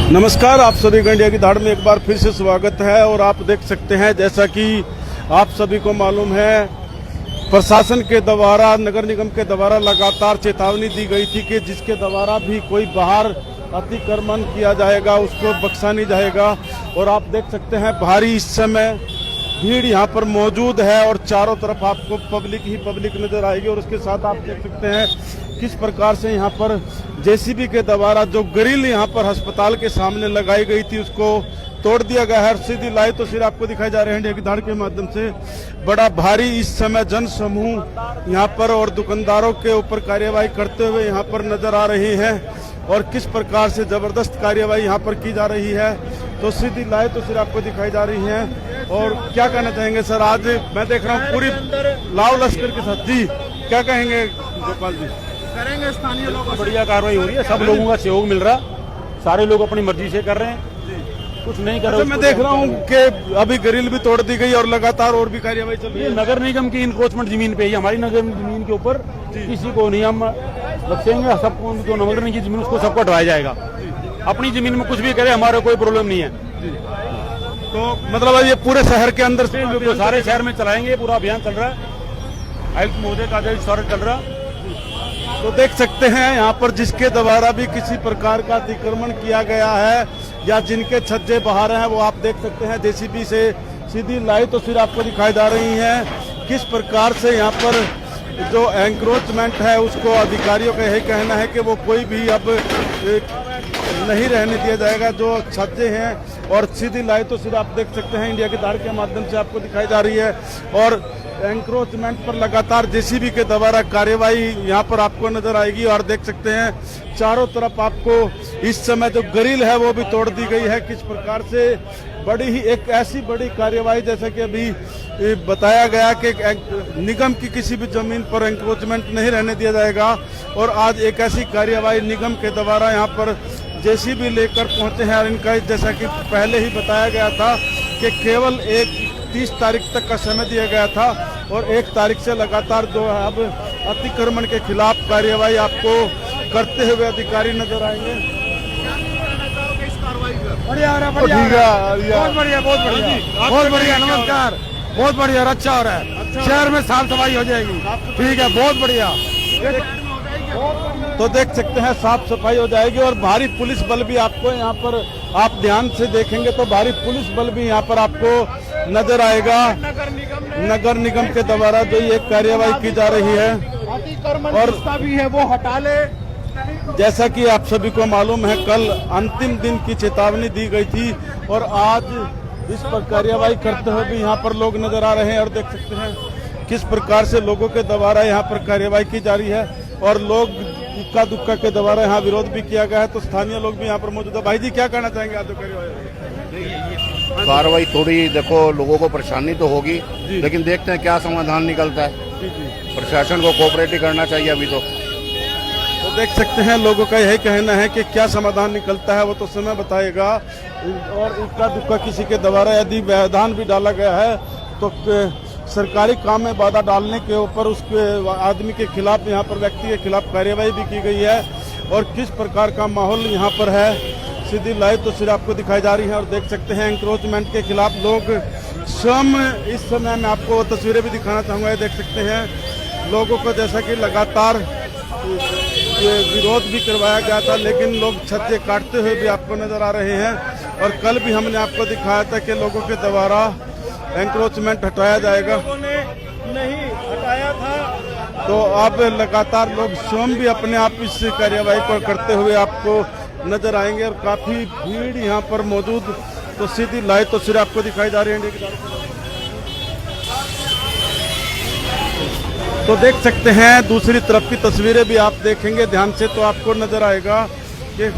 नमस्कार, आप सभी को इंडिया की धाड़ में एक बार फिर से स्वागत है। और आप देख सकते हैं, जैसा कि आप सभी को मालूम है, प्रशासन के द्वारा, नगर निगम के द्वारा लगातार चेतावनी दी गई थी कि जिसके द्वारा भी कोई बाहर अतिक्रमण किया जाएगा उसको बख्शा नहीं जाएगा। और आप देख सकते हैं भारी इस समय भीड़ यहाँ पर मौजूद है और चारों तरफ आपको पब्लिक ही पब्लिक नजर आएगी। और उसके साथ आप देख सकते हैं किस प्रकार से यहाँ पर जेसीबी के द्वारा जो ग्रिल यहाँ पर अस्पताल के सामने लगाई गई थी उसको तोड़ दिया गया है। सीधी लाइव तो सिर्फ आपको दिखाई जा रहे हैं इंडिया की धाड़ के माध्यम से। बड़ा भारी इस समय जन समूह यहाँ पर और दुकानदारों के ऊपर कार्यवाही करते हुए यहाँ पर नजर आ रही है और किस प्रकार से जबरदस्त कार्यवाही यहाँ पर की जा रही है। तो सीधी लाइव तो सिर्फ आपको दिखाई जा रही है। और क्या कहना चाहेंगे सर, आज मैं देख रहा हूँ पूरी लाव लश्कर के साथ, जी क्या कहेंगे गोपाल जी? करेंगे स्थानीय लोगों से बढ़िया कार्रवाई हो रही है, सब लोगों का सहयोग मिल रहा, सारे लोग अपनी मर्जी से कर रहे हैं, कुछ नहीं कर रहे। मैं देख रहा हूँ कि अभी ग्रिल भी तोड़ दी गई और लगातार और भी कार्यवाही चल रही है। नगर निगम की इंक्रोचमेंट जमीन पे ही, हमारी नगर जमीन के ऊपर किसी को नहीं हम रखेंगे, सबको जो नगर निगम की जमीन उसको सबको हटवाया जाएगा। अपनी जमीन में कुछ भी करे, हमारा कोई प्रॉब्लम नहीं है। तो मतलब ये पूरे शहर के अंदर से सारे शहर में चलाएंगे, पूरा अभियान चल रहा है, आयुक्त महोदय का आदेश चल रहा है। तो देख सकते हैं यहाँ पर जिसके द्वारा भी किसी प्रकार का अतिक्रमण किया गया है या जिनके छज्जे बाहर हैं वो आप देख सकते हैं जेसीबी से सीधी लाइव तो सिर्फ आपको दिखाई जा रही है किस प्रकार से यहाँ पर जो एंक्रोचमेंट है उसको अधिकारियों का यही कहना है कि वो कोई भी अब नहीं रहने दिया जाएगा जो छज्जे हैं। और सीधी लाइव तो सिर्फ आप देख सकते हैं इंडिया की धाड़ के माध्यम से आपको दिखाई जा रही है। और एंक्रोचमेंट पर लगातार जेसीबी के द्वारा कार्यवाही यहाँ पर आपको नजर आएगी। और देख सकते हैं चारों तरफ आपको इस समय जो ग्रिल है वो भी तोड़ दी गई है। किस प्रकार से बड़ी ही एक ऐसी बड़ी कार्यवाही, जैसा कि अभी बताया गया कि निगम की किसी भी जमीन पर एंक्रोचमेंट नहीं रहने दिया जाएगा। और आज एक ऐसी कार्यवाही निगम के द्वारा यहाँ पर जेसीबी लेकर पहुंचे हैं। और इनका जैसा कि पहले ही बताया गया था कि केवल 30 तारीख तक का समय दिया गया था और 1 तारीख से लगातार जो है अब अतिक्रमण के खिलाफ कार्यवाही आपको करते हुए अधिकारी नजर आएंगे। बढ़िया हो रहा है, तो ठीक है, बहुत बढ़िया, बहुत बढ़िया, बहुत बढ़िया। नमस्कार, बहुत बढ़िया, अच्छा हो रहा है, शहर में साफ सफाई हो जाएगी। ठीक है, बहुत बढ़िया। तो देख सकते हैं साफ सफाई हो जाएगी और भारी पुलिस बल भी आपको यहाँ पर, आप ध्यान से देखेंगे तो भारी पुलिस बल भी यहाँ पर आपको नजर आएगा। नगर निगम के द्वारा जो ये कार्यवाही की जा रही है और जिसका भी है वो हटा ले। जैसा कि आप सभी को मालूम है, कल अंतिम दिन की चेतावनी दी गई थी और आज इस पर कार्यवाही करते हुए भी यहाँ पर लोग नजर आ रहे हैं। और देख सकते हैं किस प्रकार से लोगों के द्वारा यहाँ पर कार्यवाही की जा रही है और लोग इक्का दुक्का के द्वारा यहाँ विरोध भी किया गया है। तो स्थानीय लोग भी यहाँ पर मौजूद है। भाई जी क्या कहना चाहेंगे आज जो कार्रवाई? थोड़ी देखो, लोगों को परेशानी तो होगी, लेकिन देखते हैं क्या समाधान निकलता है। प्रशासन को कोऑपरेट करना चाहिए अभी तो देख सकते हैं लोगों का यही कहना है कि क्या समाधान निकलता है वो तो समय बताएगा। और इक्का दुक्का किसी के द्वारा यदि व्यवधान भी डाला गया है तो सरकारी काम में बाधा डालने के ऊपर उसके आदमी के खिलाफ, यहाँ पर व्यक्ति के खिलाफ कार्यवाही भी की गई है। और किस प्रकार का माहौल यहाँ पर है सीधी लाइव तो सिर्फ आपको दिखाई जा रही है। और देख सकते हैं एंक्रोचमेंट के खिलाफ लोग स्वयं, इस समय मैं आपको तस्वीरें भी दिखाना चाहूँगा। देख सकते हैं लोगों को जैसा कि लगातार विरोध भी करवाया गया था लेकिन लोग छज्जे काटते हुए भी आपको नजर आ रहे हैं। और कल भी हमने आपको दिखाया था कि लोगों के द्वारा एंक्रोचमेंट हटाया जाएगा, नहीं हटाया था। तो अब लगातार लोग स्वयं भी अपने आप इस कार्यवाही को करते हुए आपको नजर आएंगे। और काफी भीड़ यहाँ पर मौजूद तो सीधी लाइव तो सिर्फ आपको दिखाई जा रही है इंडिया की। तो देख सकते हैं दूसरी तरफ की तस्वीरें भी आप देखेंगे ध्यान से तो आपको नजर आएगा कि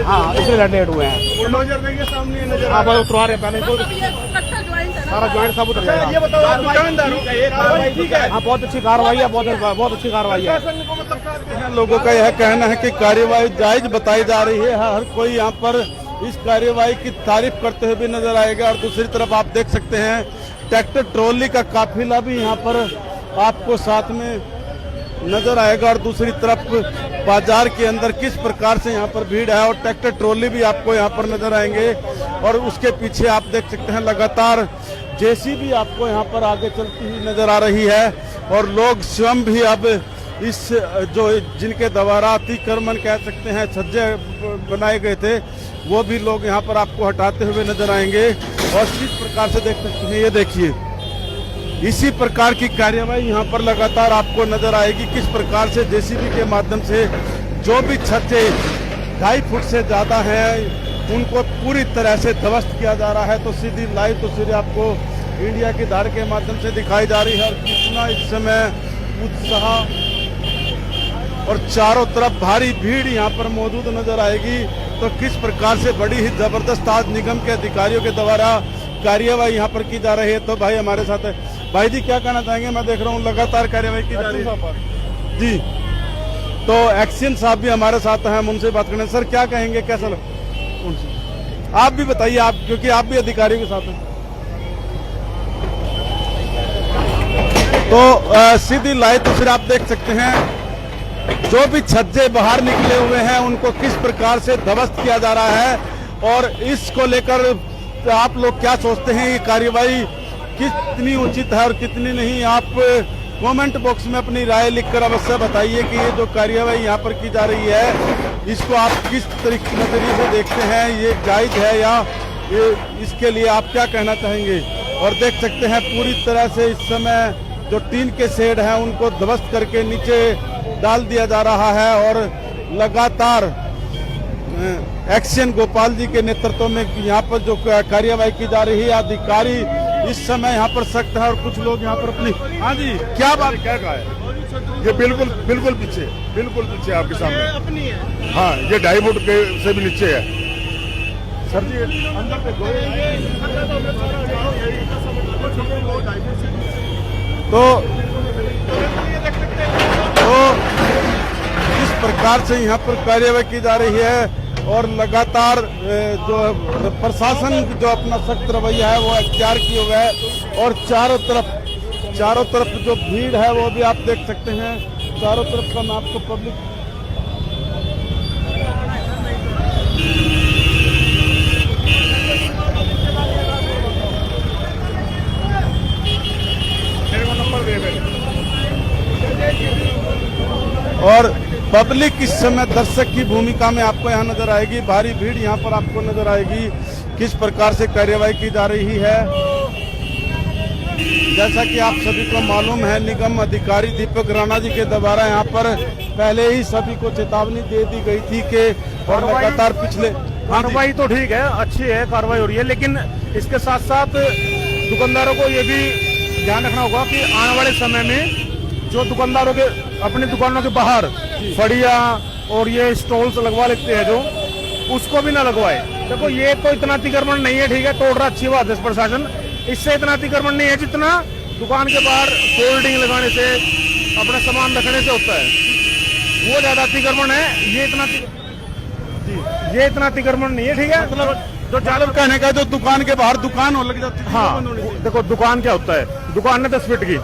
हाँ, इसलिए रेड हुए हैं। बुलडोजर देखिए सामने नजर आप उतरवा रहे पहले तो सारा ज्वाइंट सब उतर जाएगा। ये बताओ आप दुकानदारों का ये कार्रवाई ठीक है? हाँ, बहुत अच्छी कार्रवाई है, बहुत अच्छी कार्रवाई है। लोगों का यह कहना है कि कार्यवाही जायज बताई जा रही है। हर कोई यहाँ पर इस कार्यवाही की तारीफ करते हुए भी नजर आएगा। और दूसरी तरफ आप देख सकते हैं ट्रैक्टर ट्रॉली का काफिला भी यहाँ पर आपको साथ में नजर आएगा और दूसरी तरफ बाजार के अंदर किस प्रकार से यहाँ पर भीड़ है और ट्रैक्टर ट्रॉली भी आपको यहाँ पर नजर आएंगे और उसके पीछे आप देख सकते हैं लगातार जेसीबी आपको यहाँ पर आगे चलती हुई नजर आ रही है और लोग स्वयं भी अब इस जो जिनके द्वारा अतिक्रमण कह सकते हैं छज्जे बनाए गए थे वो भी लोग यहाँ पर आपको हटाते हुए नजर आएंगे और किस प्रकार से देख सकते हैं ये देखिए इसी प्रकार की कार्यवाही यहाँ पर लगातार आपको नजर आएगी किस प्रकार से जेसीबी के माध्यम से जो भी छज्जे 2.5 फुट से ज्यादा हैं उनको पूरी तरह से ध्वस्त किया जा रहा है। तो सीधी लाइव तस्वीरें आपको इंडिया की धार के माध्यम से दिखाई जा रही है और कितना इस समय उत्साह और चारों तरफ भारी भीड़ यहाँ पर मौजूद नजर आएगी। तो किस प्रकार से बड़ी ही जबरदस्त आज निगम के अधिकारियों के द्वारा कार्यवाही यहाँ पर की जा रही है। तो भाई हमारे साथ है, भाई जी क्या कहना चाहेंगे? मैं देख रहा हूँ लगातार कार्यवाही की जा रही है जी। तो एक्शन साहब भी हमारे साथ हैं, हम उनसे बात करें। सर क्या कहेंगे, कैसा लगा? आप भी बताइए, आप क्योंकि आप भी अधिकारियों के साथ हैं। तो सीधी लाइव तो फिर आप देख सकते हैं जो भी छज्जे बाहर निकले हुए हैं उनको किस प्रकार से ध्वस्त किया जा रहा है और इसको लेकर आप लोग क्या सोचते हैं, ये कार्यवाही कितनी उचित है और कितनी नहीं? आप कमेंट बॉक्स में अपनी राय लिखकर अवश्य बताइए कि ये जो कार्यवाही यहाँ पर की जा रही है इसको आप किस तरीके नजरिए से देखते हैं, ये जायज है या ये इसके लिए आप क्या कहना चाहेंगे? और देख सकते हैं पूरी तरह से इस समय जो टीन के शेड हैं उनको ध्वस्त करके नीचे डाल दिया जा रहा है और लगातार एक्शन गोपाल जी के नेतृत्व में यहाँ पर जो कार्यवाही की जा रही है, अधिकारी इस समय यहाँ पर सख्त है और कुछ लोग यहाँ पर अपनी। हाँ जी क्या बात, क्या कहा है? ये बिल्कुल पीछे आपके सामने अपनी है। हाँ ये 2.5 फुट के से भी नीचे है सर जी अंदर पे तो इस प्रकार से यहाँ पर कार्यवाही की जा रही है और लगातार जो प्रशासन जो अपना सख्त रवैया है वो अख्तियार किए हुए है और चारों तरफ जो भीड़ है वो भी आप देख सकते हैं। चारों तरफ का मैं आपको पब्लिक और पब्लिक इस समय दर्शक की भूमिका में आपको यहाँ नजर आएगी। भारी भीड़ यहाँ पर आपको नजर आएगी किस प्रकार से कार्यवाही की जा रही है। जैसा कि आप सभी को मालूम है निगम अधिकारी दीपक राणा जी के द्वारा यहाँ पर पहले ही सभी को चेतावनी दे दी गई थी कि और लगातार पिछले कार्रवाई तो ठीक है, अच्छी है कार्रवाई हो रही है, लेकिन इसके साथ साथ दुकानदारों को ये भी ध्यान रखना होगा कि आने वाले समय में जो दुकानदारों के अपनी दुकानों के बाहर फड़िया और ये स्टॉल्स लगवा लेते हैं जो उसको भी ना लगवाए। देखो ये तो इतना अतिक्रमण नहीं है, ठीक है तोड़ रहा, अच्छी बात है प्रशासन, इससे इतना अतिक्रमण नहीं है जितना दुकान के बाहर होल्डिंग लगाने से अपना सामान रखने से होता है, वो ज्यादा अतिक्रमण है। ये इतना अतिक्रमण नहीं है, ठीक है। मतलब जो चालक कहने का जो दुकान के बाहर दुकान हो लग जाती है। हाँ देखो दुकान क्या होता है, दुकान है 10 फीट की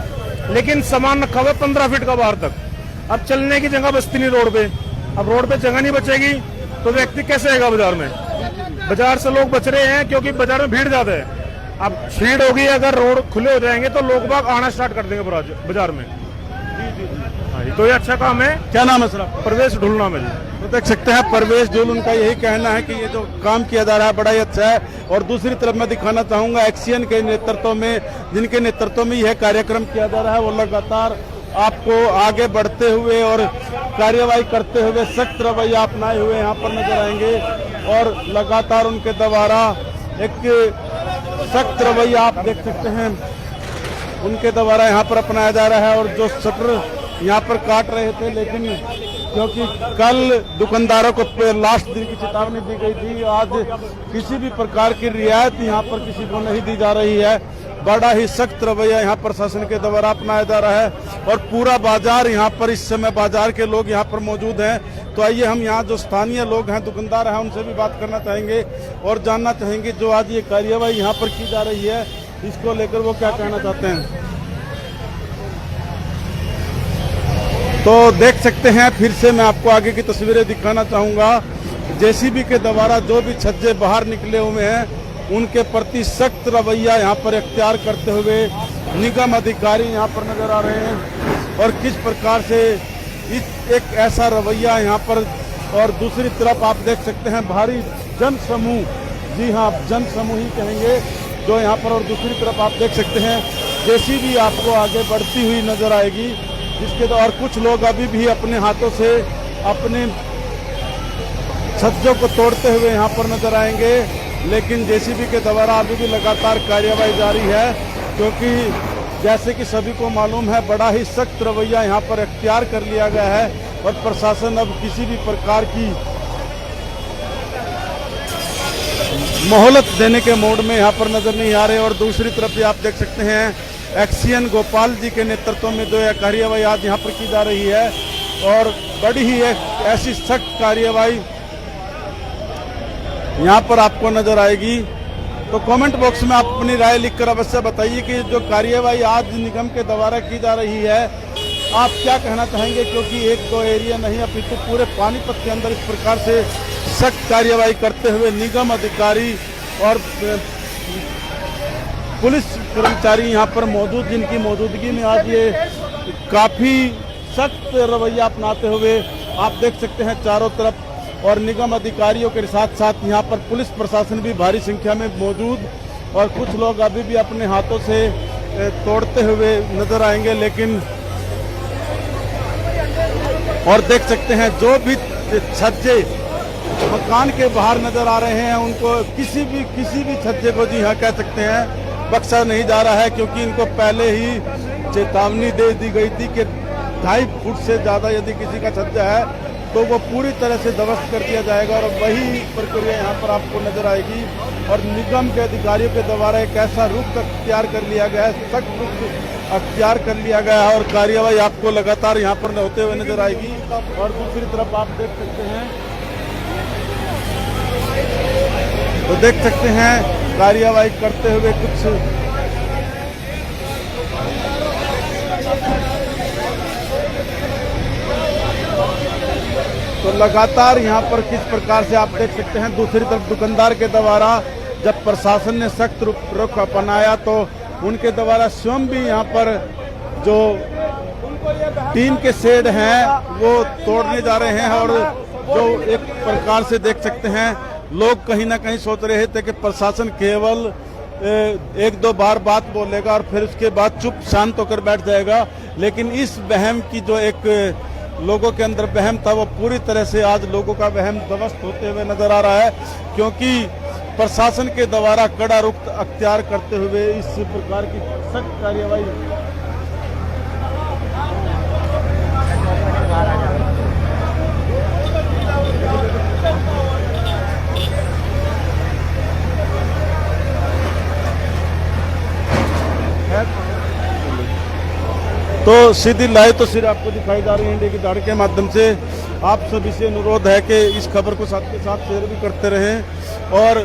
लेकिन सामान रखा हुआ 15 फीट का बाहर तक। अब चलने की जगह बचती नहीं रोड पे, अब रोड पे जगह नहीं बचेगी तो व्यक्ति कैसे आएगा बाजार में? बाजार से लोग बच रहे हैं क्योंकि बाजार में भीड़ ज्यादा है। अब भीड़ होगी, अगर रोड खुले हो जाएंगे तो लोग बाग आना स्टार्ट कर देंगे बाजार में। तो ये अच्छा काम है। क्या नाम है सर आपका? परवेश ढुलना में जी। तो देख सकते हैं परवेश ढोल, उनका यही कहना है कि ये जो काम किया जा रहा है बड़ा ही अच्छा है। और दूसरी तरफ मैं दिखाना चाहूंगा एक्सियन के नेतृत्व में, जिनके नेतृत्व में यह कार्यक्रम किया जा रहा है, वो लगातार आपको आगे बढ़ते हुए और कार्यवाही करते हुए सख्त रवैया अपनाए हुए यहाँ पर नजर आएंगे और लगातार उनके द्वारा एक सख्त रवैया आप देख सकते हैं उनके द्वारा यहाँ पर अपनाया जा रहा है। और जो शटर यहाँ पर काट रहे थे, लेकिन क्योंकि कल दुकानदारों को लास्ट दिन की चेतावनी दी गई थी, आज किसी भी प्रकार की रियायत यहाँ पर किसी को नहीं दी जा रही है। बड़ा ही सख्त रवैया यहाँ प्रशासन के द्वारा अपनाया जा रहा है और पूरा बाजार यहाँ पर इस समय बाजार के लोग यहाँ पर मौजूद हैं। तो आइए हम यहाँ जो स्थानीय लोग हैं, दुकानदार हैं, उनसे भी बात करना चाहेंगे और जानना चाहेंगे जो आज ये कार्यवाही यहाँ पर की जा रही है इसको लेकर वो क्या कहना चाहते हैं। तो देख सकते हैं, फिर से मैं आपको आगे की तस्वीरें दिखाना चाहूंगा। जेसीबी के द्वारा जो भी छज्जे बाहर निकले हुए हैं उनके प्रति सख्त रवैया यहाँ पर इख्तियार करते हुए निगम अधिकारी यहाँ पर नजर आ रहे हैं। और किस प्रकार से एक ऐसा रवैया यहाँ पर, और दूसरी तरफ आप देख सकते हैं भारी जन समूह, जी हाँ जन समूह ही कहेंगे जो यहाँ पर, और दूसरी तरफ आप देख सकते हैं जेसीबी आपको आगे बढ़ती हुई नजर आएगी, जिसके और कुछ लोग अभी भी अपने हाथों से अपने छज्जों को तोड़ते हुए यहाँ पर नजर आएंगे। लेकिन जेसीबी के द्वारा अभी भी लगातार कार्यवाही जारी है, क्योंकि जैसे कि सभी को मालूम है बड़ा ही सख्त रवैया यहाँ पर इख्तियार कर लिया गया है और प्रशासन अब किसी भी प्रकार की मोहलत देने के मोड में यहाँ पर नजर नहीं आ रहे। और दूसरी तरफ भी आप देख सकते हैं एक्सीएन गोपाल जी के नेतृत्व में जो कार्यवाही आज यहाँ पर की जा रही है, और बड़ी ही एक ऐसी सख्त कार्यवाही यहाँ पर आपको नजर आएगी। तो कमेंट बॉक्स में आप अपनी राय लिखकर अवश्य बताइए कि जो कार्यवाही आज निगम के द्वारा की जा रही है आप क्या कहना चाहेंगे, क्योंकि एक दो एरिया नहीं अपितु पूरे पानीपत के अंदर इस प्रकार से सख्त कार्यवाही करते हुए निगम अधिकारी और पुलिस कर्मचारी यहाँ पर मौजूद, जिनकी मौजूदगी में आज ये काफी सख्त रवैया अपनाते हुए आप देख सकते हैं चारों तरफ, और निगम अधिकारियों के साथ साथ यहाँ पर पुलिस प्रशासन भी भारी संख्या में मौजूद, और कुछ लोग अभी भी अपने हाथों से तोड़ते हुए नजर आएंगे। लेकिन और देख सकते हैं जो भी छज्जे मकान के बाहर नजर आ रहे हैं उनको किसी भी छज्जे को, जी हाँ कह सकते हैं, बख्शा नहीं जा रहा है, क्योंकि इनको पहले ही चेतावनी दे दी गई थी कि 2.5 फुट से ज्यादा यदि किसी का छज्जा है तो वो पूरी तरह से ध्वस्त कर दिया जाएगा। और वही प्रक्रिया यहाँ पर आपको नजर आएगी, और निगम के अधिकारियों के द्वारा एक ऐसा रुख अख्तियार कर लिया गया है, सख्त रुख अख्तियार कर लिया गया है, और कार्यवाही आपको लगातार यहाँ पर होते हुए नजर आएगी। और दूसरी तरफ आप देख सकते हैं, तो देख सकते हैं कार्यवाही करते हुए कुछ तो लगातार यहाँ पर किस प्रकार से आप देख सकते हैं। दूसरी तरफ दुकानदार के द्वारा जब प्रशासन ने सख्त रुख अपनाया तो उनके द्वारा स्वयं भी यहाँ पर जो टीन के शेड हैं वो तोड़ने जा रहे हैं, और जो एक प्रकार से देख सकते हैं लोग कहीं ना कहीं सोच रहे थे कि प्रशासन केवल 1-2 बार बात बोलेगा और फिर उसके बाद चुप शांत होकर बैठ जाएगा, लेकिन इस वहम की जो एक लोगों के अंदर वहम था वो पूरी तरह से आज लोगों का वहम ध्वस्त होते हुए नजर आ रहा है, क्योंकि प्रशासन के द्वारा कड़ा रुख अख्तियार करते हुए इस प्रकार की सख्त कार्यवाही तो सीधी लाइव तो सिर्फ आपको दिखाई जा रही है इंडिया की दाड़ के माध्यम से। आप सभी से अनुरोध है कि इस खबर को साथ के साथ शेयर भी करते रहें, और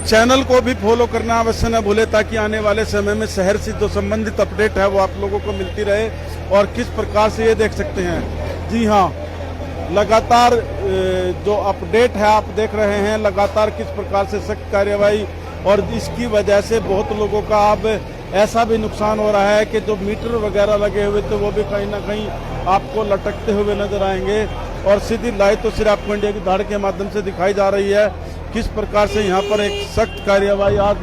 चैनल को भी फॉलो करना अवश्य न भूले, ताकि आने वाले समय में शहर से जो संबंधित अपडेट है वो आप लोगों को मिलती रहे। और किस प्रकार से ये देख सकते हैं, जी हाँ लगातार जो अपडेट है आप देख रहे हैं, लगातार किस प्रकार से सख्त कार्यवाही, और इसकी वजह से बहुत लोगों का अब ऐसा भी नुकसान हो रहा है कि जो मीटर वगैरह लगे हुए थे वो भी कहीं ना कहीं आपको लटकते हुए नजर आएंगे। और सीधी लाइव तो सिर्फ आपको इंडिया की दाड़ के माध्यम से दिखाई जा रही है किस प्रकार से यहाँ पर एक सख्त कार्यवाही आज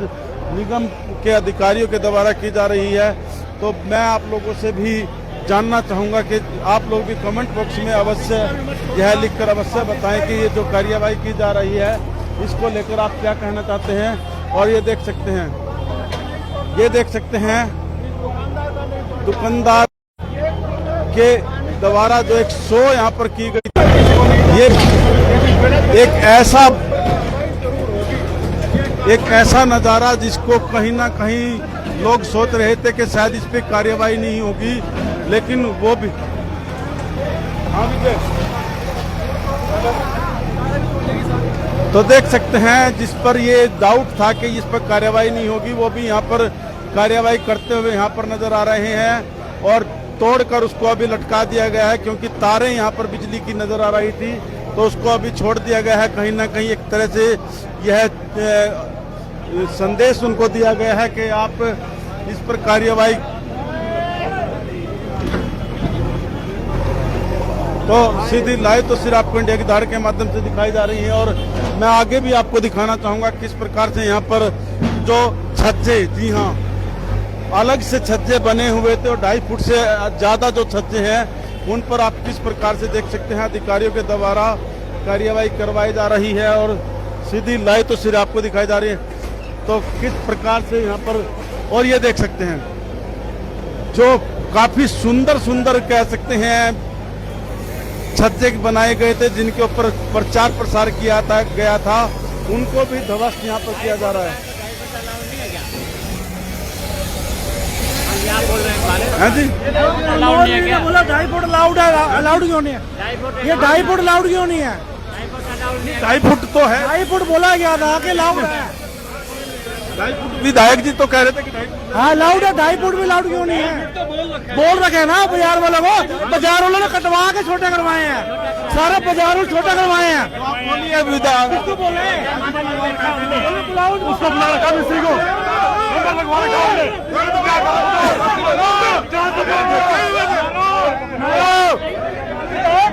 निगम के अधिकारियों के द्वारा की जा रही है। तो मैं आप लोगों से भी जानना चाहूँगा कि आप लोग भी कमेंट बॉक्स में अवश्य यह लिखकर अवश्य बताएं कि ये जो कार्यवाही की जा रही है इसको लेकर आप क्या कहना चाहते हैं। और ये देख सकते हैं, ये देख सकते हैं दुकानदार के द्वारा जो एक शो यहाँ पर की गई, ये एक ऐसा नज़ारा जिसको कहीं ना कहीं लोग सोच रहे थे कि शायद इस पे कार्यवाही नहीं होगी, लेकिन वो भी तो देख सकते हैं जिस पर ये डाउट था कि इस पर कार्यवाही नहीं होगी वो भी यहाँ पर कार्यवाही करते हुए यहाँ पर नजर आ रहे हैं। और तोड़कर उसको अभी लटका दिया गया है, क्योंकि तारें यहाँ पर बिजली की नजर आ रही थी, तो उसको अभी छोड़ दिया गया है। कहीं ना कहीं एक तरह से यह संदेश उनको दिया गया है कि आप इस पर कार्यवाही। तो सीधी लाइव तस्वीर आपको इंडिया की धार के माध्यम से दिखाई जा रही है, और मैं आगे भी आपको दिखाना चाहूंगा किस प्रकार से यहाँ पर जो छज्जे, जी हाँ, अलग से छज्जे बने हुए थे और 2.5 फुट से ज्यादा जो छज्जे हैं उन पर आप किस प्रकार से देख सकते हैं अधिकारियों के द्वारा कार्यवाही करवाई जा रही है, और सीधी लाइव तस्वीर आपको दिखाई जा रही है। तो किस प्रकार से यहाँ पर, और ये देख सकते हैं जो काफी सुंदर सुंदर कह सकते हैं छज्जे बनाए गए थे, जिनके ऊपर प्रचार प्रसार किया गया था, उनको भी ध्वस्त यहाँ पर किया जा रहा है। हाँ जी, बोला 2.5 फुट अलाउड है, अलाउड क्यों नहीं है? ये 2.5 फुट अलाउड क्यों नहीं है? 2.5 फुट तो है, 2.5 फुट बोला गया था कि अलाउड है। 2.5 फुट विधायक जी तो कह रहे थे कि 2.5 फुट। हाँ अलाउड है, 2.5 फुट भी अलाउड क्यों नहीं है? बोल रखे ना बाजार वालों को, बाजार वालों ने कटवा के छोटे करवाए हैं, सारे बाजार वाले छोटे करवाए हैं। बोलिए विधायक, उसको बोले उसको बुला रखा मिस्त्री को,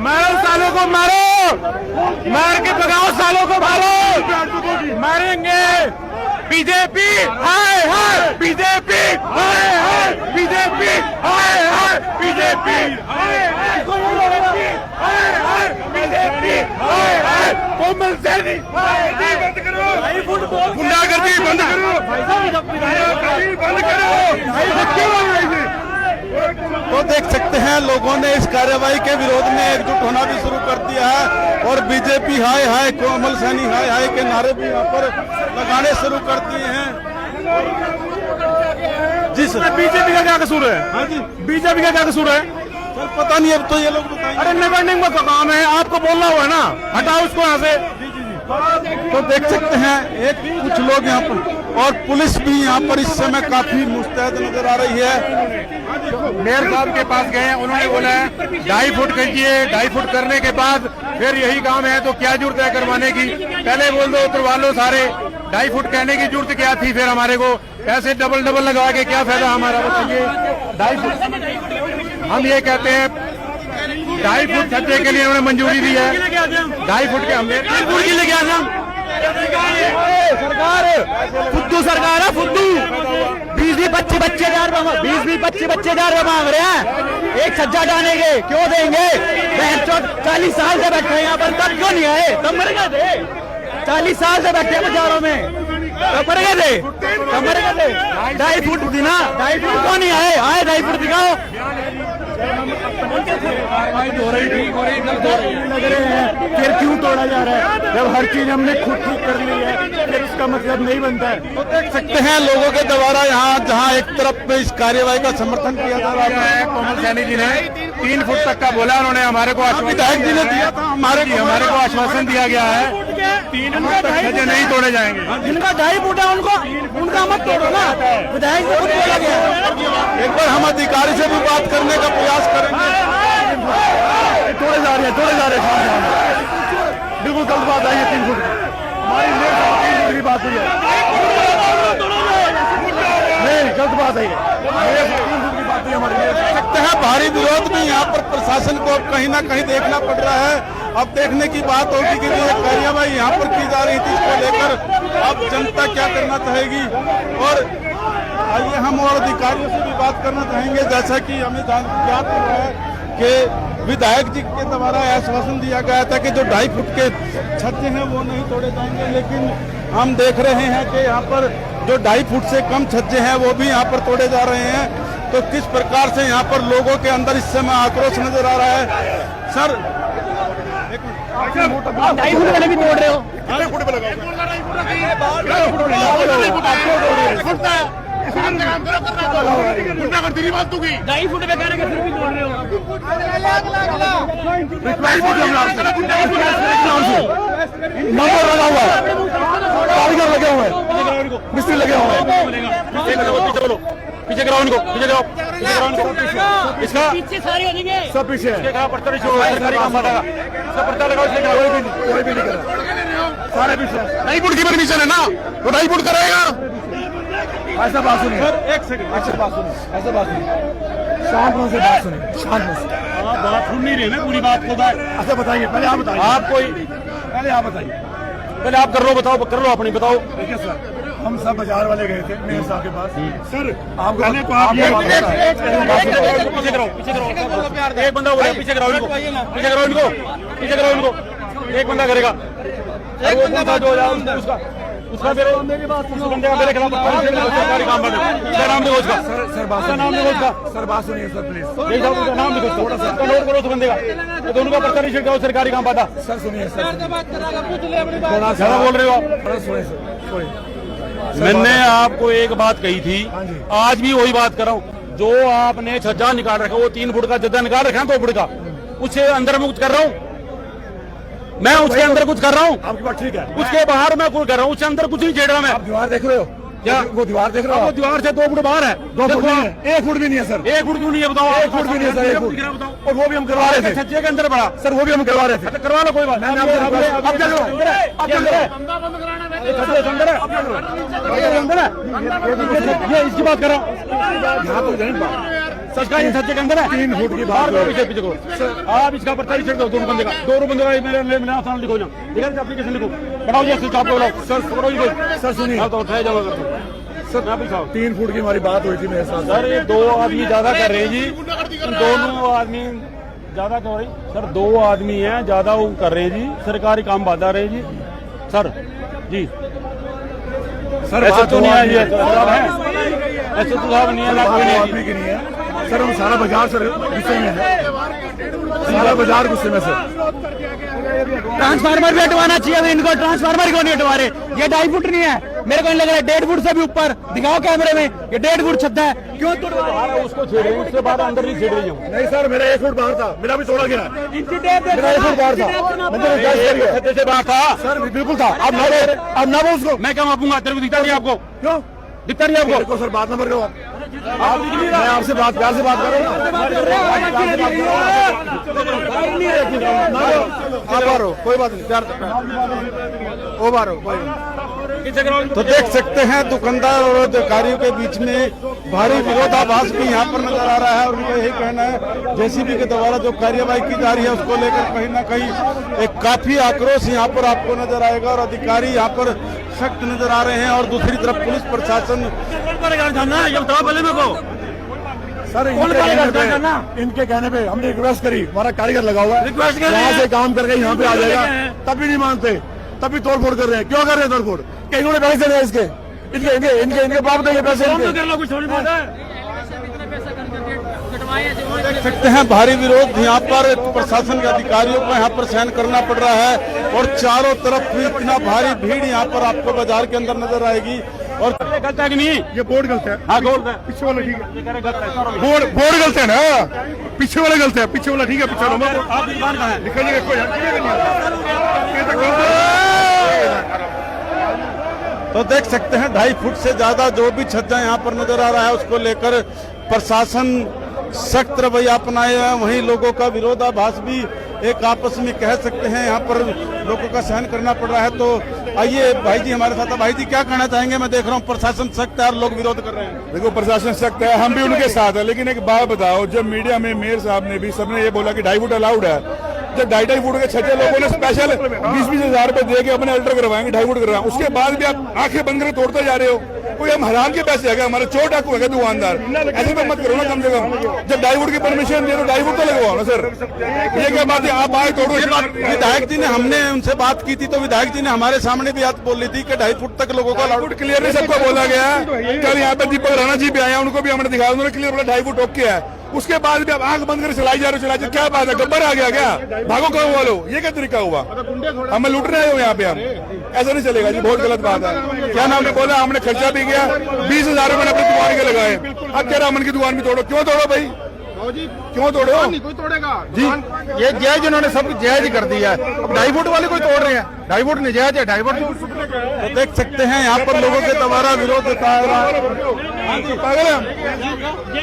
मारो सालों को, मारो, मार के भगाओ सालों को, मारो, मारेंगे। बीजेपी हाय हाय, बीजेपी हाय हाय, बीजेपी हाय हाय, बीजेपी हाय हाय, बीजेपी हाय हाय, कोमल सैनी बंद करो, गुंडागर्दी बंद करो, बंद करो। तो देख सकते हैं लोगों ने इस कार्यवाही के विरोध में एकजुट होना भी शुरू कर दिया है, और बीजेपी हाय हाय, कोमल सैनी हाय हाय के नारे भी यहाँ पर लगाने शुरू कर दिए हैं। जी सर, बीजेपी का क्या कसूर है? हाँ जी, बीजेपी का क्या कसूर है? सर पता नहीं, अब तो ये लोग बताएंगे। अरे नेगेटिव का काम है, आपको बोलना हुआ है ना, हटाओ उसको यहाँ से। तो देख सकते हैं एक कुछ लोग यहाँ पर, और पुलिस भी यहाँ पर इस समय काफी मुस्तैद नजर आ रही है। मेयर साहब के पास गए, उन्होंने बोला है 2.5 फुट कीजिए, 2.5 फुट करने के बाद फिर यही काम है तो क्या जरूरत है करवाने की, पहले बोल दो उतरवा लो सारे। 2.5 फुट कहने की जरूरत क्या थी फिर हमारे को, ऐसे डबल डबल लगा के क्या फायदा हमारा, बताइए। 2.5 फुट हम ये कहते हैं, 2.5 फुट छज्जे के लिए उन्होंने मंजूरी दी है, 2.5 फुट के हमने सरकार फुद्दू सरकार है, फुद्दू 20-25 हजार मांग रहे हैं एक छज्जा डालने के, क्यों देंगे? 40 साल से बैठे हैं यहाँ पर, तब क्यों नहीं आए? तब मर गए थे, 40 साल से बैठे बाजारों में, तब मर गए थे, तब मर गए थे। 2.5 फुट थी ना, 2.5 फुट क्यों नहीं आए? आए 2.5 फुट दिखाओ। लग रहे हैं फिर क्यों तोड़ा जा रहा है, जब हर चीज हमने खुद ठीक कर ली है, फिर इसका मतलब नहीं बनता है। तो देख सकते हैं लोगों के द्वारा यहाँ जहाँ एक तरफ में इस कार्यवाही का समर्थन किया जा रहा है, कोमल सैनी जी ने 3 फुट तक का बोला, उन्होंने हमारे को विधायक जी ने दिया था, हमारे को आश्वासन दिया गया है 3 फुट तक छज्जे नहीं तोड़े जाएंगे। जिनका 2.5 फुट है उनका मत तोड़ो ना, विधायक से कुछ बोला गया। एक बार हम अधिकारी से भी बात करने का प्रयास करेंगे। तोड़े जा रहे हैं, बिल्कुल गलत बात है ये 3 फुट हमारी 3 फुट की बात हुई है, नहीं गलत बात है ये 3 फुट की बात हुई हमारी। देख सकते हैं भारी विरोध भी यहाँ पर प्रशासन को अब कहीं ना कहीं देखना पड़ रहा है। अब देखने की बात होगी कि ये कार्यवाही यहाँ पर की जा रही थी, इसको लेकर अब जनता क्या करना चाहेगी। और आइए हम और अधिकारियों से भी बात करना चाहेंगे, जैसा कि हमें ज्ञात हुआ है कि विधायक जी के द्वारा आश्वासन दिया गया था कि जो 2.5 फुट के छज्जे हैं वो नहीं तोड़े जाएंगे, लेकिन हम देख रहे हैं कि यहाँ पर जो 2.5 फुट से कम छज्जे हैं वो भी यहाँ पर तोड़े जा रहे हैं। तो किस प्रकार से यहाँ पर लोगों के अंदर इस समय आक्रोश नजर आ रहा है। सर 2.5 फुट वाले भी तोड़ रहे हो, ढाई फुट पे कहने के फिर भी तोड़ रहे हो। नंबर लगा हुआ है, कारीगर लगे हुए हैं, मिस्त्री लगे हुए हैं। पीछे कराओ इनको, पीछे कराओ, पीछे कराओ इनको। इसका पीछे सारे हो जाएंगे। सब पीछे है। इसके खिलाफ पर्चा नहीं छोड़ो, सरकारी काम बांटेगा। इसका पर्चा लगाओ, इसके खिलाफ। कोई भी नहीं कर रहा, सारे पीछे। ढाई फुट की परमिशन है ना, तो 2.5 फुट करेगा। ऐसा बात सुनिए, एक सेकंड ऐसा बात सुनिए, ऐसा बात सुनिए, शांत मन से बात सुनिए, शांत मन से। बात सुन नहीं रहे ना पूरी बात को। अच्छा बताइए, पहले आप बताइए, आप कोई पहले आप बताइए। पहले आप कर लो, बताओ, कर लो अपनी, बताओ। देखिए सर, हम सब बाजार वाले गए थे मेयर साहब के पास। सर आप पहले तो आप पीछे करो, पीछे करो। एक बंदा हो गया, पीछे कराओ इनको, पीछे कराओ इनको, पीछे कराओ इनको। एक बंदा करेगा, और वो बंदा जो हो जाए उसका मेरे बंदे का मेरे खिलाफ सरकारी काम बने। क्या नाम देखो उसका? सर बात क्या नाम देखो उसका? सर बात सुनिए सर प्लीज। यही साहब उसका नाम देखो, थोड़ा सा नोट करो उस बंदे का। तो दोनों का पर्चा नहीं छिड़काओ, सरकारी काम बांटा। सर सुनिए सर, ज्यादा बोल रहे हो आप। थोड़ा सुनिए सर, सुनिए। मैंने आपको एक बात कही थी, हाँ जी। आज भी वही बात कर रहा हूँ। जो आपने छज्जा निकाल रखा, वो 3 फुट का छज्जा निकाल रखा है, 2 फुट का, उससे अंदर मैं कुछ कर रहा हूँ, मैं उसके अंदर कुछ कर रहा हूँ, आपकी बात ठीक है। उसके बाहर मैं कुछ कर रहा हूँ, उसके अंदर कुछ नहीं छेड़ रहा मैं। आप दीवार देख रहे हो क्या? वो दीवार देख रहे हो वो आप? दीवार से 2 फुट बाहर है। 2 फुट नहीं है, 1 फुट भी नहीं है सर, 1 फुट क्यों नहीं है बताओ? 1 फुट भी नहीं है सर, 1 फुट। बताओ। और वो भी हम करवा रहे थे छज्जे के अंदर पड़ा सर, वो भी हम करवा रहे थे। अच्छा, करवा लो, कोई बात नहीं। अब क्या करो? अब क्या करो? ये इसकी बात कर रहा हूँ, यहाँ तो जाए बात। सच का ये छज्जे के अंदर है। 3 फुट की बाहर बात। पीछे पीछे करो। आप इसका पर्चा ही छिड़ दो, दोनों बंदे का, दोनों बंदे का मेरे नाम लिखो ना, ठीक है? एप्लीकेशन लिखो, बनाओ जी, स्विच आपको बनाओ सर, करो जी कोई। सर सुनिए, हाँ, तो उठाए जमा कर दो सर, ना पीछाओ 3 फुट की हमारी बात हुई थी मेरे साथ। सर। ये 2 आदमी ज्यादा कर रहे हैं जी, दोनों आदमी ज्यादा कर रहे हैं सर, 2 आदमी हैं ज्यादा वो कर रहे हैं जी, सरकारी काम बाधा रहे हैं जी सर जी। सर ऐसा बात तो नहीं है आदमी ये, ऐसे तो साहब नहीं है ना, कोई नहीं है आदमी की नहीं है सर, हम सारा बाजार सर गुस्से में है, सारा बाजार गुस्से में सर। ट्रांसफार्मर भी हटवाना चाहिए इनको, ट्रांसफार्मर क्यों नहीं हटवा रहे? ये 2.5 फुट नहीं है, मेरे को नहीं लग रहा है 1.5 फुट से भी ऊपर। दिखाओ कैमरे में, ये 1.5 फुट छत है, क्यों तोड़वा रहे हो? उसको छेड़े, उससे बाहर अंदर नहीं छेड़ रही हूँ। नहीं सर, मेरा 1 फुट बाहर था, मेरा भी तोड़ा गया। मेरा 1 फुट बाहर था, मैंने रिक्वेस्ट करी है। छज्जे से बाहर था सर बिल्कुल था। अब ना वो उसको मैं क्या मापूंगा? तेरे को दिखता नहीं आपको? क्यों दिखता नहीं आपको? देखो सर, बात नंबर करो आप, मैं आपसे बात प्यार से बात कर रहा हूँ। कोई बात नहीं, प्यार से ओ बारो कोई तो देख सकते हैं दुकानदार और अधिकारियों के बीच में भारी विरोधाभास भी यहाँ पर नजर आ रहा है। और उनका यही कहना है जेसीबी के द्वारा जो कार्यवाही की जा रही है उसको लेकर कहीं ना कहीं एक काफी आक्रोश यहाँ पर आपको नजर आएगा, और अधिकारी यहाँ पर सख्त नजर आ रहे हैं, और दूसरी तरफ पुलिस प्रशासन सर इनके कहने पे हमने रिक्वेस्ट करी, हमारा कारीगर लगा हुआ है, यहाँ से काम करके यहाँ पे आ जाएगा, तब भी नहीं मानते, तब भी तोड़फोड़ कर रहे हैं। क्यों कर रहे हैं तोड़फोड़? कि इन्होंने पैसे दिए इसके, इनके इनके इनके इनके बाप देंगे पैसे। देख सकते हैं भारी विरोध यहाँ पर प्रशासन के अधिकारियों को यहाँ पर सहन करना पड़ रहा है, और चारों तरफ भी इतना भारी भीड़ यहाँ पर आपको बाजार के अंदर नजर आएगी। और गलत है कि नहीं? ये बोर्ड गलत है, हाँ, गलत है। पीछे वाला ठीक है, ये कह रहे गलत है। बोर्ड गलत है ना, पीछे वाला गलत है, पीछे वाला ठीक है, पीछे वाला आपकी दुकान कहाँ है? निकलिए कोई तो देख सकते हैं 2.5 फुट से ज्यादा जो भी छज्जा यहाँ पर नजर आ रहा है उसको लेकर प्रशासन सख्त रवैया अपनाए हैं। वहीं लोगों का विरोधाभास भी एक आपस में कह सकते हैं यहाँ पर लोगों का सहन करना पड़ रहा है। तो आइए भाई जी हमारे साथ है। भाई जी क्या कहना चाहेंगे? मैं देख रहा हूँ प्रशासन सख्त है और लोग विरोध कर रहे हैं। देखो प्रशासन सख्त है, हम भी उनके साथ है, लेकिन एक बात बताओ, जब मीडिया में मेयर साहब ने भी सबने ये बोला कि 2.5 फुट अलाउड है, जब 2.5 फुट के छज्जे लोगों ने स्पेशल 20-20 हजार रुपए दे के अपने अल्टर करवाएंगे 2.5 फुट करवाएंगे, उसके बाद भी आप आंखें बंद करके तोड़ते जा रहे हो। कोई हम हराम के पैसे है, हमारे चोर डाकू है दुकानदार, ऐसे में मत करो ना। कम से कम जब 2.5 फुट की परमिशन दे तो 2.5 फुट तो लगवाओ ना सर। ये क्या बात है? आप आए तोड़ो। विधायक जी ने, हमने उनसे बात की थी तो विधायक जी ने हमारे सामने भी बात बोली थी कि 2.5 फुट तक लोगों को अलाउड। क्लियरली सबको बोला गया। कल यहाँ पे दीपक राणा जी भी आए, उनको भी हमने दिखाया, उन्होंने क्लियर बोला 2.5 फुट ओके है। उसके बाद भी आप आंख बंद कर चलाई जा रहे हो, चलाई जा, क्या बात है? गब्बर आ गया क्या? भागो कहो वालो, ये क्या तरीका हुआ? हमें लूट रहे हो यहाँ पे, हम ऐसा नहीं चलेगा जी, बहुत गलत बात है। क्या नाम ने बोला, हमने खर्चा भी किया, 20 हजार रुपए अपनी दुकान के लगाए, अब कह रहा अमन की दुकान भी तोड़ो। क्यों तोड़ो भाई? क्यों तोड़ो कोई तोड़ेगा जी? ये जायज इन्होंने सब जायज कर दिया है। अब 2.5 फुट वाले कोई तोड़ रहे हैं, 2.5 फुट नजायज है, 2.5 फुट तो देख सकते हैं यहाँ पर लोगों के द्वारा विरोध दिखाया जा रहा है। पागल है।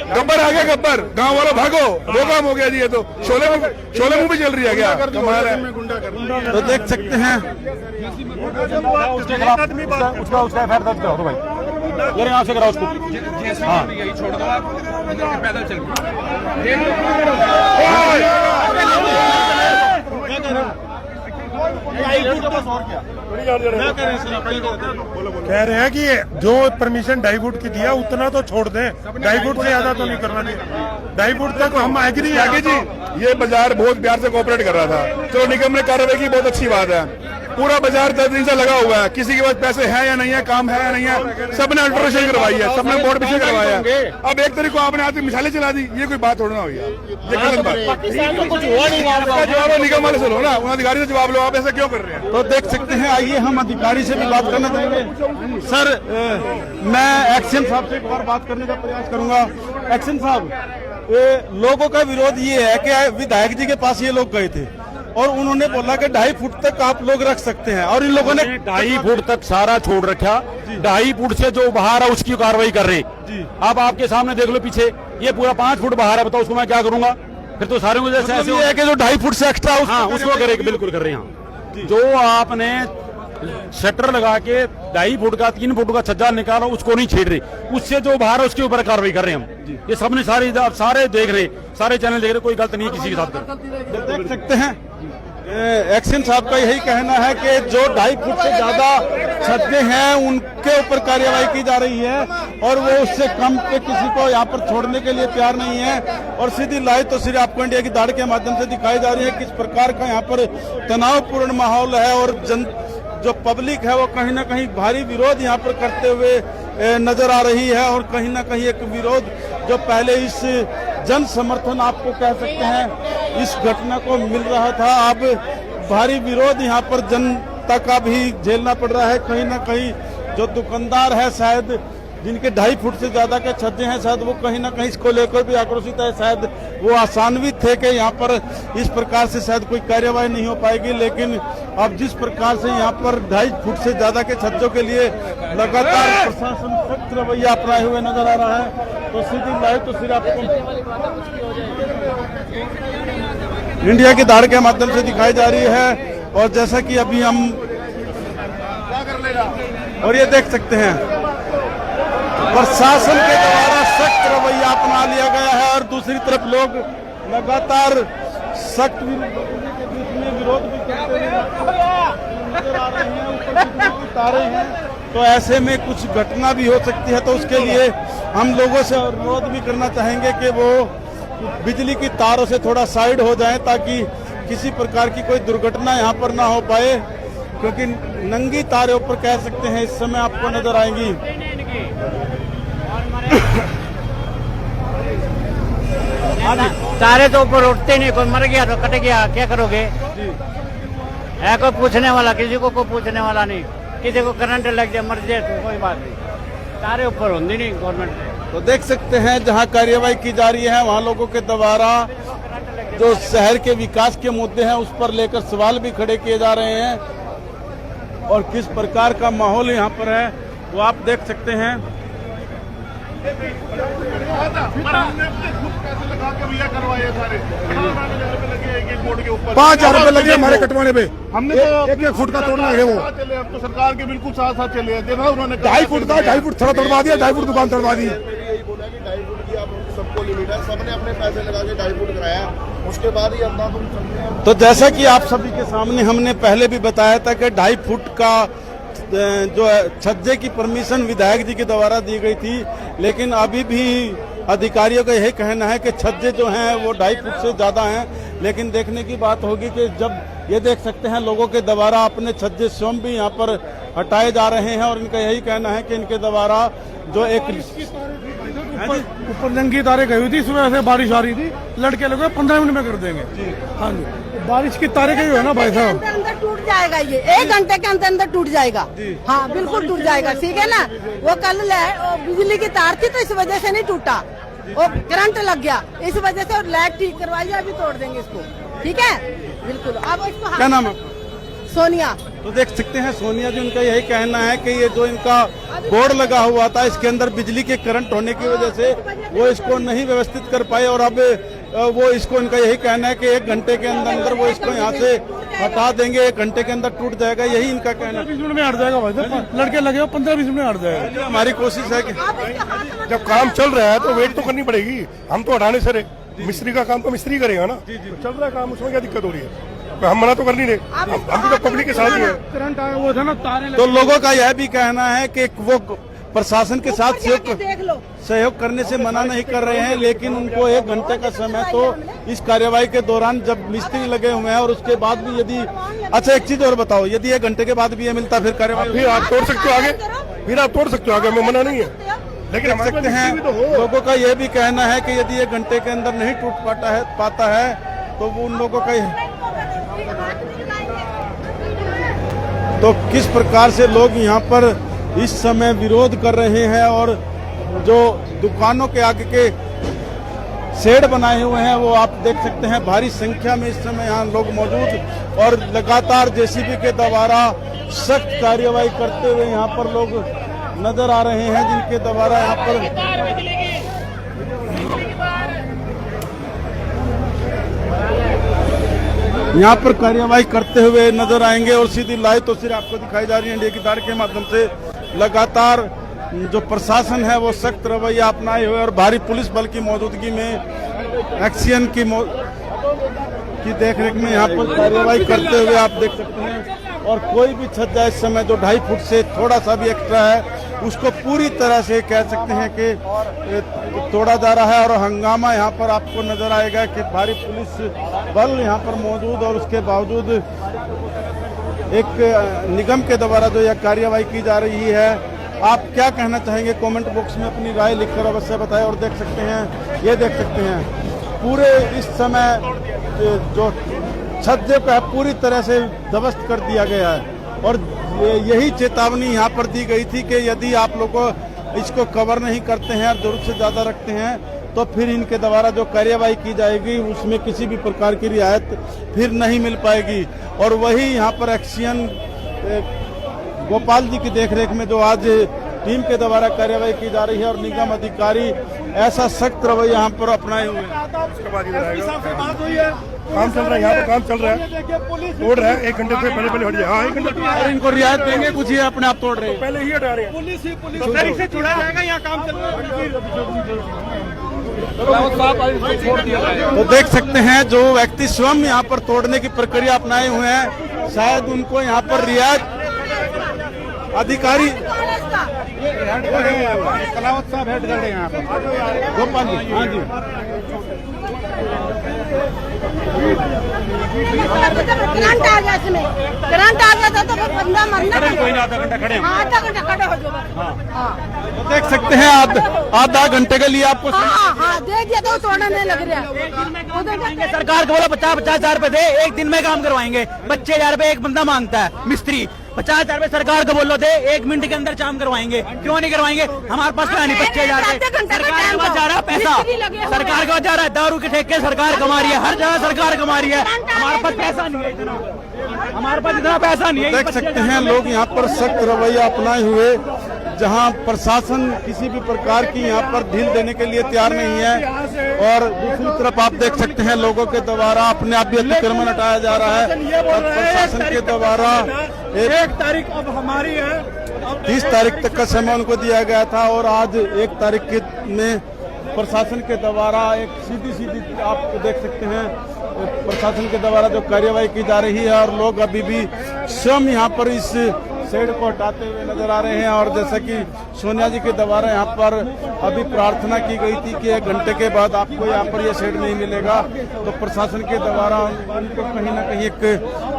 गब्बर आ गया, गब्बर गांव वालों भागो, वो काम हो गया जी। ये तो शोले मूवी चल रही है क्या? कमाल है। तो देख सकते हैं उसके खिलाफ उसका एफआईआर दर्ज करो भाई, ये यहाँ से कराओ उसको। हाँ छोड़ दो आप, पैदल चल कह रहे हैं कि जो परमिशन 2.5 फुट की दिया उतना तो छोड़ दें, 2.5 फुट से ज्यादा तो नहीं करना चाहिए। 2.5 फुट तक हम एग्री है। आगे जी, ये बाजार बहुत प्यार से कोऑपरेट कर रहा था, चलो निगम ने कार्रवाई की, बहुत अच्छी बात है। पूरा बाजार 10 दिन से लगा हुआ है, किसी के पास पैसे हैं या नहीं है, काम है या नहीं है, सबने अल्ट्रेशन करवाई है, सबने बोर्ड पीछे करवाया है। अब एक तरीके को आपने आते मिसालें चला दी, ये कोई बात थोड़ा ना हुई है, ये गलत बात। इसका जवाब निगम वाले से लो ना, उन अधिकारी से जवाब लो, आप ऐसा क्यों कर रहे हैं? तो देख सकते हैं। आइए हम अधिकारी से भी बात करना चाहेंगे। सर मैं एक्शन साहब से एक बार बात करने का प्रयास करूंगा। एक्शन साहब, लोगों का विरोध ये है कि विधायक जी के पास ये लोग गए थे और उन्होंने बोला कि 2.5 फुट तक आप लोग रख सकते हैं, और इन लोगों ने 2.5 फुट तक सारा छोड़ रखा। 2.5 फुट से जो बाहर है उसकी कार्रवाई कर रहे जी। अब आपके सामने देख लो पीछे, ये पूरा 5 फुट बाहर है, बताओ उसको मैं क्या करूंगा? फिर तो सारे मुझे ऐसे ये है कि जो 2.5 फुट से एक्स्ट्रा हाँ उसको करेंगे, बिल्कुल कर रहे हैं। जो आपने शटर लगा के 2.5 फुट का 3 फुट का छज्जा निकाला उसको नहीं छेड़ रहे, उससे जो बाहर है उसके ऊपर कार्रवाई कर रहे हैं हम। ये सबने सारे देख रहे, सारे चैनल देख रहे, कोई गलत नहीं किसी के साथ कर। देख सकते हैं एक्शन साहब का यही कहना है कि जो 2.5 फुट से ज्यादा छज्जे हैं उनके ऊपर कार्यवाही की जा रही है और वो उससे कम पे किसी को यहाँ पर छोड़ने के लिए तैयार नहीं है। और सीधी लाइव तस्वीरें आपको इंडिया की दाढ़ के माध्यम से दिखाई जा रही है किस प्रकार का यहाँ पर तनावपूर्ण माहौल है और जो पब्लिक है वो कहीं ना कहीं भारी विरोध यहाँ पर करते हुए नजर आ रही है। और कहीं ना कहीं एक विरोध जो पहले इस जन समर्थन आपको कह सकते हैं इस घटना को मिल रहा था, अब भारी विरोध यहाँ पर जनता का भी झेलना पड़ रहा है। कहीं ना कहीं जो दुकानदार है शायद जिनके 2.5 फुट से ज्यादा के छज्जे हैं शायद वो कहीं ना कहीं इसको लेकर भी आक्रोशित है, शायद वो आशान्वित थे कि यहाँ पर इस प्रकार से शायद कोई कार्यवाही नहीं हो पाएगी। लेकिन अब जिस प्रकार से यहाँ पर 2.5 फुट से ज्यादा के छज्जों के लिए लगातार प्रशासन सख्त रवैया अपनाए हुए नजर आ रहा है। तो सीधी लाइव तो सिर्फ आपको इंडिया की दाढ़ के माध्यम से दिखाई जा रही है। और जैसा कि अभी हम और ये देख सकते हैं प्रशासन के द्वारा सख्त रवैया अपना लिया गया है और दूसरी तरफ लोग लगातार सख्त विरोध भी करते हुए नजर आ रहे हैं, ऊपर उतारे हैं। तो ऐसे में कुछ घटना भी हो सकती है, तो उसके लिए हम लोगों से अनुरोध भी करना चाहेंगे कि वो बिजली की तारों से थोड़ा साइड हो जाएं ताकि किसी प्रकार की कोई दुर्घटना यहाँ पर ना हो पाए, क्योंकि नंगी तारे ऊपर कह सकते हैं इस समय आपको नजर आएंगी। तारे तो ऊपर उठते नहीं, कोई मर गया तो कट गया, क्या करोगे? है कोई पूछने वाला, किसी को कोई पूछने वाला नहीं, किसी को करंट लग जाए मर जाए तो कोई बात नहीं, तारे ऊपर होंगी नहीं गवर्नमेंट। तो देख सकते हैं जहां कार्यवाही की जा रही है वहां लोगों के द्वारा जो शहर के विकास के मुद्दे हैं उस पर लेकर सवाल भी खड़े किए जा रहे हैं और किस प्रकार का माहौल यहाँ पर है वो आप देख सकते हैं। ₹5,000 लगे हमारे कटवाने पे, हमने तो 1-1 फुट का तोड़ना है वो। चले अब तो सरकार के बिल्कुल साथ साथ चले, देखा उन्होंने 2.5 फुट का 2.5 फुट थोड़ा तोड़वा दिया, 2.5 फुट दुकान तोड़वा दी। बोला कि 2.5 फुट की आप सबको लिमिट है, सबने अपने पैसे लगा के 2.5 फुट कराया, उसके बाद ही अंधा तुम चलते हैं। तो जैसा कि आप सभी के सामने हमने पहले भी बताया था कि 2.5 फुट का जो छज्जे की परमिशन विधायक जी के द्वारा दी गई थी, लेकिन अभी भी अधिकारियों का यही कहना है कि छज्जे जो हैं वो 2.5 फुट से ज्यादा हैं। लेकिन देखने की बात होगी कि जब ये देख सकते हैं लोगों के द्वारा अपने छज्जे स्वयं भी यहाँ पर हटाए जा रहे हैं और इनका यही कहना है कि इनके द्वारा जो एक ऊपर नंगी तारे गई हुई थी, सुबह से बारिश आ रही थी, लड़के लोग 15 मिनट में कर देंगे। हाँ जी, बारिश की तारे गई हो ना भाई साहब, अंदर टूट जाएगा, ये 1 घंटे के अंदर अंदर टूट जाएगा। हाँ बिल्कुल टूट जाएगा, ठीक है ना। वो कल बिजली की तार थी तो इस वजह से नहीं टूटा, वो करंट लग गया, इस वजह से लाइट ठीक करवाइए, अभी तोड़ देंगे इसको, ठीक है? बिल्कुल। अब इसको क्या नाम है? सोनिया। तो देख सकते हैं सोनिया जी, उनका यही कहना है कि ये जो इनका बोर्ड लगा हुआ था इसके अंदर बिजली के करंट होने की वजह से वो इसको नहीं व्यवस्थित कर पाए, और अब वो इसको, इनका यही कहना है कि 1 घंटे के अंदर अंदर वो इसको यहाँ से हटा देंगे, 1 घंटे के अंदर टूट जाएगा, यही इनका कहना है। 20 मिनट में हट जाएगा भाई, लड़के लगे 15-20 मिनट में हट जाएगा। हमारी कोशिश है कि जब काम चल रहा है तो वेट तो करनी पड़ेगी, हम तो हटाने से रहे। मिस्त्री का काम तो मिस्त्री करेगा ना, तो चल रहा है काम, उसमें क्या दिक्कत हो रही है? हम मना तो कर नहीं रहे, हम भी तो पब्लिक के साथ ही है। करंट आया वो था ना, तारे तो लोगों का यह भी कहना है कि वो प्रशासन के साथ देख लो, सहयोग करने से मना नहीं कर रहे हैं, लेकिन उनको 1 घंटे का समय तो इस कार्यवाही के दौरान, जब मिस्त्री लगे हुए हैं और उसके बाद भी यदि, अच्छा एक चीज और बताओ, यदि 1 घंटे के बाद भी ये मिलता फिर कार्यवाही, फिर आप तोड़ सकते हो आगे, फिर आप तोड़ सकते हो आगे, हमें मना नहीं है, लेकिन देख सकते हैं लोगों का यह भी कहना है कि यदि 1 घंटे के अंदर नहीं टूट पाता है तो वो उन लोगों का, तो किस प्रकार से लोग यहाँ पर इस समय विरोध कर रहे हैं, और जो दुकानों के आगे के शेड बनाए हुए हैं वो आप देख सकते हैं, भारी संख्या में इस समय यहाँ लोग मौजूद, और लगातार जेसीबी के द्वारा सख्त कार्यवाही करते हुए यहाँ पर लोग नजर आ रहे हैं, जिनके द्वारा यहाँ पर कार्यवाही करते हुए नजर आएंगे। और सीधी लाइव तस्वीर आपको दिखाई जा रही है इंडिया की तार के माध्यम से। लगातार जो प्रशासन है वो सख्त रवैया अपनाए हुए और भारी पुलिस बल की मौजूदगी में एक्शन की देखरेख में यहाँ पर कार्यवाही करते हुए आप देख सकते हैं। और कोई भी छज्जा इस समय जो 2.5 फुट से थोड़ा सा भी एक्स्ट्रा है उसको पूरी तरह से कह सकते हैं कि तोड़ा जा रहा है। और हंगामा यहाँ पर आपको नजर आएगा कि भारी पुलिस बल यहाँ पर मौजूद, और उसके बावजूद एक निगम के द्वारा जो यह कार्यवाही की जा रही है। आप क्या कहना चाहेंगे? कमेंट बॉक्स में अपनी राय लिखकर अवश्य बताएं। और देख सकते हैं, ये देख सकते हैं पूरे इस समय जो छज्जे पे पूरी तरह से ध्वस्त कर दिया गया है। और यही चेतावनी यहाँ पर दी गई थी कि यदि आप लोग इसको कवर नहीं करते हैं और जरूरत से ज़्यादा रखते हैं तो फिर इनके द्वारा जो कार्यवाही की जाएगी उसमें किसी भी प्रकार की रियायत फिर नहीं मिल पाएगी। और वही यहाँ पर एक्शन गोपाल जी की देखरेख में जो आज टीम के द्वारा कार्यवाही की जा रही है और निगम अधिकारी ऐसा सख्त रवैया यहाँ पर अपनाए हुए हैं। काम चल रहा है, यहाँ पर काम चल रहा है, तोड़ रहा है, 1 घंटे से पहले हट जाए। हाँ, 1 घंटे और इनको रियायत देंगे, कुछ ये अपने आप तोड़ रहे हैं, पहले ही हटा रहे हैं। पुलिस से छुड़ा जाएगा, यहाँ काम चल रहा है। तो देख सकते हैं जो व्यक्ति स्वयं यहाँ पर तोड़ने की प्रक्रिया अपनाए हुए हैं, शायद उनको यहाँ पर रियायत अधिकारी कलावत साहब हेड कर रहे हैं यहाँ पर, गोपाल जी। हाँ जी, करंट आ गया, इसमें करंट आ गया था तो फिर बंदा मरना। कोई ना, आधा घंटा खड़े हैं। आधा घंटा खड़े हो जाओ। तो देख सकते हैं आधा घंटे के लिए आपको हाँ, दे दिया तो तोड़ने लग रहा है। सरकार को बोला 50-50 हजार रुपए दे, 1 दिन में काम करवाएंगे। 25,000 रुपए एक बंदा मांगता है मिस्त्री, 50,000 रुपए सरकार को बोलो दे, 1 मिनट के अंदर काम करवाएंगे। क्यों नहीं करवाएंगे? हमारे पास तो है नहीं 25,000 रुपए, सरकार के पास जा रहा है पैसा, सरकार के पास जा रहा है, दारू के ठेके सरकार कमा रही है, हर जगह सरकार कमा रही है। हमारे पास पैसा नहीं है इतना, हमारे पास इतना पैसा नहीं है। देख सकते हैं लोग यहाँ पर सख्त रवैया अपनाए हुए, जहाँ प्रशासन किसी भी प्रकार की यहाँ पर ढील देने के लिए तैयार नहीं है। और दूसरी तरफ आप देख सकते हैं लोगों के द्वारा अपने आप भी अतिक्रमण हटाया जा रहा है। और प्रशासन के द्वारा 1 तारीख अब हमारी है, 30 तारीख तक का समय उनको दिया गया था, और आज 1 तारीख में प्रशासन के द्वारा एक सीधी आप देख सकते हैं प्रशासन के द्वारा जो कार्यवाही की जा रही है। और लोग अभी भी स्वयं यहाँ पर इस शेड को हटाते हुए नजर आ रहे हैं। और जैसा कि सोनिया जी के द्वारा यहाँ पर अभी प्रार्थना की गई थी कि 1 घंटे के बाद आपको यहाँ पर ये शेड नहीं मिलेगा, तो प्रशासन के द्वारा उनको कहीं ना कहीं एक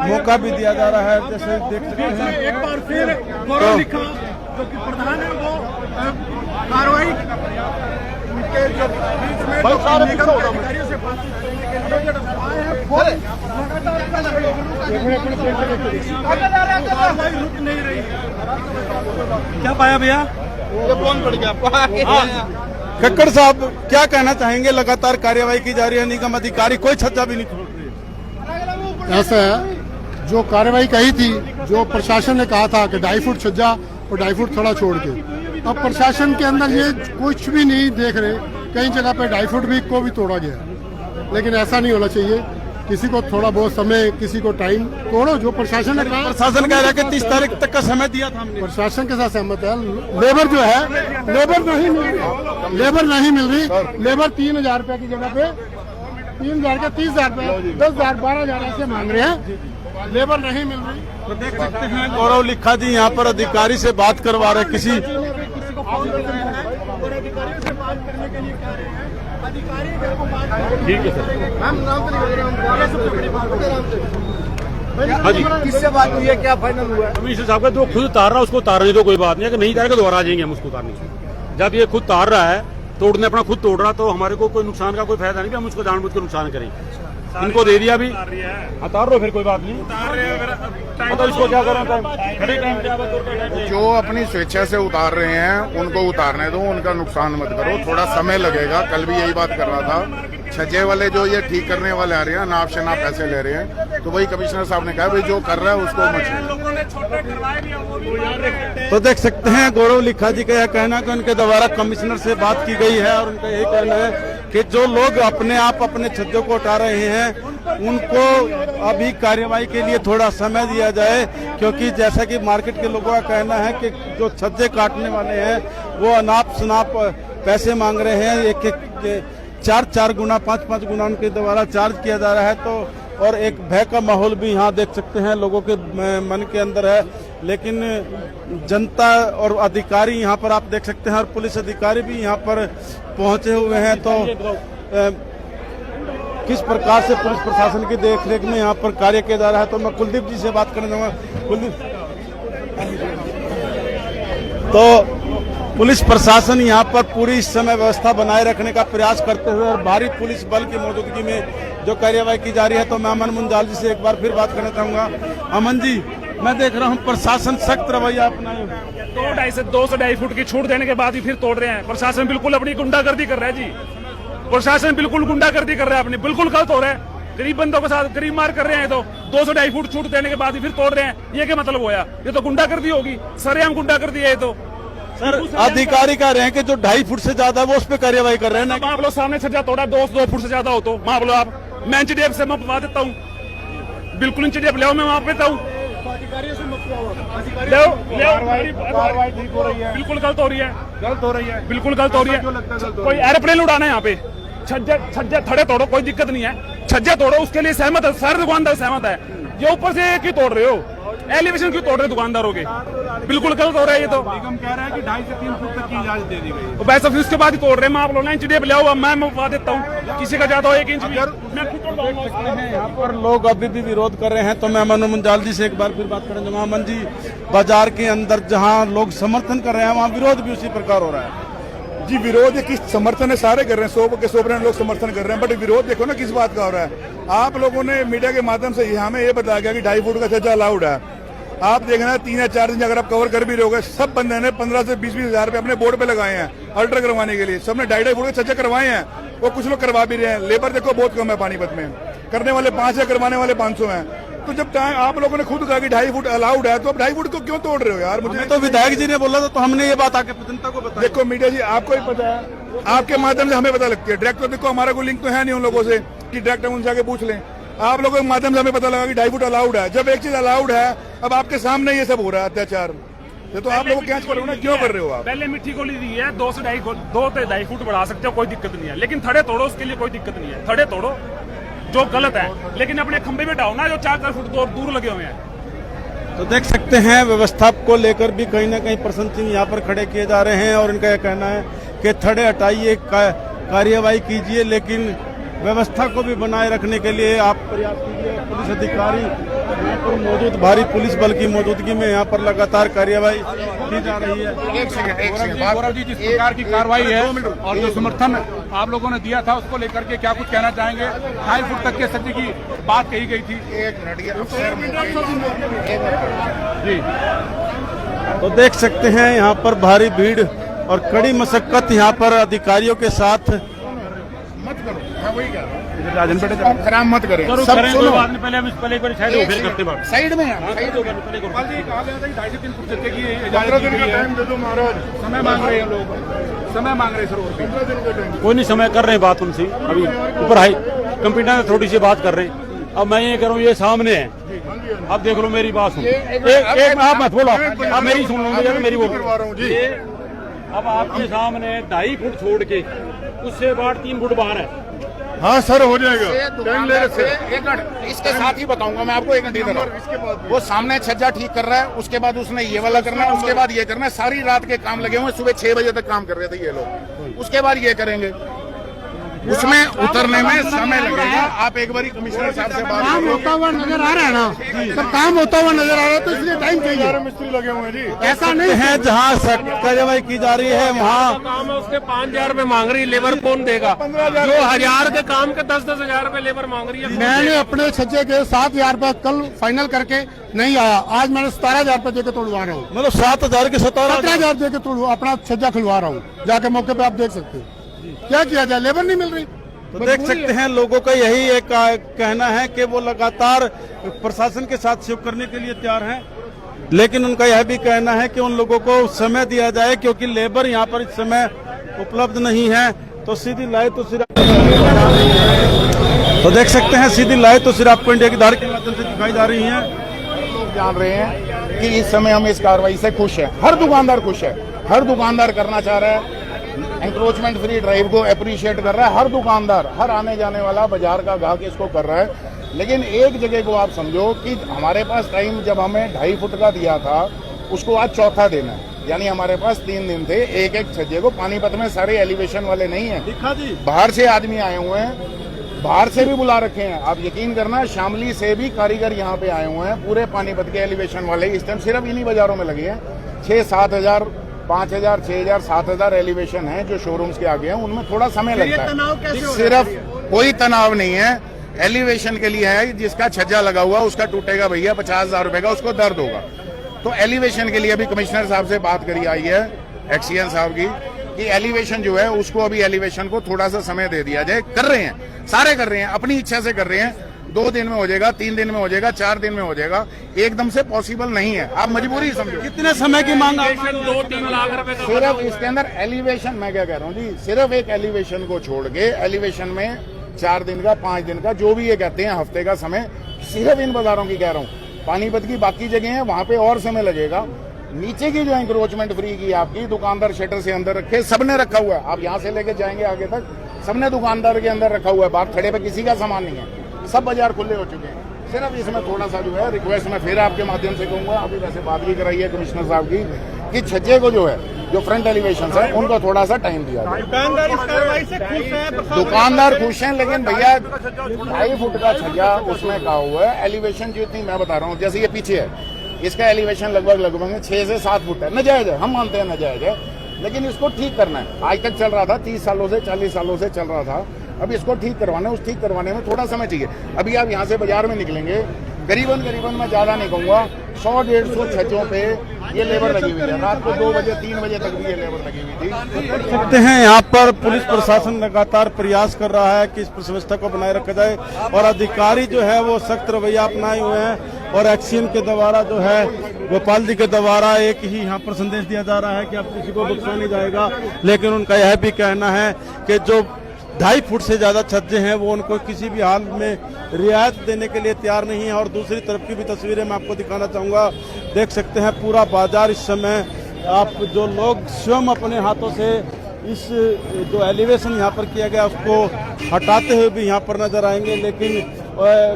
मौका भी दिया जा रहा है। जैसे देख सकते हैं एक बार फिर गौरव लिखा जो कि प्रधान है वो कार्रवाई के जो बीच में निगम के अधिकारियों से बातचीत करने के लिए आए हैं। कार्रवाई रुक नहीं रही है। क्या पाया भैया? ये फोन पड़ गया आपको? कक्कड़ साहब क्या कहना चाहेंगे? लगातार कार्यवाही की जा रही है, निगम अधिकारी कोई छज्जा भी नहीं छोड़ रहे। ऐसा है, जो कार्रवाई कही थी, जो प्रशासन ने कहा था कि 2.5 फुट छज्जा और 2.5 फुट थोड़ा छोड़ के, अब प्रशासन के अंदर ये कुछ भी नहीं देख रहे। कई जगह पे 2.5 फुट भी को भी तोड़ा गया, लेकिन ऐसा नहीं होना चाहिए। किसी को थोड़ा बहुत समय, किसी को टाइम, तोड़ो जो प्रशासन ने कहा। प्रशासन कह रहा है कि 30 तारीख तक का समय दिया था हमने। प्रशासन के साथ सहमत है। लेबर जो है, लेबर नहीं मिल रही, लेबर नहीं मिल रही। लेबर 3,000 रुपए की जगह पे 3,000 का 30,000 रुपए, 10,000, 12,000 ऐसे मांग रहे हैं। लेबर नहीं मिल रही। तो देख सकते हैं गौरव लिखा जी यहाँ पर अधिकारी से बात करवा रहे, किसी ठीक है सर। हाँ जी, किससे बात हुई है, क्या फाइनल हुआ है? कमिश्नर साहब का जो खुद उतार रहा है उसको उतारने तो कोई बात नहीं है, कि नहीं उतारेगा दोबारा आ जाएंगे हम उसको उतारने से। जब ये खुद उतार रहा है, तोड़ने अपना खुद तोड़ रहा, तो हमारे को कोई नुकसान का कोई फायदा नहीं कि हम उसको जानबूझ कर नुकसान करें। इनको दे दिया भी, उतार लो फिर कोई बात नहीं, मतलब इसको क्या करें। जो अपनी स्वेच्छा से उतार रहे हैं उनको उतारने दो, उनका नुकसान मत करो। थोड़ा समय लगेगा, कल भी यही बात कर रहा था। छज्जे वाले जो ये ठीक करने वाले आ रहे हैं, नाप से नाप पैसे ले रहे हैं, तो वही कमिश्नर साहब ने कहा भाई जो कर रहा है उसको मत। तो देख सकते हैं गौरव लिखा जी का यह कहना कि उनके द्वारा कमिश्नर से बात की गई है और उनका यही कहना है कि जो लोग अपने आप अपने छज्जों को हटा रहे हैं उनको अभी कार्यवाही के लिए थोड़ा समय दिया जाए, क्योंकि जैसा कि मार्केट के लोगों का कहना है कि जो छज्जे काटने वाले हैं वो अनाप शनाप पैसे मांग रहे हैं। एक 4 गुना 5 गुना उनके द्वारा चार्ज किया जा रहा है। तो और एक भय का माहौल भी यहाँ देख सकते हैं लोगों के मन के अंदर है। लेकिन जनता और अधिकारी यहाँ पर आप देख सकते हैं और पुलिस अधिकारी भी यहाँ पर पहुंचे हुए हैं। तो किस प्रकार से पुलिस प्रशासन की देखरेख में यहाँ पर कार्य किया जा रहा है, तो मैं कुलदीप जी से बात करने जाऊंगा। कुलदीप, तो पुलिस प्रशासन यहाँ पर पूरी इस समय व्यवस्था बनाए रखने का प्रयास करते हुए और भारी पुलिस बल की मौजूदगी में जो कार्यवाही की जा रही है। तो मैं अमन मुंजाल जी से एक बार फिर बात करना चाहूंगा। अमन जी, मैं देख रहा हूँ प्रशासन सख्त रवैया अपनाए 2.5 फुट की छूट देने के बाद ही फिर तोड़ रहे हैं। प्रशासन बिल्कुल अपनी गुंडागर्दी कर रहा है जी, प्रशासन बिल्कुल गुंडागर्दी कर रहा है अपनी, बिल्कुल गलत हो रहा है। गरीब बंदों के साथ गरीब मार कर रहे हैं, तो 2.5 फुट छूट देने के बाद ही फिर तोड़ रहे हैं। ये क्या मतलब होया? ये तो गुंडागर्दी होगी, सरेआम गुंडागर्दी है। तो सर अधिकारी कह रहे हैं कि जो 2.5 फुट से ज्यादा है वो उस पर कार्यवाही कर रहे हैं। आप लोग सामने छज्जा तोड़ा 2 फुट से ज्यादा हो तो मान लो आप, मैं इंच टेप से मैं पवा देता हूँ, बिल्कुल इंच टेप ले मैं वहां पे हूँ। बिल्कुल गलत हो रही है, बिल्कुल गलत हो रही है। कोई एरोप्लेन उड़ाना है यहाँ पे, छज्जे थड़े तोड़ो, कोई दिक्कत नहीं है। छज्जे तोड़ो, उसके लिए सहमत है, सारे दुकानदार सहमत है। ये ऊपर से एक ही तोड़ रहे हो, एलिवेशन क्यों तोड़ रहे दुकानदारों के? बिल्कुल गलत हो रहा है ये तो। निगम कह रहा है कि 2.5 से 3 फुट तक की इजाजत दे दी गई है। वैसे फिर उसके बाद ही तोड़ रहे हैं। मैं आप लोग इंच टेप ले आओ, मैं पवा देता हूँ, किसी का ज्यादा हो 1 इंच भी मैं खुद तोड़ दूंगा। यहाँ पर लोग अभी भी विरोध कर रहे हैं। तो मैं अमन मुंजाल जी से एक बार फिर बात करना चाहूंगा। अमन जी, बाजार के अंदर जहाँ लोग समर्थन कर रहे हैं वहाँ विरोध भी उसी प्रकार हो रहा है। जी, विरोध है किस समर्थन है, सारे कर रहे हैं, 100% लोग समर्थन कर रहे हैं। बट विरोध देखो ना किस बात का हो रहा है। आप लोगों ने मीडिया के माध्यम से हमें ये बताया गया कि 2.5 फुट का छज्जा अलाउड है। आप देखना 3 या 4 दिन अगर आप कवर कर भी रहोगे, सब बंदे ने 15 से 20 हजार रुपए अपने बोर्ड पे लगाए हैं अल्ट्रा करवाने के लिए। सबने 2.5 फुट के छज्जे करवाए हैं, वो कुछ लोग करवा भी रहे हैं। लेबर देखो बहुत कम है पानीपत में, करने वाले 5 है, करवाने वाले 500 हैं। तो जब आप लोगों ने खुद कहा कि 2.5 फुट अलाउड है, तो अब 2.5 फुट को क्यों तोड़ रहे हो यार? मुझे तो विधायक जी ने बोला था, तो हमने ये बात आके जनता को बताया। देखो मीडिया जी, आपको ही पता है, आपके माध्यम से हमें पता लगती है। डायरेक्ट तो देखो हमारा कोई लिंक तो है नहीं उन लोगों से कि डायरेक्ट हम उनसे आके पूछ लें। आप लोगों के माध्यम से हमें पता लगा कि 2.5 फुट अलाउड है। जब एक चीज अलाउड है, अब आपके सामने ये सब हो रहा है अत्याचार, तो आप लोग क्या कर रहे हो ना, क्यों कर रहे हो आप? पहले मिट्टी गोली दी है, 2 से 2.5 फुट बढ़ा सकते हो, कोई दिक्कत नहीं है। लेकिन थड़े तोड़ो, उसके लिए कोई दिक्कत नहीं है। थड़े तोड़ो जो गलत है, लेकिन अपने खंभे पे डालो ना जो 4 फुट दूर लगे हुए हैं। तो देख सकते हैं व्यवस्था को लेकर भी कहीं ना कहीं प्रसन्न सिंह यहाँ पर खड़े किए जा रहे हैं और इनका यह कहना है कि थड़े हटाइए, कार्यवाही कीजिए, लेकिन व्यवस्था को भी बनाए रखने के लिए आप प्रयास कीजिए। पुलिस अधिकारी यहाँ पर मौजूद, भारी पुलिस बल की मौजूदगी में यहाँ पर लगातार कार्यवाही की जा रही है। गौरव जी, जिस प्रकार की कार्रवाई है और जो समर्थन आप लोगों ने दिया था, उसको लेकर के क्या कुछ कहना चाहेंगे? 2.5 फुट तक के छज्जे की बात कही गई थी। जी, तो देख सकते हैं यहाँ पर भारी भीड़ और कड़ी मशक्कत यहाँ पर अधिकारियों के साथ मत करो, मैं वही कह रहा हूँ, खराब मत करें। सब करें, सुनो, कोई बात नहीं, पहले एक बार साइड हो, फिर करते बात। साइड में है, साइड हो, पहले करो। 2.5-3 फुट जगह की 15 दिन का टाइम दे दो महाराज, समय मांग रहे हैं लोग, समय मांग रहे हैं सर। 15 दिन का टाइम। कोई नहीं, समय कर रहे हैं बात उनसे, अभी ऊपर हाई कंप्यूटर से थोड़ी सी बात कर रहे हैं। अब मैं ये कह रहा हूँ, ये सामने है, अब देख लो, मेरी बात सुनो, एक आप मत बोलो, आप मेरी सुन लो, मेरी बोल करवा रहा हूँ जी। अब आपके सामने 2.5 फुट छोड़ के उससे बाहर 3 फुट बाहर है। हाँ सर, हो जाएगा। एक मिनट, इसके साथ ही बताऊंगा मैं आपको, एक घंटे दे रहा हूं। वो सामने छज्जा ठीक कर रहा है, उसके बाद उसने ये वाला करना है, उसके बाद ये करना है। सारी रात के काम लगे हुए, सुबह 6 बजे तक काम कर रहे थे ये लोग, उसके बाद ये करेंगे। उसमें उतरने में समय लगेगा। आप एक बार कमिश्नर साहब से बात काम होता हुआ नजर आ रहा है ना, सब काम होता हुआ नजर आ रहा है, तो इसलिए टाइम चाहिए। मिस्त्री लगे हुए हैं जी। ऐसा नहीं है जहाँ कार्रवाई की जा रही है वहाँ काम है, उसके 5,000 रुपए मांग रही है, लेबर कौन देगा? जो 1,000 के काम के 10-10 हजार रुपए लेबर मांग रही है। मैंने अपने छज्जे के 7,000 रुपए कल फाइनल करके नहीं आया, आज मैंने 17,000 रुपए देकर तोड़वा रहा हूँ। मतलब 7,000 के 17,000 देकर तोड़ अपना छज्जा खुलवा रहा हूँ, जाके मौके पे आप देख सकते हैं। क्या किया जाए, लेबर नहीं मिल रही। तो देख सकते हैं लोगों का यही एक कहना है कि वो लगातार प्रशासन के साथ सहयोग करने के लिए तैयार हैं, लेकिन उनका यह भी कहना है कि उन लोगों को समय दिया जाए, क्योंकि लेबर यहाँ पर इस समय उपलब्ध नहीं है। तो सीधी लाइव तस्वीर तो देख सकते हैं, सीधी लाइव तस्वीर आपको इंडिया की धार के माध्यम से दिखाई जा रही है। लोग जान रहे हैं कि इस समय हम इस कार्रवाई से खुश हैं। हर दुकानदार खुश है, हर दुकानदार करना चाह रहा है, एंक्रोचमेंट फ्री ड्राइव को अप्रिशिएट कर रहा है हर दुकानदार, हर आने जाने वाला बाजार का ग्राहक इसको कर रहा है। लेकिन एक जगह को आप समझो कि हमारे पास टाइम जब हमें 2.5 फुट का दिया था, उसको आज चौथा दिन है, यानी हमारे पास 3 दिन थे। एक छज्जे को पानीपत में सारे एलिवेशन वाले नहीं है, बाहर से आदमी आए हुए हैं, बाहर से भी बुला रखे हैं। आप यकीन करना, शामली से भी कारीगर यहाँ पे आए हुए हैं, पूरे पानीपत के एलिवेशन वाले इस टाइम सिर्फ इन्हीं बाजारों में लगे हैं। 6-7 हजार, 5,000, 6,000, 7,000 एलिवेशन हैं जो शोरूम्स के आगे हैं, उनमें थोड़ा समय लगता है। सिर्फ कोई तनाव नहीं है, एलिवेशन के लिए है। जिसका छज्जा लगा हुआ उसका टूटेगा भैया 50,000 रुपए का, उसको दर्द होगा। तो एलिवेशन के लिए अभी कमिश्नर साहब से बात करी आई है, एक्सीएन साहब की, कि एलिवेशन जो है उसको अभी एलिवेशन को थोड़ा सा समय दे दिया जाए। कर रहे हैं, सारे कर रहे हैं, अपनी इच्छा से कर रहे हैं। 2 दिन में हो जाएगा, 3 दिन में हो जाएगा, 4 दिन में हो जाएगा, एकदम से पॉसिबल नहीं है। आप मजबूरी समझो। कितने समय की मांग? 2-3 लाख रुपए का सिर्फ इसके अंदर एलिवेशन, मैं क्या कह रहा हूँ जी, सिर्फ एक एलिवेशन को छोड़ के एलिवेशन में 4 दिन का, 5 दिन का, जो भी ये कहते हैं हफ्ते का समय, सिर्फ इन बाजारों की कह रहा हूँ। पानीपत की बाकी जगह है वहां पे और समय लगेगा। नीचे की जो एंक्रोचमेंट फ्री की आपकी दुकानदार शटर से अंदर रखे, सबने रखा हुआ है। आप यहाँ से लेके जाएंगे आगे तक, सबने दुकानदार के अंदर रखा हुआ है। बाहर खड़े पे किसी का सामान नहीं है, सब बाजार खुले हो चुके हैं। सिर्फ इसमें थोड़ा सा जो है रिक्वेस्ट मैं फिर आपके माध्यम से कहूंगा, अभी वैसे बात भी कराई है कमिश्नर साहब की, कि छज्जे को जो है, जो फ्रंट एलिवेशन है, उनको थोड़ा सा टाइम दिया जाए। दुकानदार इस कार्रवाई से खुश है, दुकानदार खुश हैं, लेकिन भैया 2.5 फुट का छज्जा उसमें कहा हुआ है। एलिवेशन जितनी मैं बता रहा हूँ, जैसे ये पीछे है, इसका एलिवेशन लगभग 6 से 7 फुट है। नजायज है, हम मानते हैं नजायज है, लेकिन इसको ठीक करना है। आज तक चल रहा था 30 सालों से, 40 सालों से चल रहा था, अब इसको ठीक करवाना है। उस ठीक करवाने में थोड़ा समय चाहिए। अभी आप यहाँ से बाजार में निकलेंगे, करीबन मैं ज्यादा नहीं कहूँगा, 100-150 छज्जों पे ये लेबर लगी हुई है। रात को 2 बजे 3 बजे तक भी ये लेबर लगी हुई थी। सकते हैं यहाँ पर पुलिस प्रशासन लगातार प्रयास कर रहा है कि इस व्यवस्था को बनाए रखा जाए, और अधिकारी जो है वो सख्त रवैया अपनाए हुए हैं। और एक्सीएन के द्वारा जो है, गोपाल जी के द्वारा एक ही यहाँ पर संदेश दिया जा रहा है कि अब किसी को बख्शा नहीं जाएगा। लेकिन उनका यह भी कहना है कि जो 2.5 फुट से ज्यादा छज्जे हैं वो उनको किसी भी हाल में रियायत देने के लिए तैयार नहीं है। और दूसरी तरफ की भी तस्वीरें मैं आपको दिखाना चाहूंगा। देख सकते हैं पूरा बाजार इस समय, आप जो लोग स्वयं अपने हाथों से इस जो एलिवेशन यहाँ पर किया गया उसको हटाते हुए भी यहाँ पर नजर आएंगे। लेकिन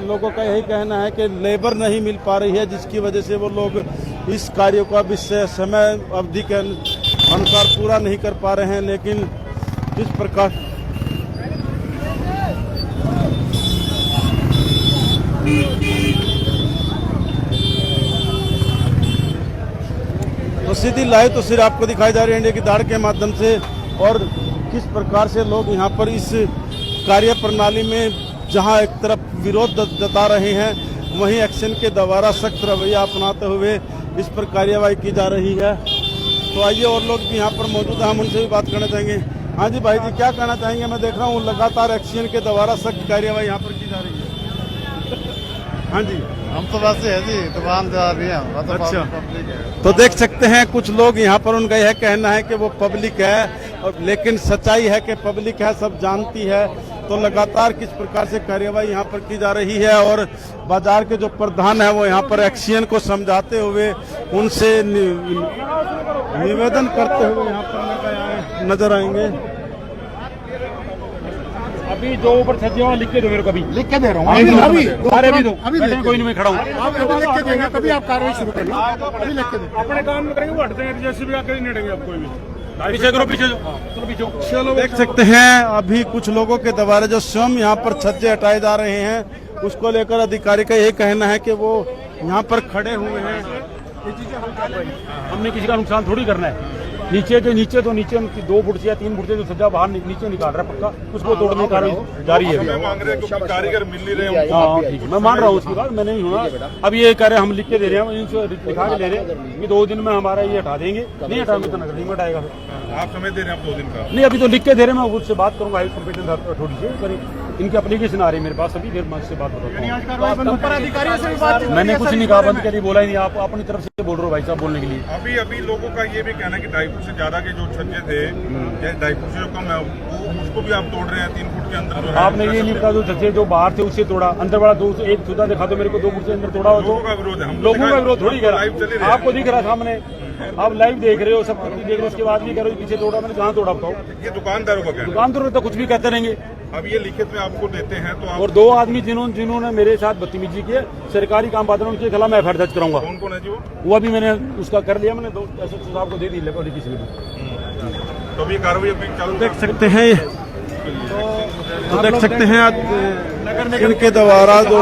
लोगों का यही कहना है कि लेबर नहीं मिल पा रही है, जिसकी वजह से वो लोग इस कार्य को अब इस समय अवधि के अनुसार पूरा नहीं कर पा रहे हैं। लेकिन जिस प्रकार तो सीधी लाइव तस्वीर आपको दिखाई जा रही है इंडिया की दाड़ के माध्यम से, और किस प्रकार से लोग यहाँ पर इस कार्य प्रणाली में जहाँ एक तरफ विरोध जता रहे हैं, वहीं एक्शन के द्वारा सख्त रवैया अपनाते हुए इस पर कार्यवाही की जा रही है। तो आइए और लोग भी यहाँ पर मौजूद हैं, हम उनसे भी बात करना चाहेंगे। हाँ जी भाई जी, क्या कहना चाहेंगे? मैं देख रहा हूँ लगातार एक्शन के द्वारा सख्त कार्यवाही यहाँ पर की जा रही है। हाँ जी, हम तो वैसे है जी, दुकानदार भी हैं। अच्छा, तो देख सकते हैं कुछ लोग यहाँ पर, उनका यह कहना है कि वो पब्लिक है, और लेकिन सच्चाई है कि पब्लिक है, सब जानती है। तो लगातार किस प्रकार से कार्यवाही यहाँ पर की जा रही है, और बाजार के जो प्रधान है वो यहाँ पर एक्शन को समझाते हुए उनसे निवेदन करते हुए यहाँ पर नजर आएंगे। अभी जो ऊपर छज्जे वहाँ लिख के दो मेरे को, अभी लिख के दे रहा हूँ अरे अभी दो कोई नहीं, मैं खड़ा हूँ। आप लिख के देंगे तभी आप कार्रवाई शुरू करेंगे। अभी लिख के देंगे। अपने काम में करेंगे, वो हटते हैं, जैसे भी आकर नहीं हटेंगे आप कोई भी। पीछे करो, पीछे चलो, पीछे चलो, देख सकते हैं अभी कुछ लोगों के द्वारा जो स्वयं यहाँ पर छज्जे हटाए जा रहे हैं, उसको लेकर अधिकारी का यही कहना है कि वो यहाँ पर खड़े हुए हैं। हमने किसी का नुकसान थोड़ी करना है। नीचे के नीचे तो नीचे 2 फुट से या 3 फुट से जो सज्जा बाहर नीचे निकाल रहा है पक्का, उसको तोड़ने का जारी है। कारीगर मिल नहीं रहे। हाँ ठीक है, मैं मान रहा हूँ उसकी बात, मैं नहीं हूँ। अब ये कह रहे हैं हम लिख के दे रहे हैं, इनसे लिखा के ले रहे हैं कि 2 दिन में हमारा ये हटा देंगे। नहीं हटाएंगे तो नगर निगम हटाएगा। आप समय दे रहे हैं 2 दिन का? नहीं, अभी तो लिख के दे रहे हैं। मैं उससे बात करूंगा कंप्यूटर अथॉरिटी से, पर इनकी एप्लीकेशन आ रही है मेरे पास, अभी देर से बात बताता हूँ। मैंने कुछ नहीं कहा, बंद करिए, बोला ही नहीं। आप अपनी तरफ से बोल रहे हो भाई साहब बोलने के लिए। अभी लोगों का ये भी कहना है कि 2.5 फुट से ज्यादा के जो छज्जे थे, 2.5 फुट से जो कम है, उसको भी आप तोड़ रहे हैं 3 फुट के अंदर। जो आपने ये नहीं पता, जो छज्जे जो बाहर थे उससे तोड़ा, अंदर वाला 2 एक सुधा दिखा दो मेरे को, 2 फुट से अंदर तोड़ा हो। लोगों का विरोध है, लोगों का विरोध थोड़ी करा, आपको दिख रहा सामने, आप लाइव देख रहे हो, सब कुछ देख रहे हो, उसके बाद भी कह रहे हो पीछे तोड़ा। मैंने कहाँ तोड़ा बताओ? ये दुकानदारों का कहना है। दुकानदारों तो कुछ भी कहते रहेंगे। अब ये लिखित में आपको देते हैं तो आप। और 2 आदमी जिन्होंने मेरे साथ बदतमीजी की, सरकारी काम बात उनके खिलाफ मैं एफआईआर दर्ज कराऊंगा। कौन कौन है जी वो अभी मैंने उसका कर लिया, मैंने 2 एसएसपी साहब को दे दी किसी में। तो अभी कार्रवाई अभी चालू देख सकते हैं, तो देख सकते हैं इनके द्वारा जो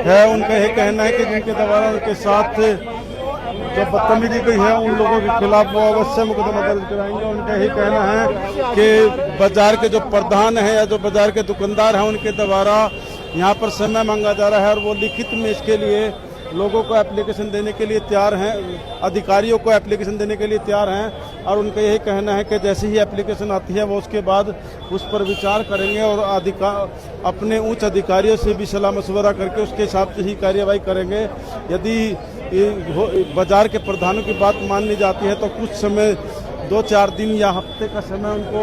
है उनका यह कहना है कि जिनके द्वारा उनके साथ जो बदतमीजी की है उन लोगों के खिलाफ वो अवश्य मुकदमा दर्ज कराएंगे। उनका यही कहना है कि बाजार के जो प्रधान है या जो बाजार के दुकानदार हैं उनके द्वारा यहाँ पर समय मांगा जा रहा है, और वो लिखित में इसके लिए लोगों को एप्लीकेशन देने के लिए तैयार हैं, अधिकारियों को एप्लीकेशन देने के लिए तैयार हैं। और उनका यही कहना है कि जैसे ही एप्लीकेशन आती है वो उसके बाद उस पर विचार करेंगे और अपने उच्च अधिकारियों से भी सलाह मशवरा करके उसके हिसाब से ही कार्यवाही करेंगे। यदि बाजार के प्रधानों की बात माननी जाती है तो कुछ समय 2-4 दिन या हफ्ते का समय उनको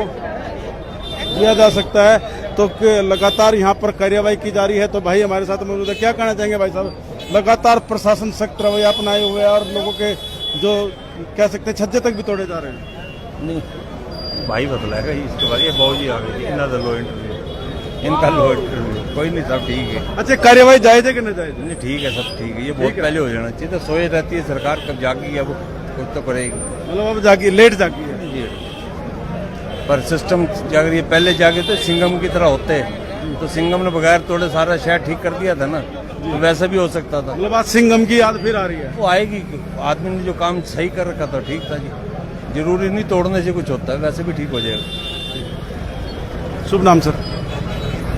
दिया जा सकता है। तो लगातार यहाँ पर कार्यवाही की जा रही है। तो भाई हमारे साथ मौजूद है, क्या कहना चाहेंगे भाई साहब? लगातार प्रशासन सख्त रवैया अपनाए हुए है और लोगों के जो कह सकते हैं छज्जे तक भी तोड़े जा रहे हैं। नहीं भाई बतलाएगा इसके बारे में। बाबू जी आ गए, इनका लो इंटरव्यू, इनका लो इंटरव्यू, कोई नहीं, सब ठीक है। अच्छा, कार्यवाही जायज है कि नहीं जायज? नहीं ठीक है, सब ठीक है। ये बहुत पहले हो जाना चाहिए। तो सोए रहती है सरकार, कब जागी अब कुछ तो करेगी। मतलब अब जागी, लेट जागी है पर सिस्टम जाग रही है। पहले जागे तो सिंगम की तरह होते, तो सिंगम ने बगैर तोड़े सारा शहर ठीक कर दिया था ना, तो वैसा भी हो सकता था। मतलब आज सिंगम की याद फिर आ रही है। वो आएगी, आदमी ने जो काम सही कर रखा था ठीक था जी। जरूरी नहीं तोड़ने से कुछ होता है, वैसे भी ठीक हो जाएगा। शुभ नाम सर?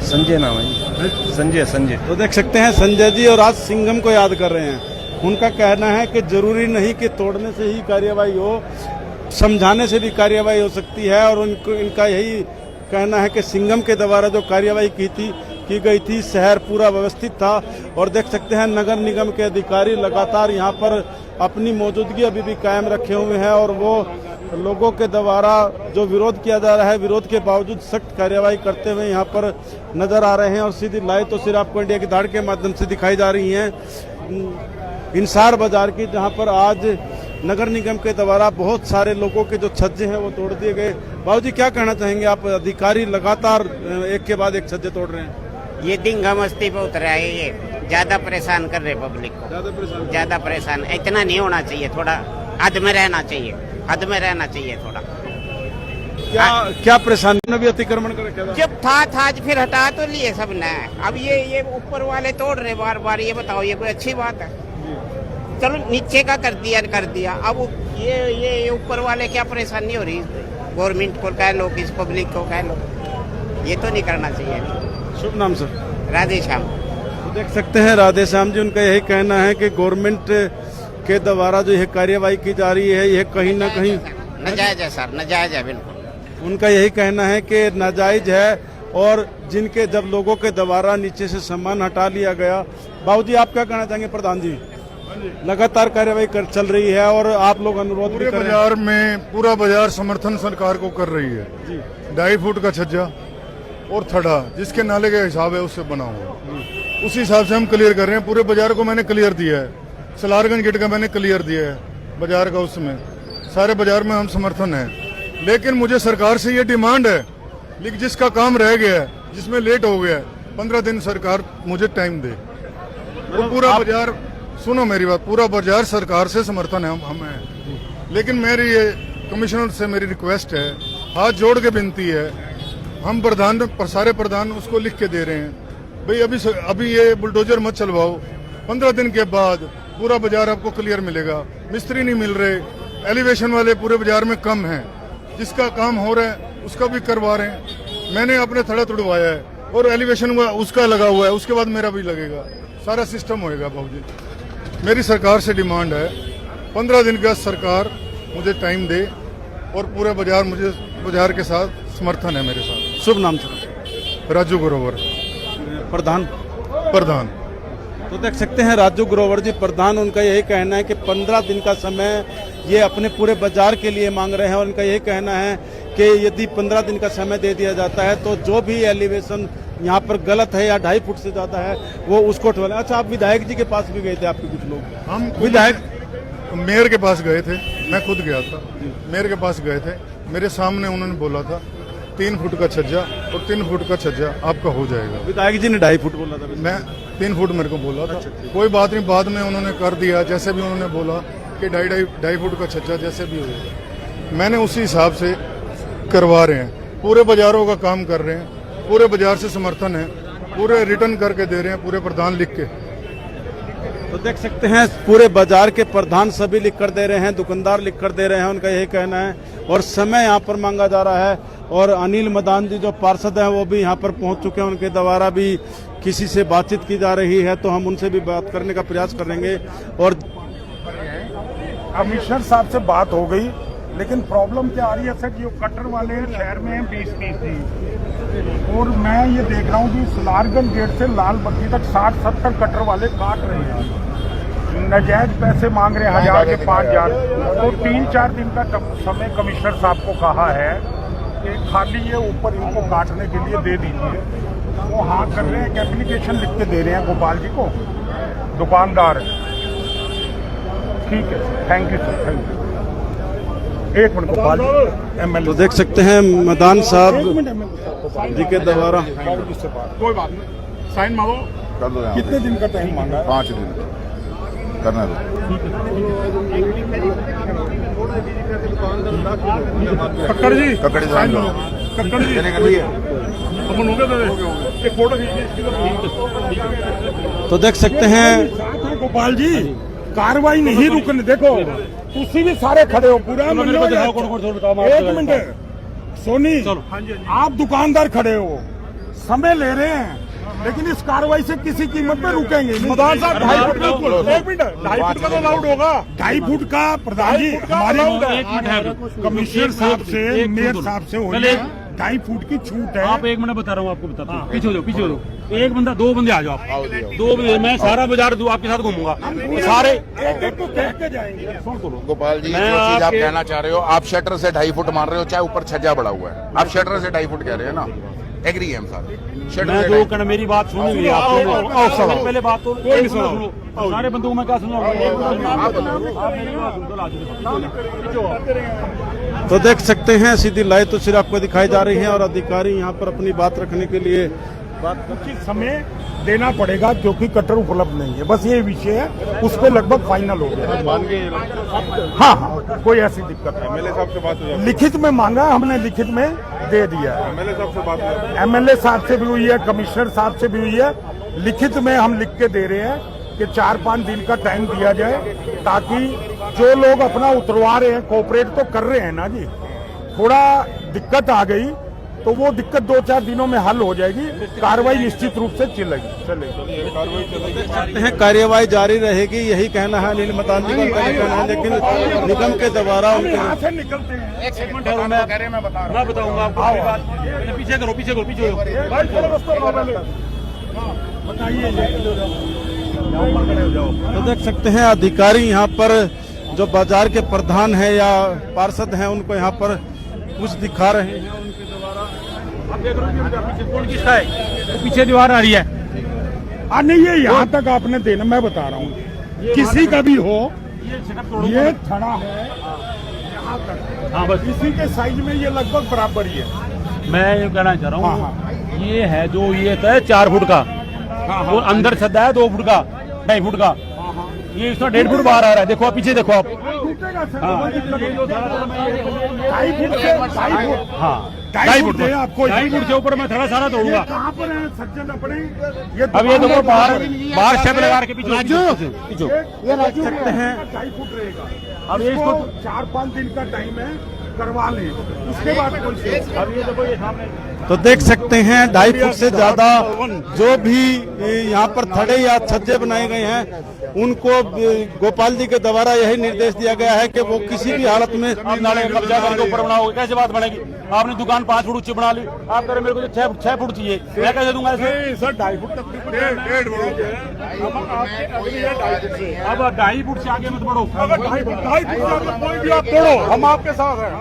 संजय नाम है जी। संजय। तो देख सकते हैं संजय जी और आज सिंगम को याद कर रहे हैं। उनका कहना है कि जरूरी नहीं कि तोड़ने से ही कार्यवाही हो, समझाने से भी कार्यवाही हो सकती है। और इनका यही कहना है कि सिंगम के द्वारा जो कार्यवाही की गई थी, शहर पूरा व्यवस्थित था। और देख सकते हैं नगर निगम के अधिकारी लगातार यहाँ पर अपनी मौजूदगी अभी भी कायम रखे हुए हैं, और वो लोगों के द्वारा जो विरोध किया जा रहा है, विरोध के बावजूद सख्त कार्यवाही करते हुए यहाँ पर नजर आ रहे हैं। और सीधी लाइव तो सिर्फ आपको इंडिया की धाड़ के माध्यम से दिखाई जा रही हैं इंसार बाजार की, जहाँ पर आज नगर निगम के द्वारा बहुत सारे लोगों के जो छज्जे हैं वो तोड़ दिए गए। बाबूजी क्या कहना चाहेंगे आप? अधिकारी लगातार एक के बाद एक छज्जे तोड़ रहे हैं। ये दिंगा मस्ती पे उतरा है, ये ज्यादा परेशान कर रहे पब्लिक को, ज्यादा परेशान। इतना नहीं होना चाहिए, थोड़ा हद में रहना चाहिए, हद में रहना चाहिए थोड़ा। क्या परेशानी ने भी अतिक्रमण कर रखा था? जब था फिर हटा तो लिए सबने। अब ये ऊपर वाले तोड़ रहे बार बार, ये बताओ ये कोई अच्छी बात है? चलो नीचे का कर दिया, अब ये ऊपर वाले क्या परेशानी हो रही? गवर्नमेंट को कह लो, किस पब्लिक को कह लो, ये तो नहीं करना चाहिए। शुभ नाम सर? राधे श्याम। तो देख सकते हैं राधे श्याम जी, उनका यही कहना है कि गवर्नमेंट के द्वारा जो यह कार्यवाही की जा रही है, यह कहीं ना कहीं नाजायज है सर, नाजायज है बिल्कुल। उनका यही कहना है कि नाजायज है, और जिनके जब लोगों के द्वारा नीचे से सामान हटा लिया गया। बाबूजी आप क्या कहना चाहेंगे? प्रधान जी, लगातार कार्यवाही चल रही है और आप लोग अनुरोध भी पूरे कर रहे हैं। बाजार में पूरा बाजार समर्थन सरकार को कर रही है। 2.5 फुट का छज्जा और थड़ा जिसके नाले का हिसाब है उससे बना हुआ, उसी हिसाब से हम क्लियर कर रहे हैं। पूरे बाजार को मैंने क्लियर दिया है, सलारगंज गेट का मैंने क्लियर दिया है बाजार का, उसमें सारे बाजार में हम समर्थन है। लेकिन मुझे सरकार से ये डिमांड है, लेकिन जिसका काम रह गया है, जिसमें लेट हो गया है, 15 दिन सरकार मुझे टाइम दे। और पूरा बाजार, सुनो मेरी बात, पूरा बाजार सरकार से समर्थन है हम हैं। लेकिन मेरी ये कमिश्नर से मेरी रिक्वेस्ट है, हाथ जोड़ के विनती है, हम प्रधान सारे प्रधान उसको लिख के दे रहे हैं, भाई अभी ये बुलडोजर मत चलवाओ, 15 दिन के बाद पूरा बाजार आपको क्लियर मिलेगा। मिस्त्री नहीं मिल रहे, एलिवेशन वाले पूरे बाजार में कम हैं, जिसका काम हो रहा है उसका भी करवा रहे हैं। मैंने अपने थड़ा तुड़वाया है और एलिवेशन उसका लगा हुआ है, उसके बाद मेरा भी लगेगा, सारा सिस्टम होएगा। बाबूजी मेरी सरकार से डिमांड है, 15 दिन का सरकार मुझे टाइम दे और पूरे बाजार, मुझे बाजार के साथ समर्थन है मेरे साथ। शुभ नाम सर? राजू ग्रोवर प्रधान। तो देख सकते हैं राजू ग्रोवर जी प्रधान, उनका यही कहना है कि 15 दिन का समय ये अपने पूरे बाजार के लिए मांग रहे हैं। और उनका यही कहना है कि यदि 15 दिन का समय दे दिया जाता है तो जो भी एलिवेशन यहाँ पर गलत है या 2.5 फुट से ज्यादा है वो उसको उठवा लें। अच्छा, आप विधायक जी के पास भी गए थे? आपके कुछ लोग? हम विधायक मेयर के पास गए थे, मैं खुद गया था, मेयर के पास गए थे। मेरे सामने उन्होंने बोला था 3 फुट का छज्जा और 3 फुट का छज्जा आपका हो जाएगा। विधायक जी ने 2.5 फुट बोला था, मैं 3 फुट मेरे को बोला था। कोई बात नहीं, बाद में उन्होंने कर दिया, जैसे भी उन्होंने बोला कि 2.5 फुट का छज्जा जैसे भी हो, मैंने उसी हिसाब से करवा रहे हैं। पूरे बाजारों का काम कर रहे हैं, पूरे बाजार से समर्थन है, पूरे रिटर्न करके दे रहे हैं, पूरे प्रधान लिख के। तो देख सकते हैं पूरे बाजार के प्रधान सभी लिख कर दे रहे हैं, दुकानदार लिख कर दे रहे हैं, उनका यही कहना है। और समय यहाँ पर मांगा जा रहा है। और अनिल मदान जी जो पार्षद हैं वो भी यहाँ पर पहुँच चुके हैं, उनके द्वारा भी किसी से बातचीत की जा रही है, तो हम उनसे भी बात करने का प्रयास करेंगे। और कमिश्नर साहब से बात हो गई, लेकिन प्रॉब्लम क्या आ रही है सर, जो कटर वाले शहर में 20-30 और मैं ये देख रहा हूँ कि सलारगंज गेट से लाल बत्ती तक 60-70 कटर वाले काट रहे हैं, नाजायज पैसे मांग रहे हैं 1000 के 5000। तो 3-4 दिन का समय कमिश्नर साहब को कहा है कि खाली ये ऊपर इनको काटने के लिए दे दीजिए। वो हाँ कर रहे हैं, एक एप्लीकेशन लिख के दे रहे हैं गोपाल जी को, दुकानदार। ठीक है, thank you sir, thank you. एक मिनट गोपाल जी, MLA। तो देख सकते हैं मदान साहब जी के द्वारा, कोई बात नहीं, साइन मांगो। कर दो। कितने दिन का टाइम मांगा है? 5 दिन करना दो। कक्कड़ जी, ककड़ी साइन लो। कक्कड़ जी कर ली है। अपन हो गए, एक फोटो तो देख सकते हैं गोपाल जी, कार्रवाई नहीं रुकने। देखो तुसी भी सारे खड़े हो, पूरा एक मिनट सोनी, आप दुकानदार खड़े हो, समय ले रहे हैं, लेकिन इस कार्रवाई से किसी कीमत पे रुकेंगे। मदान साहब 2.5 फुट, एक मिनट, 2.5 फुट का तो अलाउड होगा। 2.5 फुट का प्रधान जी हमारे कमिश्नर साहब से, मेयर साहब से हो, 2.5 फुट की छूट है। आप 1 मिनट बता रहा हूँ आपको, बताता हूँ। पीछे हो जाओ, पीछे हो जाओ। 1 बंदा, 2 बंदे आ जाओ आप। 2 बंदे, मैं सारा बाजार आपके साथ घूमूंगा सारे। एक को कह के जाएंगे। गोपाल जी, जो चीज आप कहना चाह रहे हो, आप शटर से 2.5 फुट मान रहे हो, चाहे ऊपर छज्जा बड़ा हुआ है, आप शटर से 2.5 फुट कह रहे हैं ना, एग्री है हम सारे। मैं जो कहना, मेरी बात सुनिए आप पहले बात तो कोई सुनो, सारे बंदों को मैं क्या सुनाऊंगा? तो देख सकते हैं सीधी लाइव तो सिर्फ आपको दिखाई जा रही है और अधिकारी यहाँ पर अपनी बात रखने के लिए उचित समय देना पड़ेगा, क्योंकि कटर उपलब्ध नहीं है। बस ये विषय है, उस पर लगभग फाइनल हो गया। हाँ, कोई ऐसी दिक्कत नहीं। MLA साहब से बात हो जाए, लिखित में मांगा, हमने लिखित में दे दिया है। MLA साहब से बात हो, MLA साहब से भी हुई है, कमिश्नर साहब से भी हुई है। लिखित में हम लिख के दे रहे हैं कि 4-5 दिन का टाइम दिया जाए, ताकि जो लोग अपना उतरवा रहे हैं, कोऑपरेट तो कर रहे हैं ना जी, थोड़ा दिक्कत आ गई तो वो दिक्कत 2-4 दिनों में हल हो जाएगी, कार्रवाई निश्चित रूप से चलेगी। सकते हैं कार्यवाही जारी रहेगी, यही कहना है अनिल मतांजी का कहना है, लेकिन निगम के द्वारा उनके निकलते हैं। एक सेकंड ठहरो, मैं बताऊंगा आपको पूरी बात। पीछे करो, पीछे करो, पीछे करो। तो देख सकते हैं अधिकारी यहाँ पर जो बाजार के प्रधान है या पार्षद हैं उनको यहाँ पर कुछ दिखा रहे हैं उनके द्वारा। आप देख रहे हो पीछे कौन किसका है, तो पीछे दीवार आ रही है। नहीं, ये यहाँ तक आपने देना, मैं बता रहा हूँ, किसी का भी हो, ये थड़ा है यहाँ तक। हाँ बस इसी के साइज में ये लगभग बराबर ही है। मैं ये कहना चाह रहा हूँ, हाँ। ये है जो ये है 4 फुट का, वो अंदर छद्दा है 2 फुट का, 2.5 फुट का, ये इसका 1.5 फुट बाहर आ रहा है। देखो आप पीछे देखो आप, हाँ 2.5 फुट से आपको 2.5 फुट से ऊपर मैं थोड़ा सारा तोड़ूंगा। कहाँ पर है सज्जन अपने? अब ये देखो बाहर शेप लगा के पीछे सकते हैं। 2.5 फुट रहेगा। अब ये इसको 4-5 दिन का टाइम है, करवा लें, उसके बाद कोई अब ये देखो ये सामने तो देख सकते हैं 2.5 फुट से ज्यादा जो भी यहाँ पर थड़े या छज्जे बनाए गए हैं उनको गोपाल जी के द्वारा यही निर्देश दिया गया है कि वो किसी भी हालत में आप नाले कब्जा करके ऊपर बनाओगे, कैसे बात बनेगी? आपने दुकान 5 फुट ऊंची बना ली, आप कह रहे मेरे को 6 फुट चाहिए, मैं कैसे दूंगा इसे? सर 2.5 फुट तक अब 2.5 फुट से आगे मत बढ़ो। 2.5 फुट से कोई भी आप तोड़ो, हम आपके साथ हैं।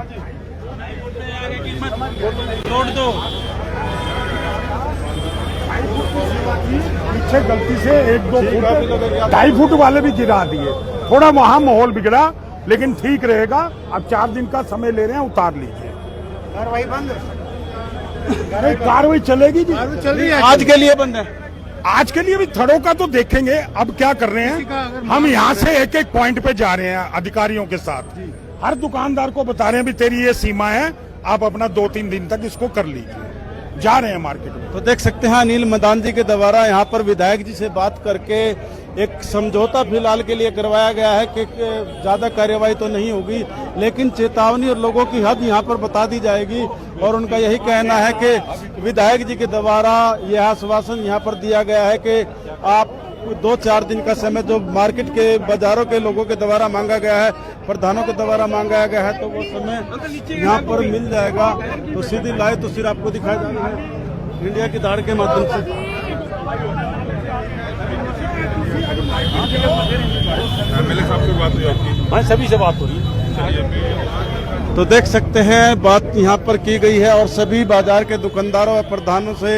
तोड़ दो। पीछे गलती से 1-2 फुट 2.5 फुट वाले भी गिरा दिए, थोड़ा वहाँ माहौल बिगड़ा, लेकिन ठीक रहेगा। अब 4 दिन का समय ले रहे हैं, उतार लीजिए। कार्रवाई बंद, कार्रवाई चलेगी जी, चल रही है, आज के लिए बंद है। आज के लिए भी थड़ों का तो देखेंगे। अब क्या कर रहे हैं, हम यहाँ से एक-एक पॉइंट पे जा रहे हैं अधिकारियों के साथ, हर दुकानदार को बता रहे हैं भी तेरी ये सीमा है, आप अपना 2-3 दिन तक इसको कर लीजिए। जा रहे हैं मार्केट में। तो देख सकते हैं अनिल मदान जी के द्वारा यहाँ पर विधायक जी से बात करके एक समझौता फिलहाल के लिए करवाया गया है कि ज्यादा कार्यवाही तो नहीं होगी, लेकिन चेतावनी और लोगों की हद यहाँ पर बता दी जाएगी। और उनका यही कहना है कि विधायक जी के द्वारा यह आश्वासन यहाँ पर दिया गया है कि आप 2-4 दिन का समय जो मार्केट के बाजारों के लोगों के द्वारा मांगा गया है, प्रधानों के द्वारा मांगा गया है, तो वो समय यहाँ पर मिल जाएगा। तो सीधी लाइव तस्वीर आपको दिखाई जा रही है इंडिया की धार के माध्यम से। सभी से बात हो रही है। तो देख सकते हैं बात यहाँ पर की गई है और सभी बाजार के दुकानदारों और प्रधानों से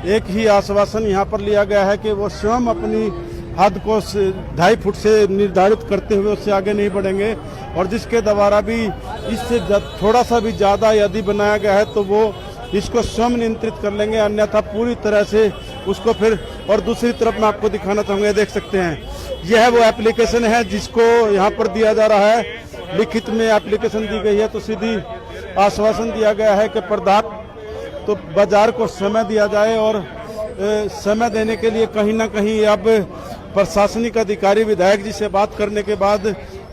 एक ही आश्वासन यहाँ पर लिया गया है कि वो स्वयं अपनी हद को 2.5 फुट से निर्धारित करते हुए उससे आगे नहीं बढ़ेंगे, और जिसके द्वारा भी इससे थोड़ा सा भी ज्यादा यदि बनाया गया है तो वो इसको स्वयं नियंत्रित कर लेंगे, अन्यथा पूरी तरह से उसको फिर। और दूसरी तरफ मैं आपको दिखाना चाहूंगा, देख सकते हैं यह वो एप्लीकेशन है जिसको यहाँ पर दिया जा रहा है, लिखित में एप्लीकेशन दी गई है। तो सीधी आश्वासन दिया गया है कि प्रधान तो बाजार को समय दिया जाए, और समय देने के लिए कहीं ना कहीं अब प्रशासनिक अधिकारी विधायक जी से बात करने के बाद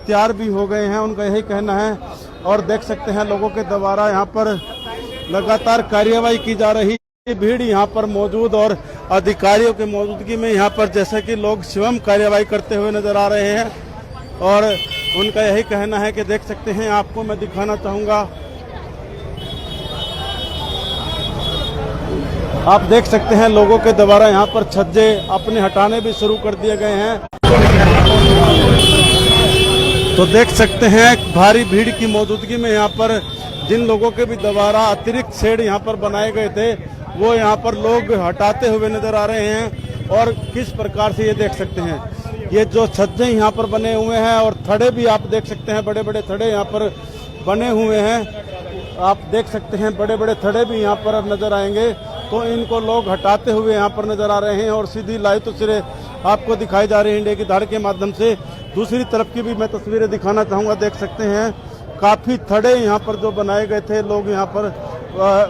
तैयार भी हो गए हैं, उनका यही कहना है। और देख सकते हैं लोगों के द्वारा यहाँ पर लगातार कार्यवाही की जा रही है, भीड़ यहाँ पर मौजूद और अधिकारियों की मौजूदगी में यहाँ पर जैसे कि लोग स्वयं कार्यवाही करते हुए नजर आ रहे हैं। और उनका यही कहना है कि देख सकते हैं, आपको मैं दिखाना चाहूंगा, आप देख सकते हैं लोगों के द्वारा यहाँ पर छज्जे अपने हटाने भी शुरू कर दिए गए हैं। तो देख सकते हैं भारी भीड़ की मौजूदगी में यहाँ पर जिन लोगों के भी द्वारा अतिरिक्त शेड यहाँ पर बनाए गए थे वो यहाँ पर लोग हटाते हुए नजर आ रहे हैं। और किस प्रकार से ये देख सकते हैं, ये जो छज्जे यहाँ पर बने हुए हैं और थड़े भी आप देख सकते हैं, बड़े बड़े थड़े यहाँ पर बने हुए हैं, आप देख सकते हैं बड़े बड़े थड़े भी यहाँ पर अब नजर आएंगे। तो इनको लोग हटाते हुए यहाँ पर नजर आ रहे हैं और सीधी लाइव तस्वीरें आपको दिखाई जा रही है इंडिया की धार के माध्यम से। दूसरी तरफ की भी मैं तस्वीरें दिखाना चाहूँगा, देख सकते हैं काफी थड़े यहाँ पर जो बनाए गए थे, लोग यहाँ पर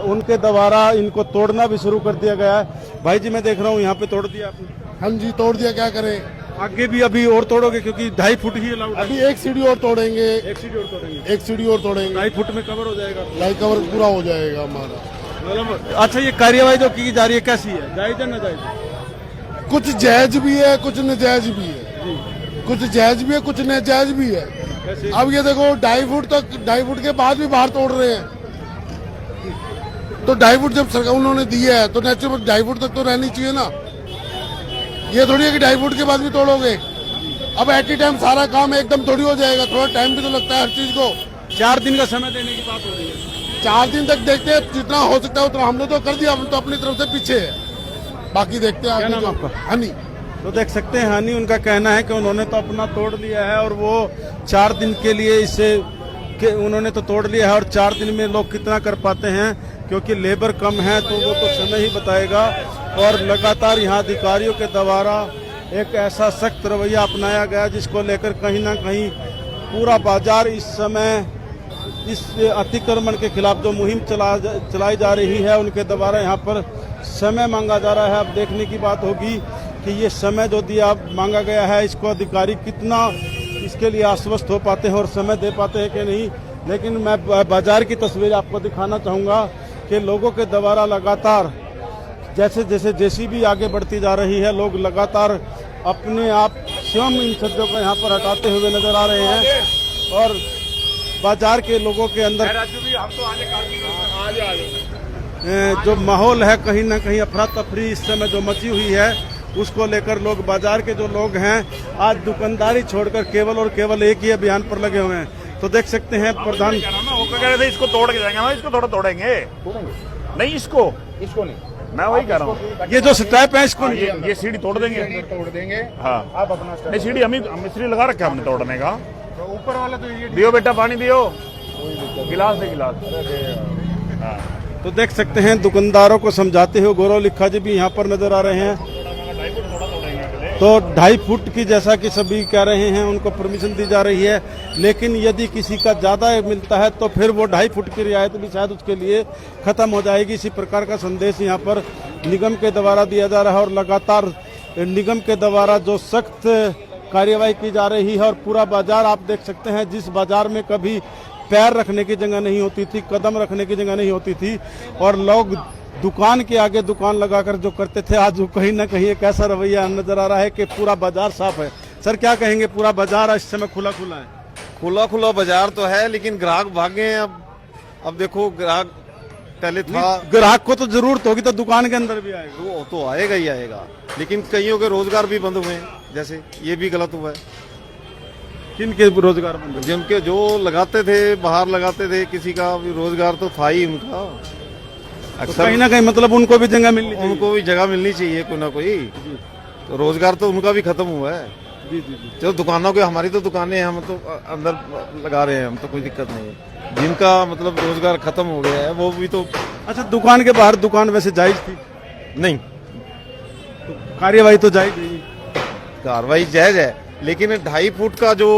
उनके द्वारा इनको तोड़ना भी शुरू कर दिया गया है। भाई जी मैं देख रहा हूँ यहाँ पे तोड़ दिया आपने? हाँ जी तोड़ दिया, क्या करें, आगे भी अभी और तोड़ोगे क्योंकि 2.5 फुट ही अलाउड है। अभी एक सीढ़ी और तोड़ेंगे, एक सीढ़ी और तोड़ेंगे, 1 सीढ़ी और तोड़ेंगे, 2.5 फुट में कवर हो जाएगा, लाइट कवर पूरा हो जाएगा हमारा। मतलब अच्छा, ये कार्यवाही जो की जा रही है कैसी है, जायज है ना जायज? कुछ जायज भी है, कुछ नाजायज भी है। कुछ जायज भी है, कुछ नाजायज भी है। अब ये देखो 2.5 फुट के बाद भी बाहर तोड़ रहे हैं। तो 2.5 फुट जब सरकार उन्होंने दिया है तो नेचुरल 2.5 फुट तक तो रहनी चाहिए ना। ये थोड़ी है कि 2.5 फुट के बाद भी तोड़ोगे। अब एट ए टाइम सारा काम एकदम थोड़ी हो जाएगा, थोड़ा टाइम भी तो लगता है हर चीज को। 4 दिन का समय देने की बात हो रही है। 4 दिन तक देखते हैं, जितना हो सकता है उतना हमने तो कर दिया, हम तो अपनी तरफ से पीछे है, बाकी देखते हैं। क्या नाम आपका? हनी। तो देख सकते हैं हनी, उनका कहना है कि उन्होंने तो अपना तोड़ लिया है और वो 4 दिन के लिए इसे उन्होंने तो तोड़ लिया है और 4 दिन में लोग कितना कर पाते हैं, क्योंकि लेबर कम है तो वो तो समय ही बताएगा। और लगातार यहाँ अधिकारियों के द्वारा एक ऐसा सख्त रवैया अपनाया गया जिसको लेकर कहीं ना कहीं पूरा बाजार इस समय इस अतिक्रमण के खिलाफ जो मुहिम चलाई जा रही है उनके द्वारा यहाँ पर समय मांगा जा रहा है। अब देखने की बात होगी कि ये समय जो दिया मांगा गया है इसको अधिकारी कितना इसके लिए आश्वस्त हो पाते हैं और समय दे पाते हैं कि नहीं। लेकिन मैं बाजार की तस्वीर आपको दिखाना चाहूँगा कि लोगों के द्वारा लगातार जैसे जैसे जेसीबी आगे बढ़ती जा रही है, लोग लगातार अपने आप स्वयं इन छज्जों को यहाँ पर हटाते हुए नजर आ रहे हैं और बाजार के लोगों के अंदर जो माहौल है कहीं ना कहीं अफरा तफरी इस समय जो मची हुई है उसको लेकर लोग, बाजार के जो लोग हैं आज दुकानदारी छोड़कर केवल और केवल एक ही अभियान पर लगे हुए हैं। तो देख सकते हैं प्रधान वो कह रहे थे इसको तोड़ के जाएंगे, इसको थोड़ा तोड़ेंगे नहीं, इसको नहीं, मैं वही कह रहा हूँ। ये जो स्टैप है इसको ये सीढ़ी तोड़ देंगे। हाँ, आप अपना नहीं, सीढ़ी हम मिस्त्री लगा रखे हमने तोड़ने का। ऊपर वाला तो ये दियो बेटा, पानी दियो, गिलास दे गिलास। हाँ। तो देख सकते हैं दुकानदारों को समझाते हुए गौरव लिखा जी भी यहाँ पर नजर आ रहे हैं। तो 2.5 फुट की जैसा कि सभी कह रहे हैं उनको परमिशन दी जा रही है, लेकिन यदि किसी का ज्यादा मिलता है तो फिर वो 2.5 फुट की रियायत भी शायद उसके लिए खत्म हो जाएगी। इसी प्रकार का संदेश यहाँ पर निगम के द्वारा दिया जा रहा है और लगातार निगम के द्वारा जो सख्त कार्यवाही की जा रही है और पूरा बाजार आप देख सकते हैं, जिस बाजार में कभी पैर रखने की जगह नहीं होती थी, कदम रखने की जगह नहीं होती थी और लोग दुकान के आगे दुकान लगाकर जो करते थे, आज कहीं ना कहीं एक ऐसा रवैया नजर आ रहा है कि पूरा बाजार साफ है। सर क्या कहेंगे, पूरा बाजार इस समय खुला खुला है? खुला बाजार तो है लेकिन ग्राहक भागे हैं। अब देखो ग्राहक पहले था, ग्राहक को तो जरूरत होगी तो दुकान के अंदर भी आएगा, वो तो आएगा ही आएगा, लेकिन कईयों के रोजगार भी बंद हुए हैं, जैसे ये भी गलत हुआ है। किन के रोजगार बंद हुए? जिनके जो लगाते थे बाहर लगाते थे, किसी का भी रोजगार तो था ही उनका। तो कहीं ना कहीं मतलब उनको भी जगह मिलनी चाहिए, उनको भी जगह मिलनी चाहिए कोई ना कोई, तो रोजगार तो उनका भी खत्म हुआ है। जी जी जी। चलो दुकानों के, हमारी तो दुकानें हैं, हम तो अंदर लगा रहे हैं, हम तो कोई दिक्कत नहीं है। जिनका मतलब रोजगार खत्म हो गया है वो भी तो। अच्छा, दुकान के बाहर दुकान वैसे जायज थी? नहीं, तो कार्यवाही तो जायज नहीं? कार्रवाई जायज है, लेकिन 2.5 फुट का जो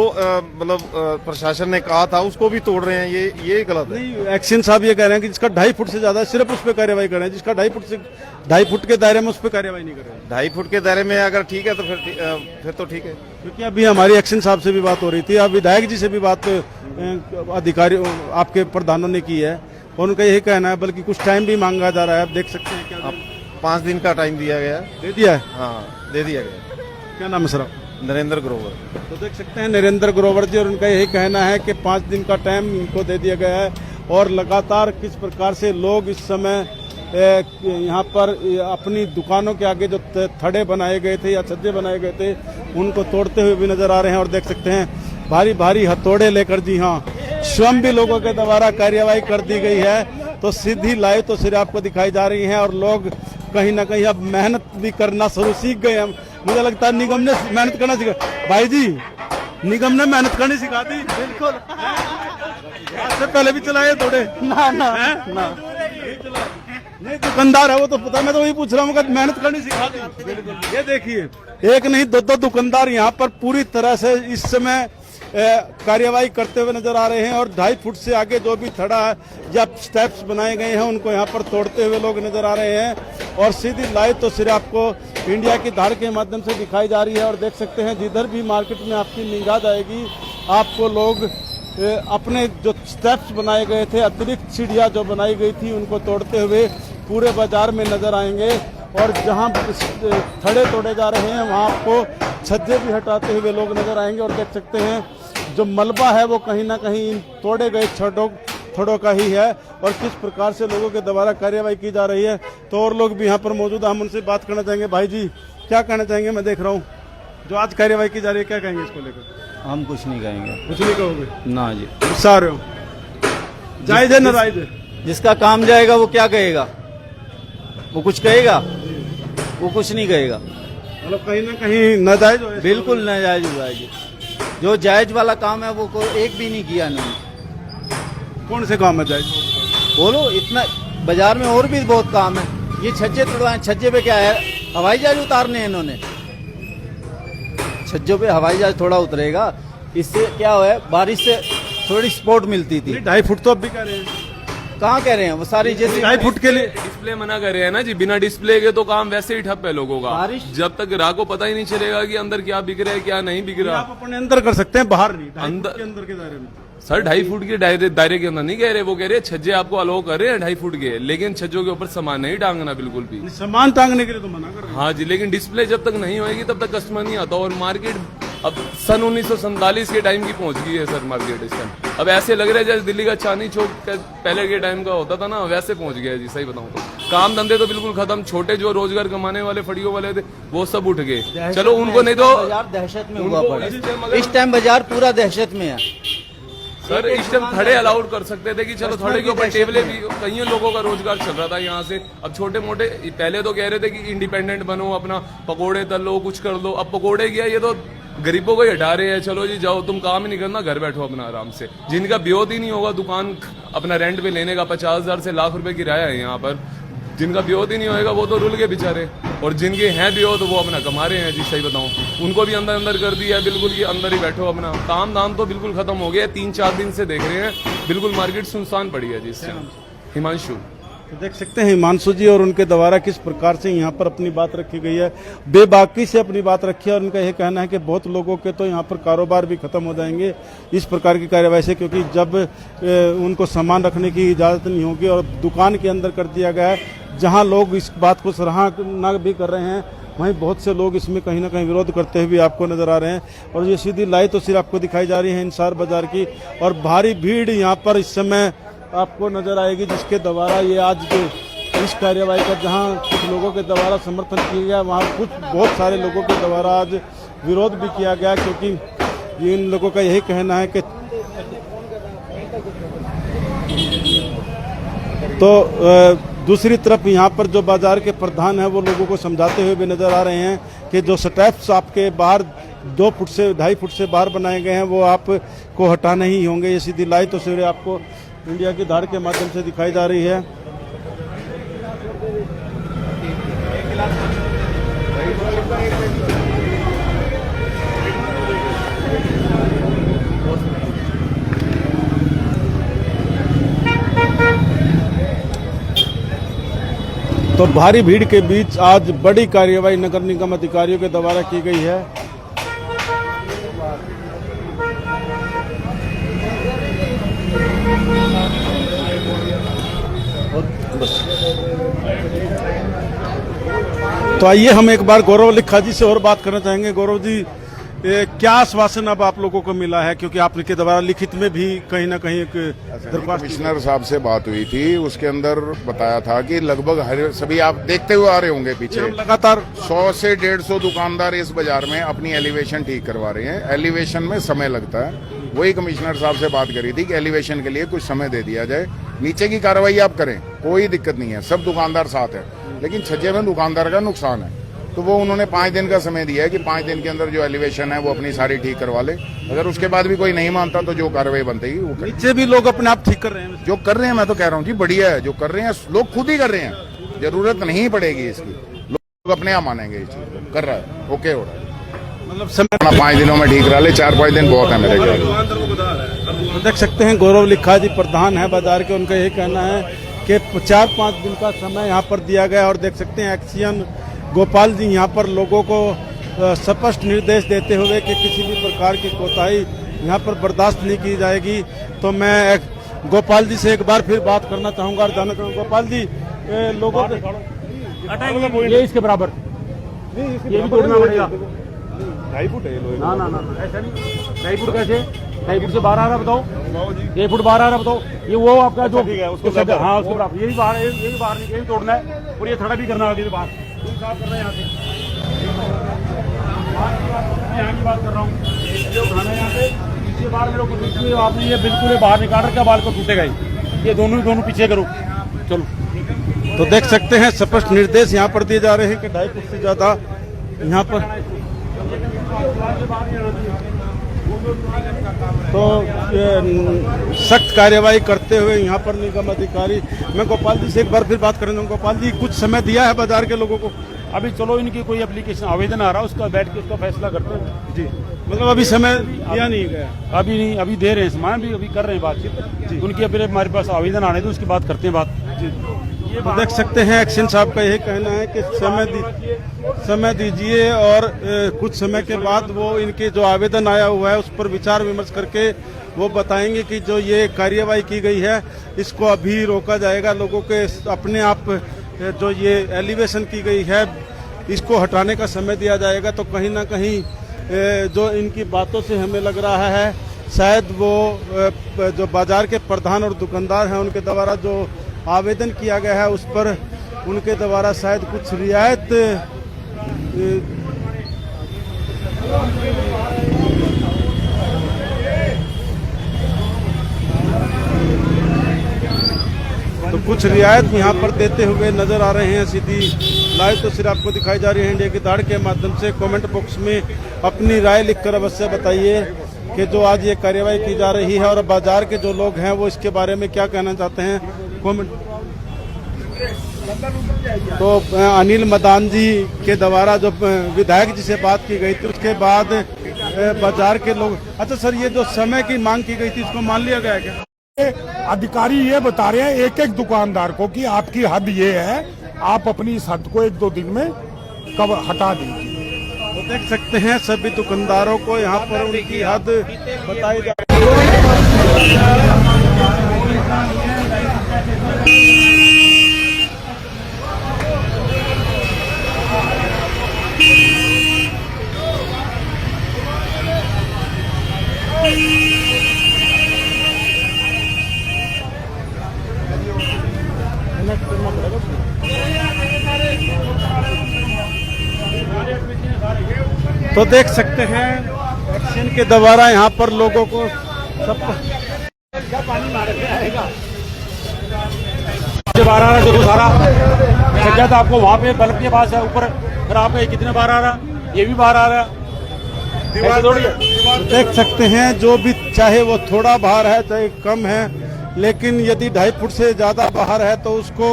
मतलब प्रशासन ने कहा था उसको भी तोड़ रहे हैं, ये गलत है। नहीं, एक्शन साहब ये कह रहे हैं कि जिसका 2.5 फुट से ज्यादा है सिर्फ उस पर कार्यवाही करें, जिसका 2.5 फुट के दायरे में उस पर कार्यवाही नहीं करें। 2.5 फुट के दायरे में अगर ठीक है तो फिर तो ठीक है। क्योंकि अभी हमारी एक्शन साहब से भी बात हो रही थी, अब विधायक जी से भी बात अधिकारी आपके प्रधानों ने की है और उनका यही कहना है, बल्कि कुछ टाइम भी मांगा जा रहा है। अब देख सकते हैं क्या 5 दिन का टाइम दिया गया। दे दिया है? हाँ, दे दिया गया। क्या नाम है सर? नरेंद्र ग्रोवर। तो देख सकते हैं नरेंद्र ग्रोवर जी, और उनका यही कहना है कि 5 दिन का टाइम इनको दे दिया गया है और लगातार किस प्रकार से लोग इस समय यहाँ पर अपनी दुकानों के आगे जो थड़े बनाए गए थे या छज्जे बनाए गए थे उनको तोड़ते हुए भी नजर आ रहे हैं। और देख सकते हैं भारी भारी हथौड़े लेकर, जी हाँ, स्वयं भी लोगों के द्वारा कार्यवाही कर दी गई है। तो सीधी लाइव तो सिर्फ आपको दिखाई जा रही है और लोग कहीं ना कहीं अब मेहनत भी करना शुरू सीख गए हैं। मुझे लगता है निगम ने मेहनत करना सिखा, भाई जी निगम ने मेहनत करनी सिखा दी। बिल्कुल, इससे पहले भी चलाए थोड़े ना नहीं, दुकानदार है वो तो पता, मैं तो वही पूछ रहा हूँ, मेहनत करनी सिखा दी। ये देखिए, एक नहीं 2 दुकानदार यहाँ पर पूरी तरह से इस समय कार्यवाही करते हुए नजर आ रहे हैं और 2.5 फुट से आगे जो भी थड़ा है या स्टेप्स बनाए गए हैं उनको यहाँ पर तोड़ते हुए लोग नजर आ रहे हैं। और सीधी लाइव तो सिर्फ आपको इंडिया की धार के माध्यम से दिखाई जा रही है और देख सकते हैं जिधर भी मार्केट में आपकी निगाह जाएगी आपको लोग अपने जो स्टेप्स बनाए गए थे, अतिरिक्त सीढ़ियाँ जो बनाई गई थी, उनको तोड़ते हुए पूरे बाजार में नजर आएंगे। और जहाँ थड़े तोड़े जा रहे हैं वहाँ आपको छज्जे भी हटाते हुए लोग नजर आएंगे। और देख सकते हैं जो मलबा है वो कहीं ना कहीं इन तोड़े गए थड़ों का ही है और किस प्रकार से लोगों के द्वारा कार्यवाही की जा रही है। तो और लोग भी यहाँ पर मौजूद हैं, हम उनसे बात करना चाहेंगे। भाई जी क्या कहना चाहेंगे? मैं देख रहा हूँ जो आज कार्यवाही की जा रही है, क्या कहेंगे इसको लेकर? हम कुछ नहीं कहेंगे। कुछ नहीं कहोगे? ना जी। गुस्सा आ रहे हो? जायज है ना जायज है? जिसका काम जाएगा वो क्या कहेगा? वो कुछ कहेगा? वो कुछ नहीं कहेगा। मतलब कहीं ना कहीं नाजायज हो? बिल्कुल नाजायज हुआ है जी। जो जायज वाला काम है वो एक भी नहीं किया इन्होंने। कौन से काम है जायज? बोलो, इतना बाजार में और भी बहुत काम है। ये छज्जे तोड़वाए, छज्जे पे क्या है? हवाई जहाज उतारने हैं इन्होंने। छज्जों पे हवाई जहाज थोड़ा उतरेगा, इससे क्या हुआ है? बारिश से थोड़ी सपोर्ट मिलती थी। 2.5 फुट तो अब भी कह रहे हैं। कहाँ कह रहे हैं? वो सारी जैसे 2.5 फुट के लिए डिस्प्ले मना कर रहे हैं ना जी। बिना डिस्प्ले के तो काम वैसे ही ठप है लोगों का। बारिश जब तक ग्राहक को पता ही नहीं चलेगा कि अंदर क्या बिक रहा है क्या नहीं बिक रहा। आप अपने अंदर कर सकते हैं, बाहर नहीं। अंदर के अंदर के दायरे में सर 2.5 फुट के दायरे के अंदर नहीं कह रहे। वो कह रहे हैं छज्जे आपको अलाउ कर रहे हैं 2.5 फुट के, लेकिन छज्जों के ऊपर सामान नहीं टांगना बिल्कुल भी। सामान टांगने के लिए तो मना कर रहे हैं। हाँ जी, लेकिन डिस्प्ले जब तक नहीं होगी तब तक कस्टमर नहीं आता। और मार्केट अब सन 1947 के टाइम की पहुंच गई है सर मार्केट इस टाइम। अब ऐसे लग रहा है जैसे दिल्ली का चांदनी चौक पहले के टाइम का होता था ना, वैसे पहुंच गया है जी। सही बताऊं तो काम धंधे तो बिल्कुल खत्म। छोटे जो रोजगार कमाने वाले फड़ियों वाले थे वो सब उठ गए। चलो उनको नहीं तो बाजार दहशत में हुआ पड़ा। इस टाइम बाजार पूरा दहशत में है सर। इस टाइम थड़े अलाउड कर सकते थे कि चलो थड़े के ऊपर टेबलें भी, कई लोगों का रोजगार चल रहा था यहाँ से। अब छोटे मोटे पहले तो कह रहे थे कि इंडिपेंडेंट बनो, अपना पकोड़े तल लो, कुछ कर लो। अब पकोड़े किया ये तो गरीबों को ही हटा रहे हैं। चलो जी जाओ, तुम काम ही नहीं करना, घर बैठो अपना आराम से। जिनका ब्योत ही नहीं होगा दुकान अपना रेंट पे लेने का, 50,000 से लाख रुपए किराया है यहाँ पर, जिनका ब्योत ही नहीं होगा वो तो रुल के बेचारे। और जिनके हैं ब्योत वो अपना कमा रहे हैं जी। सही बताऊं उनको भी अंदर अंदर कर दिया बिल्कुल कि अंदर ही बैठो अपना। काम दाम तो बिल्कुल खत्म हो गया। 3-4 दिन से देख रहे हैं बिल्कुल मार्केट सुनसान पड़ी है जी इस टाइम। हिमांशु तो देख सकते हैं हिमांशु जी और उनके द्वारा किस प्रकार से यहाँ पर अपनी बात रखी गई है, बेबाकी से अपनी बात रखी है। और उनका यह कहना है कि बहुत लोगों के तो यहाँ पर कारोबार भी खत्म हो जाएंगे इस प्रकार की कार्यवाही से, क्योंकि जब उनको सामान रखने की इजाज़त नहीं होगी और दुकान के अंदर कर दिया गया है। जहाँ लोग इस बात को सराहना भी कर रहे हैं, वहीं बहुत से लोग इसमें कहीं ना कहीं विरोध करते हुए आपको नजर आ रहे हैं। और ये सीधी लाइव तो सिर्फ आपको दिखाई जा रही है इंसार बाजार की, और भारी भीड़ यहाँ पर इस समय आपको नजर आएगी, जिसके द्वारा ये आज के इस कार्यवाही का जहां कुछ लोगों के द्वारा समर्थन किया गया, वहां बहुत सारे लोगों के द्वारा आज विरोध भी किया गया, क्योंकि इन लोगों का यही कहना है कि तो दूसरी तरफ यहाँ पर जो बाजार के प्रधान है वो लोगों को समझाते हुए भी नजर आ रहे हैं कि जो स्टेप्स आपके बाहर 2 फुट से 2.5 फुट से बाहर बनाए गए हैं वो आपको हटाने ही होंगे। ये सीधी लाइव तस्वीरें आपको इंडिया की धार के माध्यम से दिखाई जा रही है। तो भारी भीड़ के बीच आज बड़ी कार्यवाही नगर निगम अधिकारियों के द्वारा की गई है। तो आइए हम एक बार गौरव लिखा जी से और बात करना चाहेंगे। गौरव जी, क्या आश्वासन अब आप लोगों को मिला है, क्योंकि आपके द्वारा लिखित में भी कहीं ना कहीं एक दरख्वास्त कमिश्नर साहब से बात हुई थी, उसके अंदर बताया था कि लगभग हर सभी आप देखते हुए आ रहे होंगे पीछे लगातार 100 से 150 दुकानदार इस बाजार में अपनी एलिवेशन ठीक करवा रहे हैं। एलिवेशन में समय लगता है, वही कमिश्नर साहब से बात करी थी कि एलिवेशन के लिए कुछ समय दे दिया जाए, नीचे की कार्रवाई आप करें, कोई दिक्कत नहीं है, सब दुकानदार साथ है। लेकिन छज्जे में दुकानदार का नुकसान है, तो वो उन्होंने 5 दिन का समय दिया है कि 5 दिन के अंदर जो एलिवेशन है वो अपनी सारी ठीक करवा ले। अगर उसके बाद भी कोई नहीं मानता तो जो कार्रवाई बनती वो करें। नीचे भी लोग अपने आप ठीक कर रहे हैं, जो कर रहे हैं, मैं तो कह रहा हूँ जी बढ़िया है जो कर रहे हैं, लोग खुद ही कर रहे हैं, जरूरत नहीं पड़ेगी इसकी, लोग अपने आप मानेंगे इस चीज को। कर रहा है, ओके हो रहा है, मतलब समय 5 दिनों में ठीक करा ले, 4-5 दिन बहुत है मेरे ख्याल। तो देख सकते हैं गौरव लिखा जी प्रधान है बाजार के, उनका यही कहना है कि 4-5 दिन का समय यहाँ पर दिया गया। और देख सकते हैं एक्सीएन गोपाल जी यहाँ पर लोगों को स्पष्ट निर्देश देते हुए कि किसी भी प्रकार की कोताही यहाँ पर बर्दाश्त नहीं की जाएगी। तो मैं गोपाल जी से एक बार फिर बात करना चाहूंगा और जानना चाहूंगा, गोपाल जी लोगों को ये इसके बराबर ये भी तोड़ना पड़ेगा। 2.5 फुट है लोहे ना ना ना ऐसा नहीं, 2.5 फुट कैसे, 2.5 फुट से बाहर आ रहा बताओ, 1 फुट बाहर आ रहा बताओ। ये वो आपका जो ठीक है, उसको हाँ उसके बराबर, ये भी बाहर, ये भी बाहर, ये भी तोड़ना है और ये थोड़ा भी करना है आगे से बाहर साफ करना है। यहाँ से यहाँ की बात कर रहा हूँ, ये उठाना है यहाँ से पीछे बाहर मेरे को पीछे आपने ये बिल्कुल बाहर निकाल रखा, बाल को टूटेगा ये दोनों पीछे करो। चलो तो देख सकते हैं स्पष्ट निर्देश यहाँ पर दिए जा रहे हैं कि 2.5 फुट से ज्यादा यहाँ पर तो सख्त कार्यवाही करते हुए यहाँ पर निगम अधिकारी। मैं गोपाल जी से एक बार फिर बात करेंगे। गोपाल जी, कुछ समय दिया है बाजार के लोगों को? अभी चलो इनकी कोई एप्लीकेशन आवेदन आ रहा है, उसका बैठ के उसका फैसला करते हैं जी, मतलब अभी समय दिया नहीं गया? अभी नहीं, अभी दे रहे हैं सामान भी, अभी कर रहे हैं बातचीत उनकी। अभी हमारे पास आवेदन आने तो उसकी बात करते हैं बात जी। तो देख सकते हैं एक्शन साहब का यही कहना है कि समय दीजिए और कुछ समय के बाद वो इनके जो आवेदन आया हुआ है उस पर विचार विमर्श करके वो बताएंगे कि जो ये कार्यवाही की गई है इसको अभी रोका जाएगा। लोगों के अपने आप जो ये एलिवेशन की गई है इसको हटाने का समय दिया जाएगा। तो कहीं ना कहीं जो इनकी बातों से हमें लग रहा है शायद वो जो बाजार के प्रधान और दुकानदार हैं उनके द्वारा जो आवेदन किया गया है उस पर उनके द्वारा शायद कुछ रियायत यहाँ पर देते हुए नजर आ रहे हैं। सीधी लाइव तो सिर्फ आपको दिखाई जा रही है इंडिया की दाढ़ के माध्यम से। कमेंट बॉक्स में अपनी राय लिखकर अवश्य बताइए कि जो आज ये कार्यवाही की जा रही है और बाजार के जो लोग हैं वो इसके बारे में क्या कहना चाहते हैं। कमेंट तो अनिल मदान जी के द्वारा जो विधायक जी से बात की गई थी उसके बाद बाजार के लोग, अच्छा सर ये जो समय की मांग की गई थी इसको मान लिया गया क्या? अधिकारी ये बता रहे हैं एक एक दुकानदार को कि आपकी हद ये है, आप अपनी इस हद को 1-2 दिन में कब हटा दीजिए। तो देख सकते हैं सभी दुकानदारों को यहाँ पर उनकी हद बताई जा रही है। तो देख सकते हैं एक्शन के द्वारा यहाँ पर लोगों को सब पानी आएगा बाहर आ रहा देखो सारा सज्जा था आपको वहाँ पे बल्ब के पास है ऊपर, फिर आपका कितने बाहर आ रहा, ये भी बाहर आ रहा। देख सकते हैं जो भी चाहे वो थोड़ा बाहर है चाहे कम है, लेकिन यदि 2.5 फुट से ज्यादा बाहर है तो उसको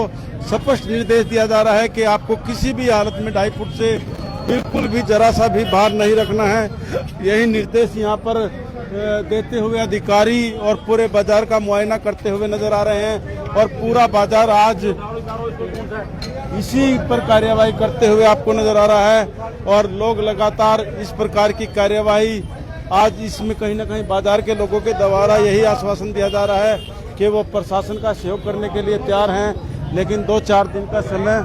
स्पष्ट निर्देश दिया जा रहा है कि आपको किसी भी हालत में 2.5 फुट से बिल्कुल भी जरा सा भी बाहर नहीं रखना है। यही निर्देश यहाँ पर देते हुए अधिकारी और पूरे बाजार का मुआयना करते हुए नजर आ रहे हैं और पूरा बाजार आज इसी पर कार्यवाही करते हुए आपको नजर आ रहा है और लोग लगातार इस प्रकार की कार्यवाही आज इसमें कहीं ना कहीं बाजार के लोगों के द्वारा यही आश्वासन दिया जा रहा है कि वो प्रशासन का सहयोग करने के लिए तैयार हैं, लेकिन 2-4 दिन का समय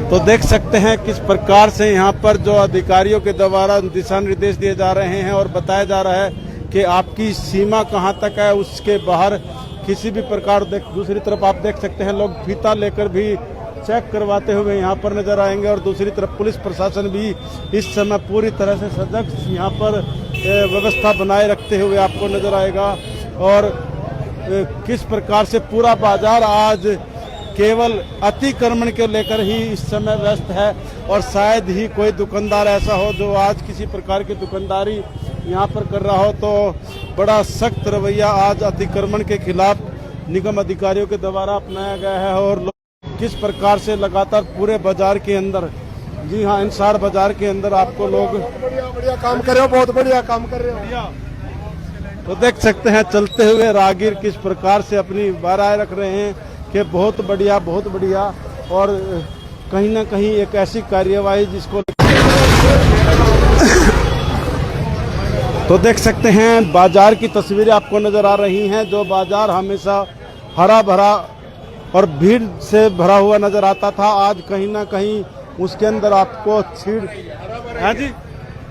तो देख सकते हैं किस प्रकार से यहाँ पर जो अधिकारियों के द्वारा दिशा निर्देश दिए जा रहे हैं और बताया जा रहा है कि आपकी सीमा कहाँ तक है, उसके बाहर किसी भी प्रकार दूसरी तरफ आप देख सकते हैं लोग फीता लेकर भी चेक करवाते हुए यहाँ पर नजर आएंगे और दूसरी तरफ पुलिस प्रशासन भी इस समय पूरी तरह से सजग यहाँ पर व्यवस्था बनाए रखते हुए आपको नजर आएगा। और किस प्रकार से पूरा बाजार आज केवल अतिक्रमण के लेकर ही इस समय व्यस्त है और शायद ही कोई दुकानदार ऐसा हो जो आज किसी प्रकार की दुकानदारी यहाँ पर कर रहा हो। तो बड़ा सख्त रवैया आज अतिक्रमण के खिलाफ निगम अधिकारियों के द्वारा अपनाया गया है और किस प्रकार से लगातार पूरे बाजार के अंदर जी हाँ, इंसार बाजार के अंदर आपको लोग बढ़िया काम कर रहे हो, बहुत बढ़िया काम कर रहे हो। तो देख सकते हैं चलते हुए राहगीर किस प्रकार से अपनी बाराएं रख रहे हैं कि बहुत बढ़िया, बहुत बढ़िया। और कहीं ना कहीं एक ऐसी कार्यवाही जिसको तो देख सकते हैं बाजार की तस्वीरें आपको नजर आ रही हैं। जो बाजार हमेशा हरा भरा और भीड़ से भरा हुआ नजर आता था, आज कहीं ना कहीं उसके अंदर आपको छीड़। हाँ जी,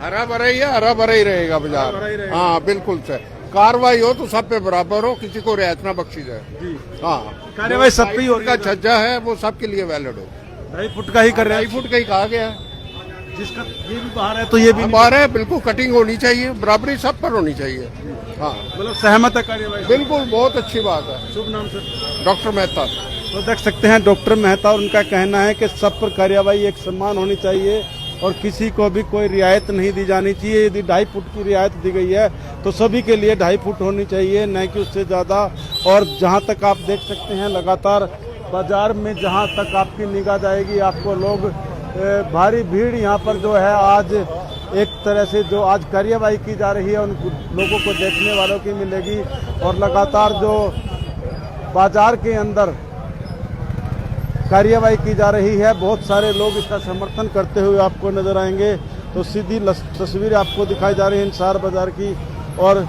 हरा भरा ही है, हरा भरा ही रहेगा बाजार। हाँ बिल्कुल से कार्रवाई हो तो सब पे बराबर हो, किसी को रियायत ना बख्शी जाए। हाँ कार्यवाही सब पे ही हो रही का है। छज्जा है वो सबके लिए वैलिड हो। 2.5 फुट का ही कर रहे हैं। 2.5 फुट का ही कहा गया है। जिसका ये भी बाहर है तो ये भी बाहर है, बिल्कुल कटिंग होनी चाहिए, बराबरी सब पर होनी चाहिए। हाँ मतलब सहमत है कार्यवाही। बिल्कुल, बहुत अच्छी बात है। शुभ नाम सर? डॉक्टर मेहता। तो देख सकते हैं डॉक्टर मेहता, और उनका कहना है कि सब पर कार्यवाही एक समान होनी चाहिए और किसी को भी कोई रियायत नहीं दी जानी चाहिए। यदि 2.5 फुट की रियायत दी गई है तो सभी के लिए 2.5 फुट होनी चाहिए, न कि उससे ज़्यादा। और जहां तक आप देख सकते हैं लगातार बाजार में जहां तक आपकी निगाह जाएगी आपको लोग भारी भीड़ यहाँ पर जो है आज एक तरह से जो आज कार्यवाही की जा रही है उन लोगों को देखने वालों की मिलेगी। और लगातार जो बाजार के अंदर कार्यवाही की जा रही है, बहुत सारे लोग इसका समर्थन करते हुए आपको नजर आएंगे। तो सीधी तस्वीरें आपको दिखाई जा रही है इंसार बाजार की। और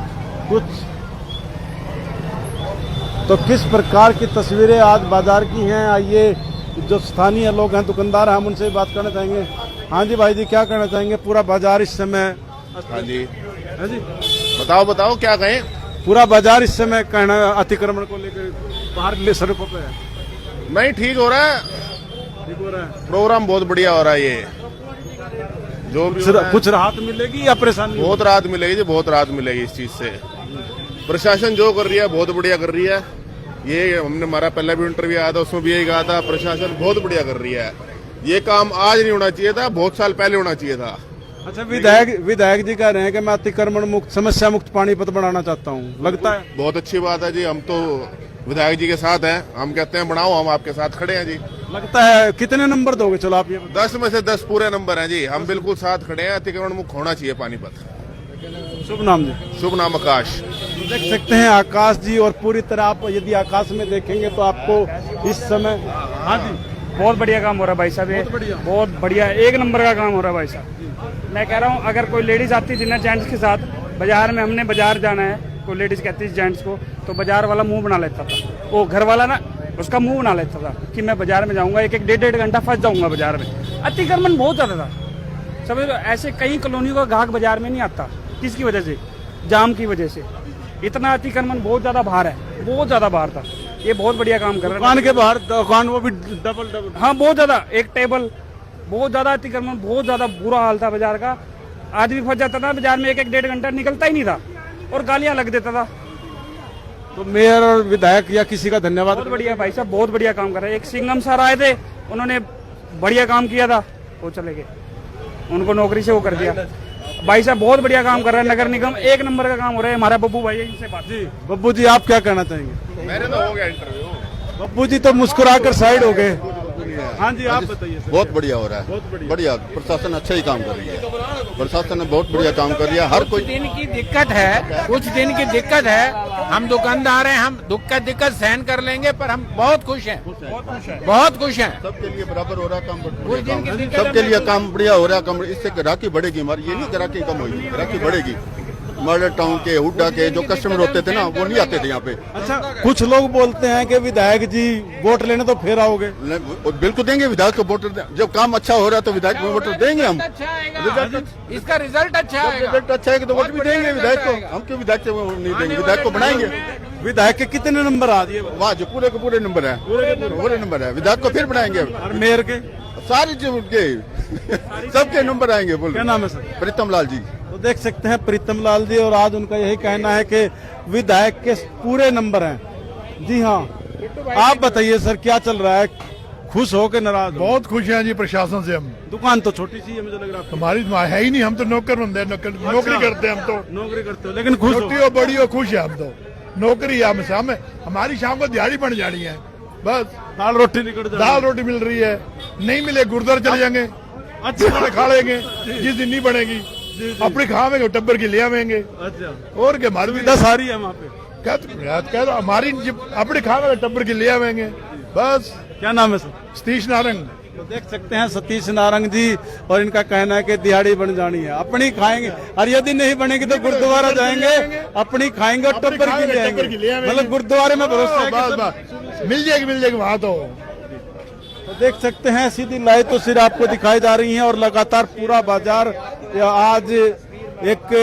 कुछ तो किस प्रकार की तस्वीरें आज बाजार की हैं, आइए जो स्थानीय लोग हैं, दुकानदार हैं, हम उनसे बात करना चाहेंगे। हाँ जी भाई जी, क्या कहना चाहेंगे? पूरा बाजार इस समय। हाँ जी, हाँ जी, बताओ क्या कहें? पूरा बाजार इस समय कहना अतिक्रमण को लेकर बाहर ले सड़कों पे है। नहीं, ठीक हो रहा है, ठीक हो रहा है। प्रोग्राम बहुत बढ़िया हो रहा है। ये जो भी कुछ राहत मिलेगी या परेशानी? बहुत राहत मिलेगी जी, बहुत राहत मिलेगी इस चीज से। प्रशासन जो कर रही है बहुत बढ़िया कर रही है। ये हमने हमारा पहला भी इंटरव्यू आया था, उसमें भी यही कहा था, प्रशासन बहुत बढ़िया कर रही है। ये काम आज नहीं होना चाहिए था, बहुत साल पहले होना चाहिए था। अच्छा, विधायक जी कह रहे हैं कि मैं अतिक्रमण मुक्त, समस्या मुक्त पानीपत बनाना चाहता हूँ, लगता है बहुत अच्छी बात है जी। हम तो विधायक जी के साथ हैं, हम कहते हैं बनाओ, हम आपके साथ खड़े हैं जी। लगता है कितने नंबर दोगे? चलो आप ये 10 में से 10 पूरे नंबर हैं जी, हम बिल्कुल साथ खड़े हैं। अतिक्रमण मुक्त होना चाहिए पानीपत। शुभ नाम जी? शुभ नाम आकाश। देख सकते हैं आकाश जी, और पूरी तरह आप यदि आकाश में देखेंगे तो आपको इस समय। हाँ जी, बहुत बढ़िया काम हो रहा है भाई साहब, ये बहुत बढ़िया एक नंबर का काम हो रहा है भाई साहब। मैं कह रहा हूँ अगर कोई लेडीज आती थी ना जेंट्स के साथ बाजार में, हमने बाजार जाना है, कोई लेडीज कहती थी जेंट्स को, तो बाजार वाला मुंह बना लेता था, वो घर वाला ना उसका मुंह बना लेता था कि मैं बाजार में जाऊंगा, एक 1.5 घंटा फंस जाऊंगा बाजार में। अतिक्रमण बहुत ज्यादा था, समझ लो। ऐसे कई कॉलोनियों का ग्राहक बाजार में नहीं आता, किसकी वजह से? जाम की वजह से। इतना अतिक्रमण बहुत ज्यादा बाहर है, बहुत ज्यादा बाहर था। ये बहुत बढ़िया काम कर रहा है। दुकान के बाहर दुकान वो भी डबल। हाँ, बहुत ज्यादा, एक टेबल, बहुत ज्यादा अतिक्रमण, बहुत ज्यादा बुरा हाल था बाजार का। आदमी फंस जाता था बाजार में, 1-1.5 घंटा निकलता ही नहीं था और गालियां लग देता था। तो मेयर और विधायक या किसी का धन्यवाद। बहुत बढ़िया भाई साहब, बहुत बढ़िया काम कर रहे हैं। एक सिंघम सर आए थे, उन्होंने बढ़िया काम किया था, वो चले गए, उनको नौकरी से वो कर दिया। भाई साहब बहुत बढ़िया काम कर रहा है नगर निगम, एक नंबर का काम हो रहा है। हमारा बब्बू भाई है, इनसे बात। जी बब्बू जी, आप क्या कहना चाहेंगे? मेरे तो हो गया इंटरव्यू। बब्बू जी तो मुस्कुराकर साइड हो गए। हाँ जी, आप बताइए। बहुत बढ़िया हो रहा है, बहुत बढ़िया। प्रशासन अच्छा ही काम कर रही है, प्रशासन ने बहुत बढ़िया काम कर रहा है। हर कोई दिन की दिक्कत है, कुछ दिन की दिक्कत है, हम दुकानदार हैं, हम दिक्कत सहन कर लेंगे, पर हम बहुत खुश हैं, बहुत खुश हैं। सबके लिए बराबर हो रहा है काम, सबके लिए काम बढ़िया हो रहा है। काम इससे ग्राहकी बढ़ेगी हमारी, ये नहीं ग्राहकी कम होगी, ग्राहकी बढ़ेगी। मॉडल टाउन के, हुड्डा के जो कस्टमर होते थे ना, वो नहीं आते थे यहाँ पे। अच्छा, कुछ लोग बोलते हैं कि विधायक जी वोट लेने तो फिर आओगे। बिल्कुल देंगे विधायक को वोट, जब काम अच्छा हो रहा है तो विधायक को वोट देंगे हम। इसका रिजल्ट अच्छा है, रिजल्ट अच्छा है तो वोट भी देंगे विधायक को। हम क्यों विधायक को नहीं देंगे, विधायक को बनाएंगे। विधायक के कितने नंबर आ दिए? वाह, जो पूरे के पूरे नंबर है, पूरे नंबर है। विधायक को फिर बनाएंगे। और मेयर के सारी जो उनके सबके नंबर आएंगे। बोल, क्या नाम है सर? प्रीतम लाल जी। तो देख सकते हैं प्रीतम लाल जी, और आज उनका यही कहना है कि विधायक के पूरे नंबर हैं। जी हाँ, आप बताइए सर, क्या चल रहा है? खुश हो के नाराज? बहुत खुश हैं जी प्रशासन से हम। दुकान तो छोटी सी है, मुझे लग रहा है हमारी है ही नहीं, हम तो नौकर बंदे हैं, नौकरी करते हैं हम तो। नौकरी करते हो लेकिन खुश छोटी हो बड़ी हो खुश है हम तो। नौकरी है हमें, हमारी शाम को दिहाड़ी बन जानी है, बस दाल रोटी निकल जाए, दाल रोटी मिल रही है, नहीं मिले गुरुद्वारे चले जाएंगे। अच्छा खा लेंगे जिस दिन नहीं बनेगी अपनी खावेंगे टब्बर की ले आवेंगे अच्छा और क्या हमारी सुविधा सारी है वहाँ पे क्या हमारी अपने खावेंगे टब्बर की ले आवेंगे बस। क्या नाम है सर? सतीश नारंग। तो देख सकते हैं सतीश नारंग जी और इनका कहना है कि दिहाड़ी बन जानी है अपनी खाएंगे और यदि नहीं बनेगी तो गुरुद्वारा जाएंगे अपनी खाएंगे और टब्बर की ले आएंगे मतलब गुरुद्वारे में भरोसा है कि सब मिल जाएगी वहाँ तो देख सकते हैं सीधी लाइट तो सिर्फ आपको दिखाई जा रही है और लगातार पूरा बाजार आज एक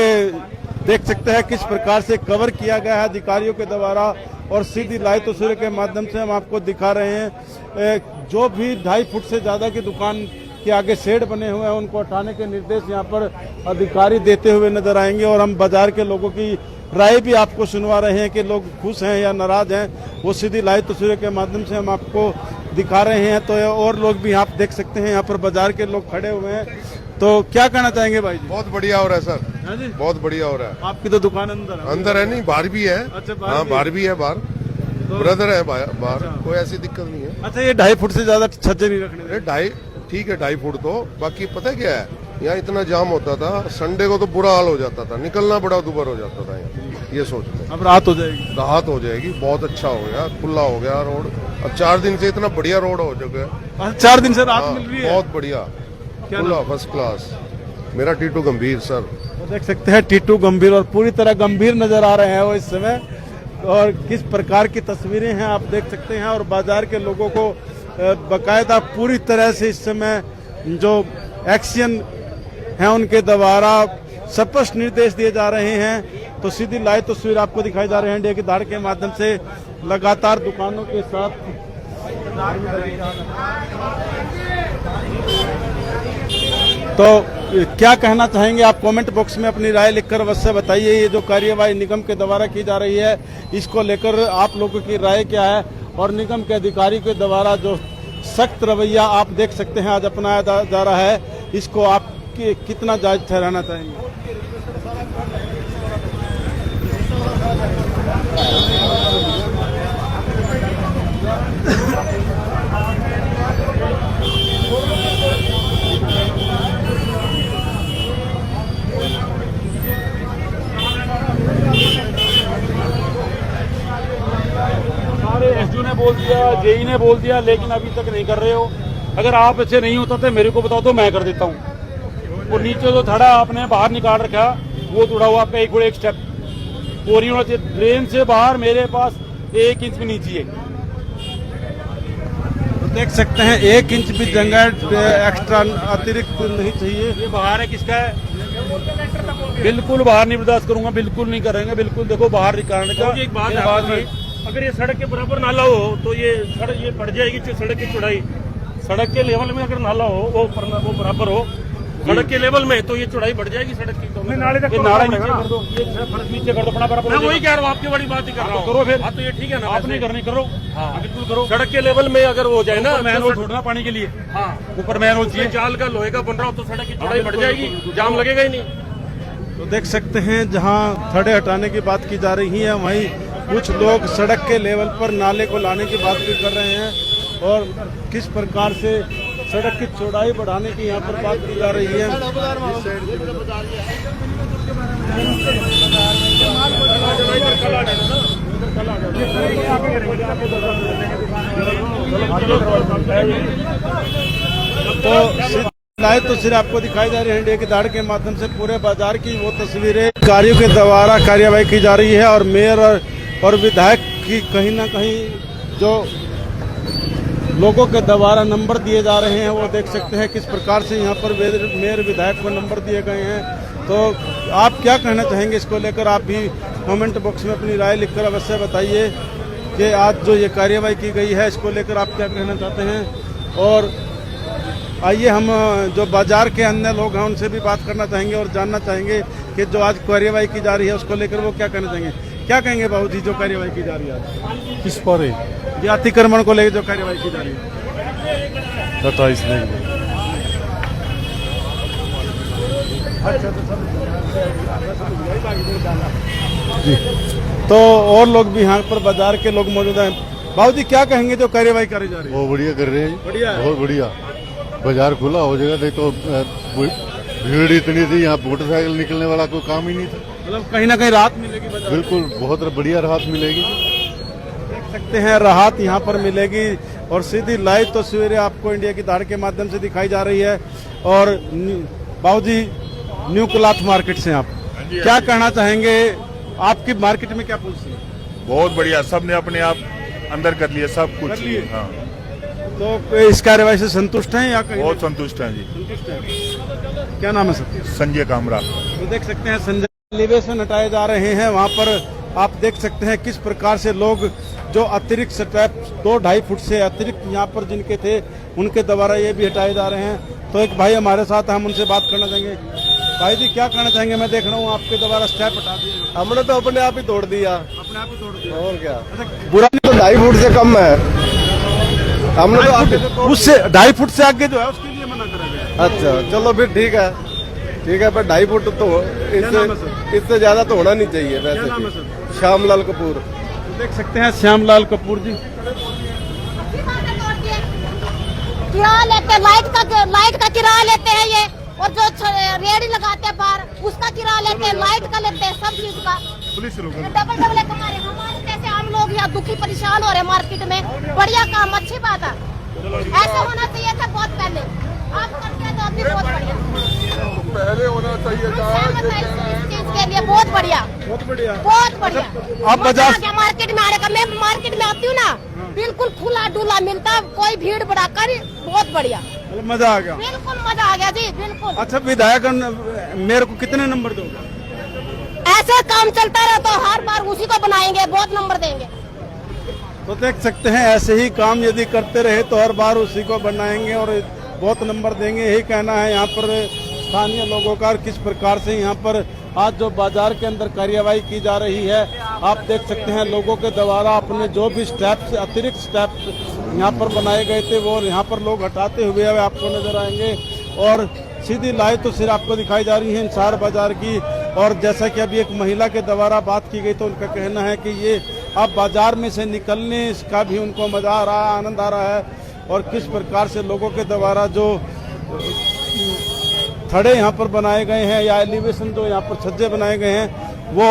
देख सकते हैं किस प्रकार से कवर किया गया है अधिकारियों के द्वारा और सीधी लाइव तस्वीर के माध्यम से हम आपको दिखा रहे हैं जो भी 2.5 फुट से ज्यादा की दुकान के आगे शेड बने हुए हैं उनको हटाने के निर्देश यहाँ पर अधिकारी देते हुए नजर आएंगे और हम बाजार के लोगों की राय भी आपको सुनवा रहे हैं कि लोग खुश हैं या नाराज हैं वो सीधी लाइव तस्वीर के माध्यम से हम आपको दिखा रहे हैं। तो और लोग भी आप देख सकते हैं यहाँ पर बाजार के लोग खड़े हुए हैं। तो क्या कहना चाहेंगे भाई जी? बहुत बढ़िया हो रहा है सर जी? बहुत बढ़िया हो रहा है। आपकी तो दुकान अंदर है नहीं बाहर भी है। अच्छा हाँ बाहर भी है बाहर तो ब्रदर है बाहर कोई ऐसी दिक्कत नहीं है। अच्छा ये 2.5 फुट से ज्यादा छज्जे नहीं रखने? 2.5 ठीक है 2.5 फुट तो बाकी पता क्या है यहाँ इतना जाम होता था संडे को तो बुरा हाल हो जाता था निकलना बड़ा दुबर हो जाता था यहाँ ये सोचते अब राहत हो जाएगी। राहत हो जाएगी बहुत अच्छा हो गया खुला हो गया रोड अब 4 दिन से इतना बढ़िया रोड हो चुका है। 4 दिन से राहत मिल रही है बहुत बढ़िया खुला फर्स्ट क्लास। मेरा टीटू गंभीर सर तो देख सकते हैं टीटू गंभीर और पूरी तरह गंभीर नजर आ रहे हैं वो इस समय और किस प्रकार की तस्वीरें हैं आप देख सकते हैं और बाजार के लोगों को बकायदा पूरी तरह से इस समय जो एक्शन है उनके द्वारा स्पष्ट निर्देश दिए जा रहे हैं। तो सीधी लाइव तस्वीर आपको दिखाई जा रहे हैं इंडिया की धाड़ के माध्यम से लगातार दुकानों के साथ तो क्या कहना चाहेंगे आप कमेंट बॉक्स में अपनी राय लिखकर अवश्य बताइए। ये जो कार्यवाही निगम के द्वारा की जा रही है इसको लेकर आप लोगों की राय क्या है और निगम के अधिकारी के द्वारा जो सख्त रवैया आप देख सकते हैं आज अपनाया जा रहा है इसको आप कितना जायज ठहराना चाहेंगे? एसडीओ ने बोल दिया जेई ने बोल दिया लेकिन अभी तक नहीं कर रहे हो। अगर आप ऐसे नहीं होता तो मेरे को बताओ तो मैं कर देता हूँ। वो नीचे जो थड़ा आपने बाहर निकाल रखा वो थोड़ा हुआ आपका एक स्टेप पूरी होना चाहिए। ड्रेन से बाहर मेरे पास 1 इंच भी नहीं चाहिए। तो देख सकते हैं 1 इंच भी जगह एक्स्ट्रा अतिरिक्त नहीं चाहिए। ये बाहर है किसका है? बिल्कुल बाहर नहीं बर्दाश्त करूंगा बिल्कुल नहीं करेंगे बिल्कुल। देखो बाहर निकालने का एक बात है अगर ये सड़क के बराबर नाला हो तो ये सड़क ये बढ़ जाएगी सड़क की चौड़ाई। सड़क के लेवल में अगर नाला हो वो बराबर हो सड़क के लेवल में तो ये चौड़ाई बढ़ जाएगी सड़क की। तो नाले तक नाला नीचे कर दो ये फर्श नीचे कर दो अपना बराबर। मैं वही कह रहा हूँ आपकी बड़ी बात ही कर रहा हूँ। करो फिर तो ये ठीक है ना आप नहीं करनी करो। हाँ बिल्कुल करो। सड़क के लेवल में अगर हो जाए ना मैन रोड छोड़ना पानी के लिए। हाँ ऊपर मैन रोड चाहिए जाल का लोहे का बन रहा हो तो सड़क की चौड़ाई बढ़ जाएगी जाम लगेगा ही नहीं। तो देख सकते हैं जहां थड़े हटाने की बात की जा रही है वहीं कुछ लोग सड़क के लेवल पर नाले को लाने की बात भी कर रहे हैं और किस प्रकार से सड़क की चौड़ाई बढ़ाने की यहाँ पर बात की जा रही है। तो लाइव तो सिर्फ आपको दिखाई जा रही है इंडिया की धाड़ के माध्यम से पूरे बाजार की वो तस्वीरें कार्यों के द्वारा कार्यवाही की जा रही है और मेयर और विधायक की कहीं ना कहीं जो लोगों के द्वारा नंबर दिए जा रहे हैं वो देख सकते हैं किस प्रकार से यहाँ पर मेयर विधायक को नंबर दिए गए हैं। तो आप क्या कहना चाहेंगे इसको लेकर? आप भी कमेंट बॉक्स में अपनी राय लिखकर अवश्य बताइए कि आज जो ये कार्यवाही की गई है इसको लेकर आप क्या कहना चाहते हैं। और आइए हम जो बाजार के अन्य लोग हैं उनसे भी बात करना चाहेंगे और जानना चाहेंगे कि जो आज कार्यवाही की जा रही है उसको लेकर वो क्या कहना चाहेंगे। क्या कहेंगे बाबू जी जो कार्यवाही की जा रही है किस पर है? ये अतिक्रमण को लेकर जो कार्यवाही की जा रही है? 27 नहीं जी। तो और लोग भी यहाँ पर बाजार के लोग मौजूद हैं। बाबू जी क्या कहेंगे जो कार्यवाही करी जा रही है? बहुत बढ़िया कर रहे हैं बढ़िया है। बहुत बढ़िया। बाजार खुला हो जाएगा, नहीं तो भीड़ इतनी थी, यहाँ मोटरसाइकिल निकलने वाला कोई काम ही नहीं था। मतलब कहीं ना कहीं राहत मिलेगी बाजार। बिल्कुल बहुत बढ़िया राहत मिलेगी। देख सकते हैं राहत यहाँ पर मिलेगी और सीधी लाइव तस्वीरें आपको इंडिया की धार के माध्यम से दिखाई जा रही है। और बाबूजी न्यू क्लॉथ मार्केट से आप क्या कहना चाहेंगे, आपकी मार्केट में क्या पूछते हैं? बहुत बढ़िया, सबने अपने आप अंदर कर लिया सब कुछ। कर लिए? हाँ, तो इस कार्यवाही से संतुष्ट हैं या कहीं? बहुत संतुष्ट हैं जी। संतुष्ट हैं। क्या नाम है सर? संजय कामरा। तो देख सकते हैं संजय एलिवेशन हटाए जा रहे हैं। वहाँ पर आप देख सकते हैं किस प्रकार से लोग जो अतिरिक्त स्टेप 2-2.5 फुट से अतिरिक्त यहाँ पर जिनके थे उनके द्वारा ये भी हटाए जा रहे हैं। तो एक भाई हमारे साथ हैं, हम उनसे बात करना चाहेंगे। भाई जी क्या कहना चाहेंगे? मैं देख रहा हूँ आपके द्वारा स्टेप हटा दिए। हमने तो अपने आप ही तोड़ दिया। अपने आप ही तोड़ दिया और क्या, अच्छा, बुरा तो 2.5 फुट से कम है। हमने तो उससे 2.5 फुट से आगे जो है उसके लिए मना करा गया। अच्छा चलो फिर ठीक है, ठीक है, पर 2.5 फुट तो इससे ज्यादा तो होना नहीं चाहिए वैसे। क्या नाम है सर? श्यामलाल कपूर। देख सकते हैं श्यामलाल कपूर जी। किराया लेते हैं, लाइट का किराया लेते हैं ये, और जो रेडी लगाते हैं बाहर उसका किराया लेते हैं, लाइट का लेते हैं, सब चीज का डबल कमा रहे हैं। हमारे जैसे हम लोग यहाँ दुखी परेशान हो रहे हैं मार्केट में। बढ़िया काम, अच्छी बात है, ऐसा होना चाहिए था बहुत पहले। आप करते हैं तो अभी बहुत बढ़िया, पहले होना चाहिए था इस चीज के लिए। बहुत बढ़िया, बहुत बढ़िया, बहुत बढ़िया। आप बाजार मार्केट में आने का, मैं मार्केट में आती हूँ ना, बिल्कुल खुला डुला मिलता, कोई भीड़ भड़ाका नहीं, बहुत बढ़िया, मजा आ गया। बिल्कुल मजा आ गया जी, बिल्कुल। अच्छा विधायक मेरे को कितने नंबर दोगे? ऐसे काम चलता रहा तो हर बार उसी को बनाएंगे, बहुत नंबर देंगे। तो देख सकते हैं ऐसे ही काम यदि करते रहे तो हर बार उसी को बनाएंगे और बहुत नंबर देंगे, यही कहना है यहाँ पर स्थानीय लोगों का। किस प्रकार से यहाँ पर आज जो बाजार के अंदर कार्यवाही की जा रही है, आप देख सकते हैं लोगों के द्वारा अपने जो भी स्टेप्स, अतिरिक्त स्टेप्स यहाँ पर बनाए गए थे वो यहाँ पर लोग हटाते हुए आपको नजर आएंगे। और सीधी लाइव तो सिर्फ आपको दिखाई जा रही है इंसार बाजार की। और जैसा कि अभी एक महिला के द्वारा बात की गई तो उनका कहना है कि ये अब बाजार में से निकलने इसका भी उनको मजा आ रहा है, आनंद आ रहा है। और किस प्रकार से लोगों के द्वारा जो थड़े यहाँ पर बनाए गए हैं या एलिवेशन जो यहाँ पर छज्जे बनाए गए हैं वो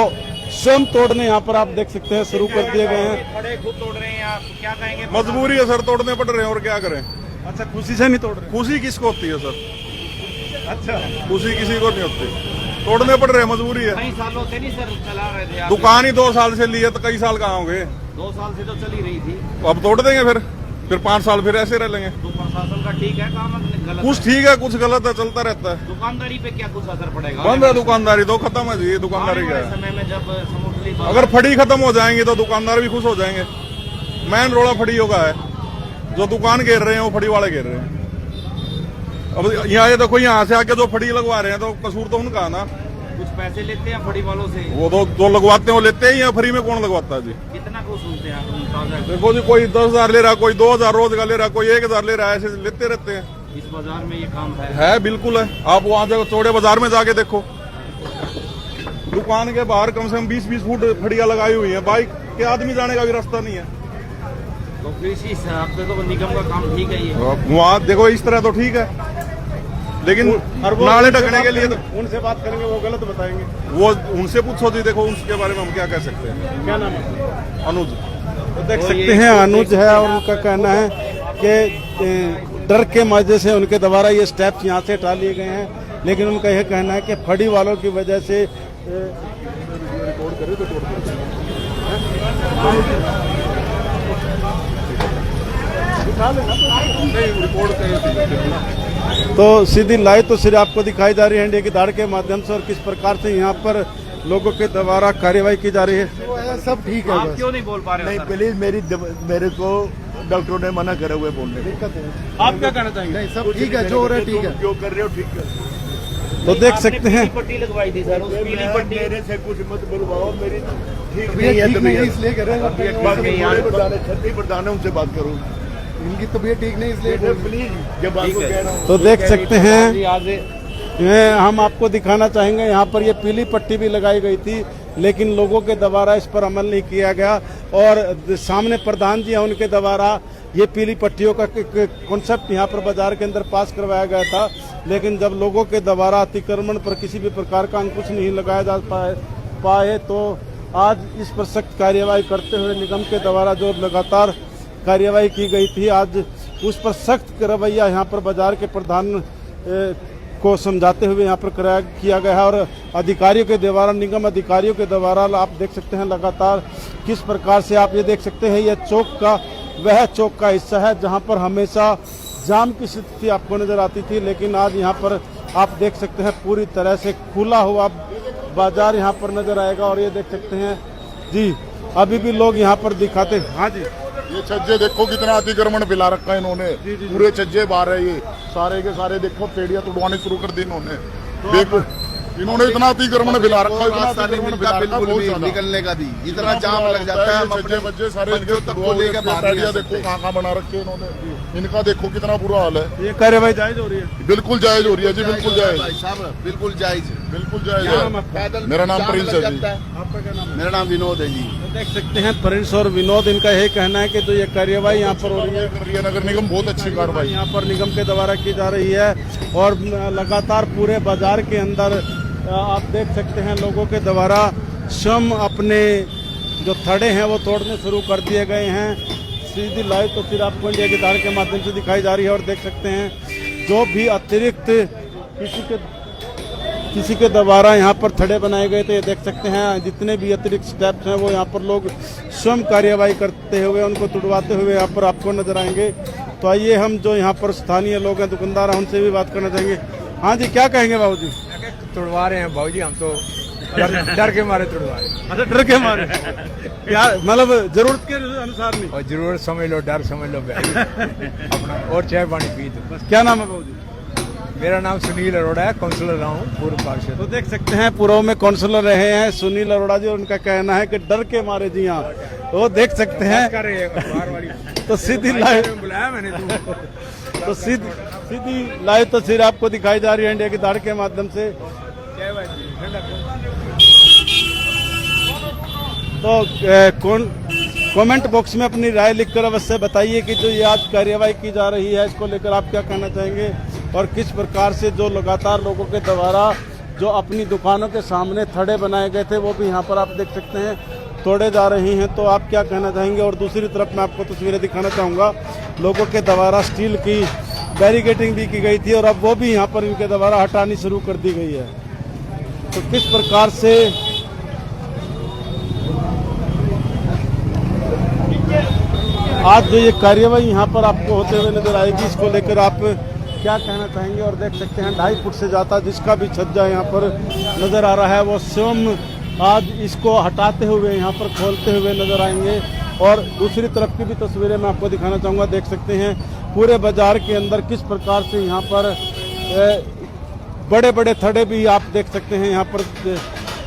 स्वयं तोड़ने यहाँ पर आप देख सकते हैं शुरू कर दिए गए हैं। खड़े खुद तोड़ रहे हैं, आप क्या कहेंगे? मजबूरी है सर, तोड़ने पड़ रहे हैं और क्या करें। अच्छा खुशी से नहीं तोड़ रहे? खुशी किसको होती है सर? अच्छा खुशी किसी को नहीं होती, तोड़ने पड़ रहे हैं, मजबूरी है। कई सालों से नहीं सर चला रहे थे आप? दुकान ही 2 साल से ली है तो कई साल कहाँ होंगे? 2 साल से तो चली रही थी। अब तोड़ देंगे फिर 5 साल फिर ऐसे रह लेंगे। तो प्रशासन का ठीक है काम, गलत कुछ ठीक है कुछ गलत है, चलता रहता है। दुकानदारी पे क्या कुछ असर पड़ेगा? बंद है दुकानदारी तो, खत्म है जी दुकानदारी। क्या है, समय में जब समुद्री अगर फड़ी खत्म हो जाएंगी तो दुकानदार भी खुश हो जाएंगे। मेन रोड़ा फड़ियों का है, जो दुकान घेर रहे हैं वो फड़ी वाले घेर रहे हैं। अब यहाँ देखो, यहाँ से आके जो फड़ी लगवा रहे हैं तो कसूर तो उनका है ना। कुछ पैसे लेते हैं फड़ी वालों से? वो तो लगवाते हैं, वो लेते हैं या फ्री में कौन लगवाता है जी? कितना को सुनते हैं? देखो जी, कोई 10,000 ले रहा, कोई 2,000 रोज का ले रहा, कोई 1,000 ले रहा है, ऐसे लेते रहते हैं। इस बाजार में ये काम है? बिल्कुल है। आप वहाँ जाओ चौड़े बाजार में जाके देखो, दुकान के बाहर कम से कम 20-20 फुट फड़िया लगाई हुई है, बाइक के आदमी जाने का भी रास्ता नहीं है। तो कृषि हिसाब से तो निगम का काम ठीक है ये? वहाँ देखो इस तरह तो ठीक है, लेकिन नाले ढकने के लिए तो उनसे बात करेंगे, वो गलत बताएंगे। वो उनसे पूछो जी, देखो उसके बारे में हम क्या कह सकते हैं। क्या नाम है? अनुज। तो देख सकते हैं अनुज है और उनका कहना है कि डर के मजे से उनके द्वारा ये स्टेप्स यहाँ से हटा लिए गए हैं, लेकिन उनका यह कहना है कि फड़ी वालों की वजह से तो सीधी लाइव तो सिर्फ आपको दिखाई जा रही है इंडिया की धार के माध्यम से और किस प्रकार से यहाँ पर लोगों के द्वारा कार्यवाही की जा रही है। सब ठीक है। आप क्यों नहीं बोल पा रहे? नहीं प्लीज, मेरे को डॉक्टरों ने मना करे हुए बोलने। दिक्कत है, आप क्या कहना चाहेंगे? नहीं सब ठीक है, जो हो रहा है ठीक है, जो कर रहे हो ठीक है। तो देख सकते हैं पट्टी लगवाई थी सर, उस पीली पट्टी मेरे से कुछ मत बुलवाओ, मेरी ठीक तबीयत नहीं है, इसलिए कर रहे हैं, छत्ती प्रधान है, उनसे बात करो। इनकी तबीयत ठीक नहीं इसलिए प्लीज जब आपको कह रहा हूँ। तो देख सकते हैं हम आपको दिखाना चाहेंगे, यहाँ पर ये पीली पट्टी भी लगाई गई थी लेकिन लोगों के द्वारा इस पर अमल नहीं किया गया और सामने प्रधान जी हैं उनके द्वारा ये पीली पट्टियों का कॉन्सेप्ट यहाँ पर बाजार के अंदर पास करवाया गया था, लेकिन जब लोगों के द्वारा अतिक्रमण पर किसी भी प्रकार का अंकुश नहीं लगाया जा पाए तो आज इस पर सख्त कार्यवाही करते हुए निगम के द्वारा जो लगातार कार्यवाही की गई थी, आज उस पर सख्त रवैया यहाँ पर बाजार के प्रधान को समझाते हुए यहाँ पर किया गया है। और अधिकारियों के द्वारा, निगम अधिकारियों के द्वारा आप देख सकते हैं लगातार किस प्रकार से आप ये देख सकते हैं, यह चौक का वह चौक का हिस्सा है जहाँ पर हमेशा जाम की स्थिति आपको नजर आती थी, लेकिन आज यहाँ पर आप देख सकते हैं पूरी तरह से खुला हुआ बाजार यहाँ पर नजर आएगा। और ये देख सकते हैं जी, अभी भी लोग यहाँ पर दिखाते हैं। हाँ जी, ये छज्जे देखो कितना अतिक्रमण फैला रखा है इन्होंने, पूरे छज्जे बाहर है, ये सारे के सारे देखो पेड़ियां तुड़वाने शुरू कर दी इन्होंने। देखो इन्होंने इतना अतिक्रमण फैला रखा है, इतना अतिक्रमण फैला रखा है, बहुत ज्यादा निकलने का भी इतना जाम लग जाता है। छज्जे बच्चे सारे पेड़ियां देखो कहाँ बना रखे हैं इन्होंने, इनका देखो कितना बुरा हाल है। ये कार्यवाही जायज हो रही है? बिल्कुल जायज हो रही है जी, बिल्कुल जायज, बिल्कुल जायज, बिल्कुल जायज। मेरा नाम प्रिंस है जी। आपका क्या नाम है? मेरा नाम विनोद है जी। तो देख सकते हैं प्रिंस और विनोद, इनका यही कहना है कि जो ये कार्यवाही यहाँ पर हो रही है, नगर निगम बहुत अच्छी कार्रवाई यहाँ पर निगम के द्वारा की जा रही है। और लगातार पूरे बाजार के अंदर आप देख सकते हैं लोगों के द्वारा स्वयं अपने जो थड़े हैं वो तोड़ने शुरू कर दिए गए हैं। सीधी लाइव तो फिर आपको इंडिया की धार के माध्यम से दिखाई जा रही है। और देख सकते हैं जो भी अतिरिक्त किसी के द्वारा यहाँ पर थड़े बनाए गए थे, देख सकते हैं जितने भी अतिरिक्त स्टेप्स हैं वो यहाँ पर लोग स्वयं कार्यवाही करते हुए उनको तुड़वाते हुए यहाँ पर आपको नजर आएंगे। तो आइए हम जो यहाँ पर स्थानीय लोग हैं, दुकानदार हैं, उनसे भी बात करना चाहेंगे। हाँ जी, क्या कहेंगे बाबू जी? तुड़वा रहे हैं भाजी, हम तो डर के मारे तुड़वा रहे हैं। अच्छा, डर के मारे? क्या मतलब जरूरत के अनुसार नहीं? और जरूरत समझ लो, डर समझ लो अपना, और चाय पानी पी दो बस। क्या नाम है बाबू जी? मेरा नाम सुनील अरोड़ा है, काउंसलर रहा हूँ पूर्व पार्षद। तो देख सकते हैं पूर्व में काउंसलर रहे हैं सुनील अरोड़ा जी, उनका कहना है कि डर के मारे जी हाँ, तो देख सकते हैं। तो सीधी लाइव बुलाया मैंने तो सीधी लाइव तस्वीर आपको दिखाई जा रही है इंडिया की धार के माध्यम से। तो कमेंट बॉक्स में अपनी राय लिखकर अवश्य बताइए कि जो ये आज कार्यवाही की जा रही है इसको लेकर आप क्या कहना चाहेंगे, और किस प्रकार से जो लगातार लोगों के द्वारा जो अपनी दुकानों के सामने थड़े बनाए गए थे वो भी यहाँ पर आप देख सकते हैं तोड़े जा रही हैं। तो आप क्या कहना चाहेंगे? और दूसरी तरफ मैं आपको तस्वीरें दिखाना चाहूँगा, लोगों के द्वारा स्टील की बैरिकेडिंग भी की गई थी और अब वो भी यहाँ पर इनके द्वारा हटानी शुरू कर दी गई है। तो किस प्रकार से आज जो ये कार्यवाही यहाँ पर आपको होते हुए नजर आएगी, इसको लेकर आप क्या कहना चाहेंगे? और देख सकते हैं 2.5 फुट से ज़्यादा जिसका भी छज्जा यहाँ पर नजर आ रहा है वो स्वयं आज इसको हटाते हुए यहाँ पर खोलते हुए नजर आएंगे। और दूसरी तरफ की भी तस्वीरें मैं आपको दिखाना चाहूँगा। देख सकते हैं पूरे बाजार के अंदर किस प्रकार से यहाँ पर बड़े बड़े थड़े भी आप देख सकते हैं यहाँ पर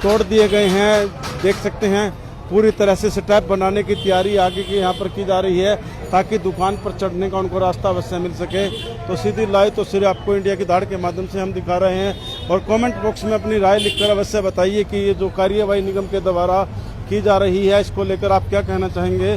तोड़ दिए गए हैं। देख सकते हैं पूरी तरह से स्टेप बनाने की तैयारी आगे की यहाँ पर की जा रही है ताकि दुकान पर चढ़ने का उनको रास्ता अवश्य मिल सके। तो सीधी लाइव तो सिर्फ आपको इंडिया की धाड़ के माध्यम से हम दिखा रहे हैं। और कमेंट बॉक्स में अपनी राय लिखकर अवश्य बताइए कि ये जो कार्यवाही निगम के द्वारा की जा रही है इसको लेकर आप क्या कहना चाहेंगे।